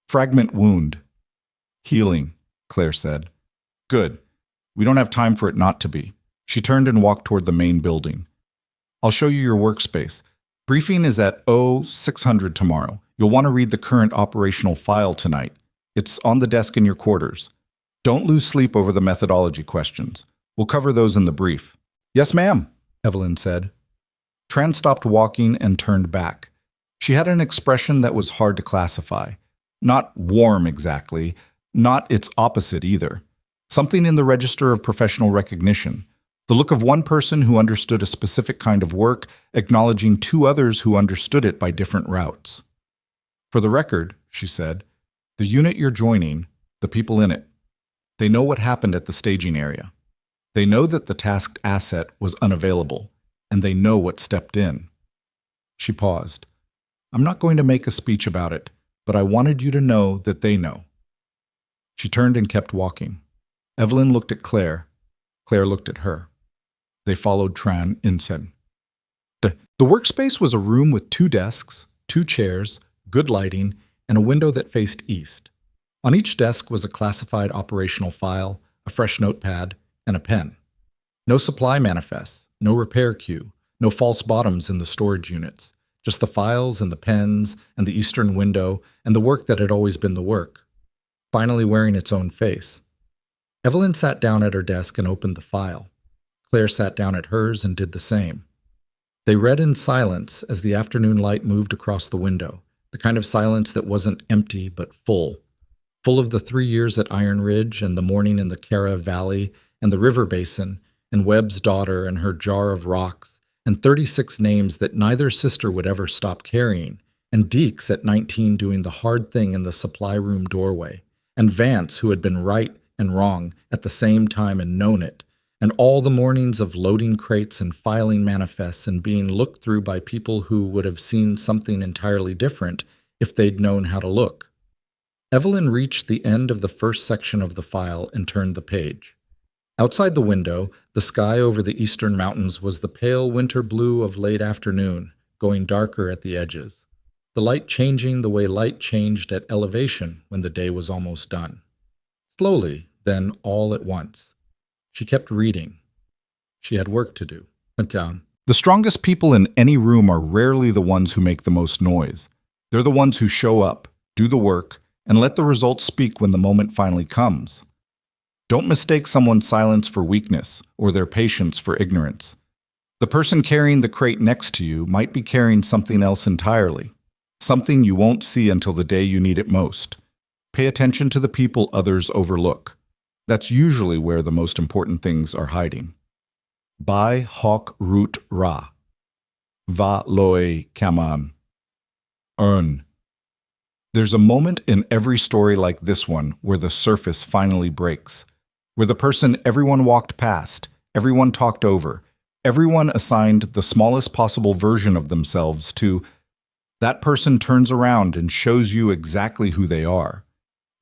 "Fragment wound." "Healing," Claire said. "Good. We don't have time for it not to be." She turned and walked toward the main building. "I'll show you your workspace. Briefing is at 0600 tomorrow. You'll want to read the current operational file tonight. It's on the desk in your quarters. Don't lose sleep over the methodology questions. We'll cover those in the brief." "Yes, ma'am," Evelyn said. Tran stopped walking and turned back. She had an expression that was hard to classify. Not warm exactly, not its opposite either. Something in the register of professional recognition. The look of one person who understood a specific kind of work, acknowledging two others who understood it by different routes. "For the record," she said, "the unit you're joining, the people in it, they know what happened at the staging area. They know that the tasked asset was unavailable, and they know what stepped in." She paused. "I'm not going to make a speech about it, but I wanted you to know that they know." She turned and kept walking. Evelyn looked at Claire. Claire looked at her. They followed Tran inside. The workspace was a room with 2 desks, 2 chairs, good lighting, and a window that faced east. On each desk was a classified operational file, a fresh notepad, and a pen. No supply manifests, no repair queue, no false bottoms in the storage units, just the files and the pens and the eastern window and the work that had always been the work, finally wearing its own face. Evelyn sat down at her desk and opened the file. Claire sat down at hers and did the same. They read in silence as the afternoon light moved across the window, the kind of silence that wasn't empty but full of the 3 years at Iron Ridge and the morning in the Kara Valley and the river basin and Webb's daughter and her jar of rocks and 36 names that neither sister would ever stop carrying, and Deeks at 19 doing the hard thing in the supply room doorway, and Vance who had been right and wrong at the same time and known it, and all the mornings of loading crates and filing manifests and being looked through by people who would have seen something entirely different if they'd known how to look. Evelyn reached the end of the first section of the file and turned the page. Outside the window, the sky over the eastern mountains was the pale winter blue of late afternoon, going darker at the edges, the light changing the way light changed at elevation when the day was almost done. Slowly, then all at once. She kept reading. She had work to do. Went down. The strongest people in any room are rarely the ones who make the most noise. They're the ones who show up, do the work, and let the results speak when the moment finally comes. Don't mistake someone's silence for weakness or their patience for ignorance. The person carrying the crate next to you might be carrying something else entirely, something you won't see until the day you need it most. Pay attention to the people others overlook. That's usually where the most important things are hiding. Bai Hawk Root Ra. Va Loe Kaman. Earn. There's a moment in every story like this one where the surface finally breaks, where the person everyone walked past, everyone talked over, everyone assigned the smallest possible version of themselves to, that person turns around and shows you exactly who they are.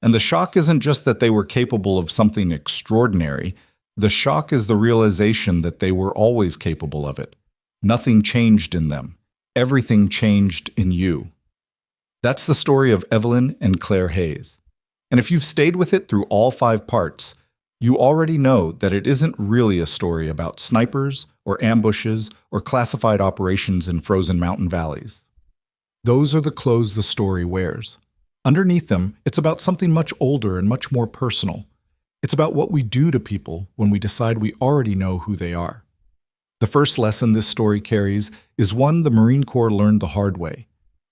And the shock isn't just that they were capable of something extraordinary. The shock is the realization that they were always capable of it. Nothing changed in them. Everything changed in you. That's the story of Evelyn and Claire Hayes. And if you've stayed with it through all 5 parts, you already know that it isn't really a story about snipers or ambushes or classified operations in frozen mountain valleys. Those are the clothes the story wears. Underneath them, it's about something much older and much more personal. It's about what we do to people when we decide we already know who they are. The first lesson this story carries is one the Marine Corps learned the hard way.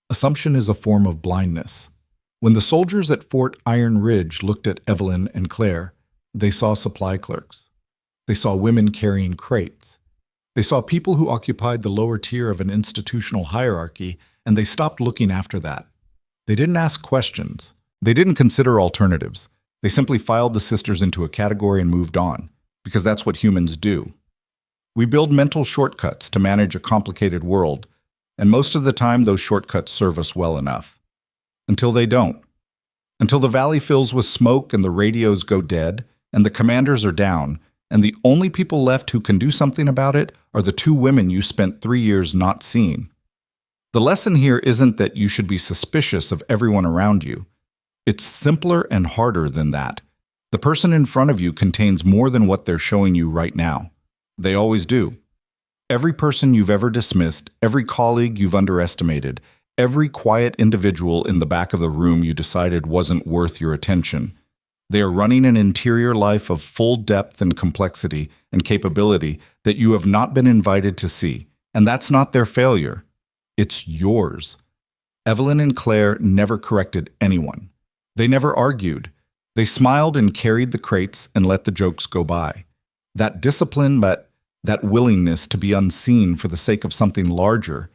Assumption is a form of blindness. When the soldiers at Fort Iron Ridge looked at Evelyn and Claire, they saw supply clerks. They saw women carrying crates. They saw people who occupied the lower tier of an institutional hierarchy, and they stopped looking after that. They didn't ask questions. They didn't consider alternatives. They simply filed the sisters into a category and moved on, because that's what humans do. We build mental shortcuts to manage a complicated world, and most of the time those shortcuts serve us well enough. Until they don't. Until the valley fills with smoke and the radios go dead, and the commanders are down, and the only people left who can do something about it are the 2 women you spent 3 years not seeing. The lesson here isn't that you should be suspicious of everyone around you. It's simpler and harder than that. The person in front of you contains more than what they're showing you right now. They always do. Every person you've ever dismissed, every colleague you've underestimated, every quiet individual in the back of the room you decided wasn't worth your attention. They are running an interior life of full depth and complexity and capability that you have not been invited to see. And that's not their failure. It's yours. Evelyn and Claire never corrected anyone. They never argued. They smiled and carried the crates and let the jokes go by. That discipline, but that willingness to be unseen for the sake of something larger,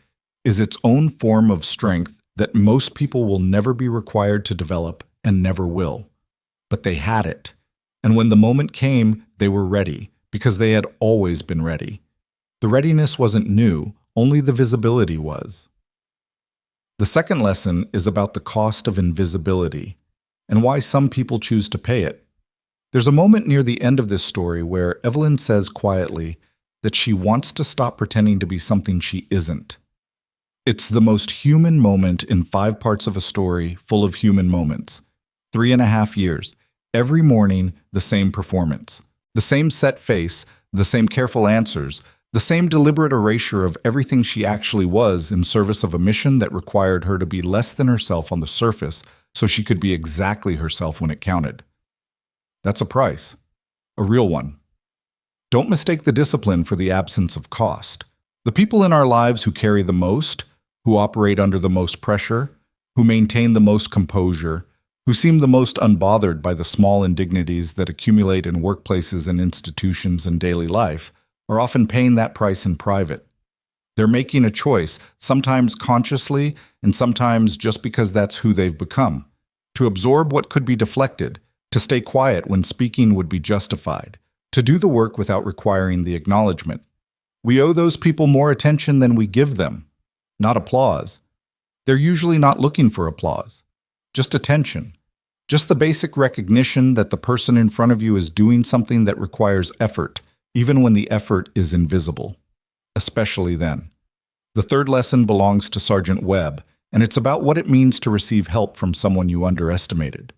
is its own form of strength that most people will never be required to develop and never will. But they had it. And when the moment came, they were ready, because they had always been ready. The readiness wasn't new, only the visibility was. The second lesson is about the cost of invisibility, and why some people choose to pay it. There's a moment near the end of this story where Evelyn says quietly that she wants to stop pretending to be something she isn't. It's the most human moment in 5 parts of a story full of human moments. 3.5 years. Every morning, the same performance. The same set face, the same careful answers, the same deliberate erasure of everything she actually was in service of a mission that required her to be less than herself on the surface so she could be exactly herself when it counted. That's a price. A real one. Don't mistake the discipline for the absence of cost. The people in our lives who carry the most, who operate under the most pressure, who maintain the most composure, who seem the most unbothered by the small indignities that accumulate in workplaces and institutions and daily life, are often paying that price in private. They're making a choice, sometimes consciously and sometimes just because that's who they've become, to absorb what could be deflected, to stay quiet when speaking would be justified, to do the work without requiring the acknowledgement. We owe those people more attention than we give them, not applause. They're usually not looking for applause, just attention. Just the basic recognition that the person in front of you is doing something that requires effort, even when the effort is invisible, especially then. The third lesson belongs to Sergeant Webb, and it's about what it means to receive help from someone you underestimated.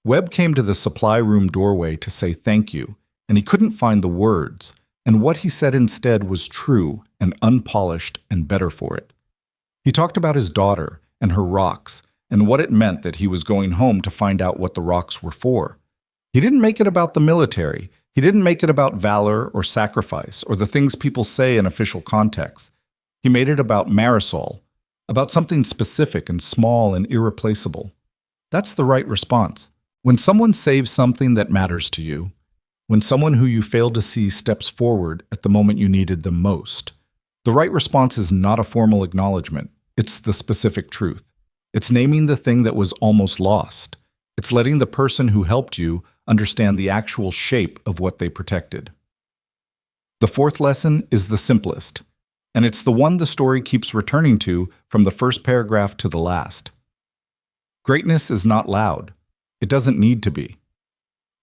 Webb came to the supply room doorway to say thank you, and he couldn't find the words, and what he said instead was true and unpolished and better for it. He talked about his daughter and her rocks, and what it meant that he was going home to find out what the rocks were for. He didn't make it about the military. He didn't make it about valor or sacrifice or the things people say in official contexts. He made it about Marisol, about something specific and small and irreplaceable. That's the right response. When someone saves something that matters to you, when someone who you failed to see steps forward at the moment you needed them most, the right response is not a formal acknowledgement. It's the specific truth. It's naming the thing that was almost lost. It's letting the person who helped you understand the actual shape of what they protected. The fourth lesson is the simplest, and it's the one the story keeps returning to from the first paragraph to the last. Greatness is not loud. It doesn't need to be.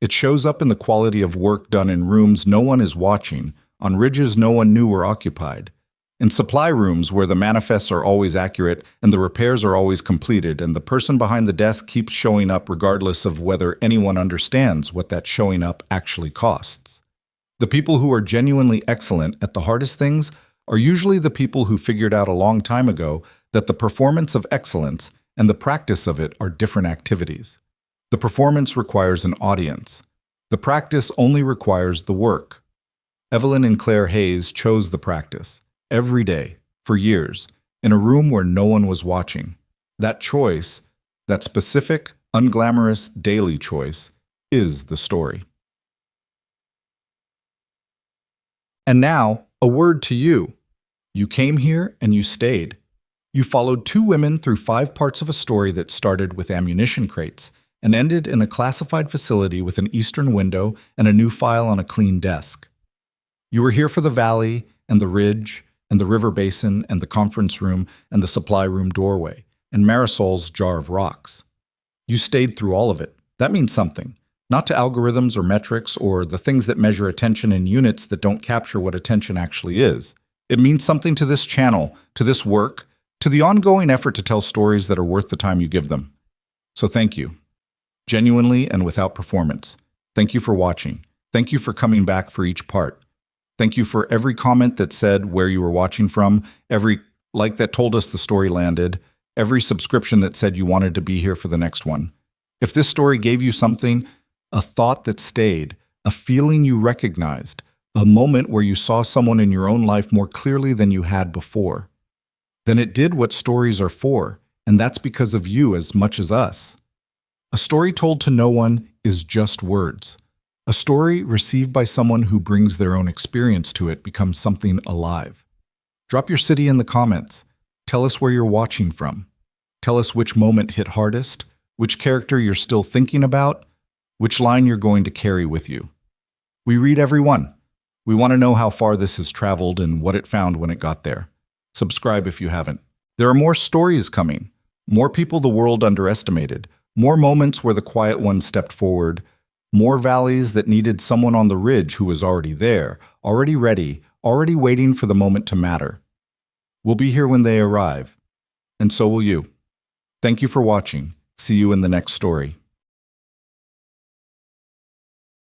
It shows up in the quality of work done in rooms no one is watching, on ridges no one knew were occupied, in supply rooms where the manifests are always accurate and the repairs are always completed and the person behind the desk keeps showing up regardless of whether anyone understands what that showing up actually costs. The people who are genuinely excellent at the hardest things are usually the people who figured out a long time ago that the performance of excellence and the practice of it are different activities. The performance requires an audience. The practice only requires the work. Evelyn and Claire Hayes chose the practice. Every day, for years, in a room where no one was watching. That choice, that specific, unglamorous, daily choice, is the story. And now, A word to you. You came here and you stayed. You followed two women through 5 parts of a story that started with ammunition crates and ended in a classified facility with an eastern window and a new file on a clean desk. You were here for the valley and the ridge and the river basin and the conference room and the supply room doorway and Marisol's jar of rocks. You stayed through all of it. That means something. Not to algorithms or metrics or the things that measure attention in units that don't capture what attention actually is. It means something to this channel, to this work, to the ongoing effort to tell stories that are worth the time you give them. So thank you. Genuinely and without performance. Thank you for watching. Thank you for coming back for each part. Thank you for every comment that said where you were watching from, every like that told us the story landed, every subscription that said you wanted to be here for the next one. If this story gave you something, a thought that stayed, a feeling you recognized, a moment where you saw someone in your own life more clearly than you had before, then it did what stories are for, and that's because of you as much as us. A story told to no one is just words. A story received by someone who brings their own experience to it becomes something alive. Drop your city in the comments. Tell us where you're watching from. Tell us which moment hit hardest, which character you're still thinking about, which line you're going to carry with you. We read every one. We want to know how far this has traveled and what it found when it got there. Subscribe if you haven't. There are more stories coming, more people the world underestimated, more moments where the quiet one stepped forward, more valleys that needed someone on the ridge who was already there, already ready, already waiting for the moment to matter. We'll be here when they arrive, and so will you. Thank you for watching. See you in the next story.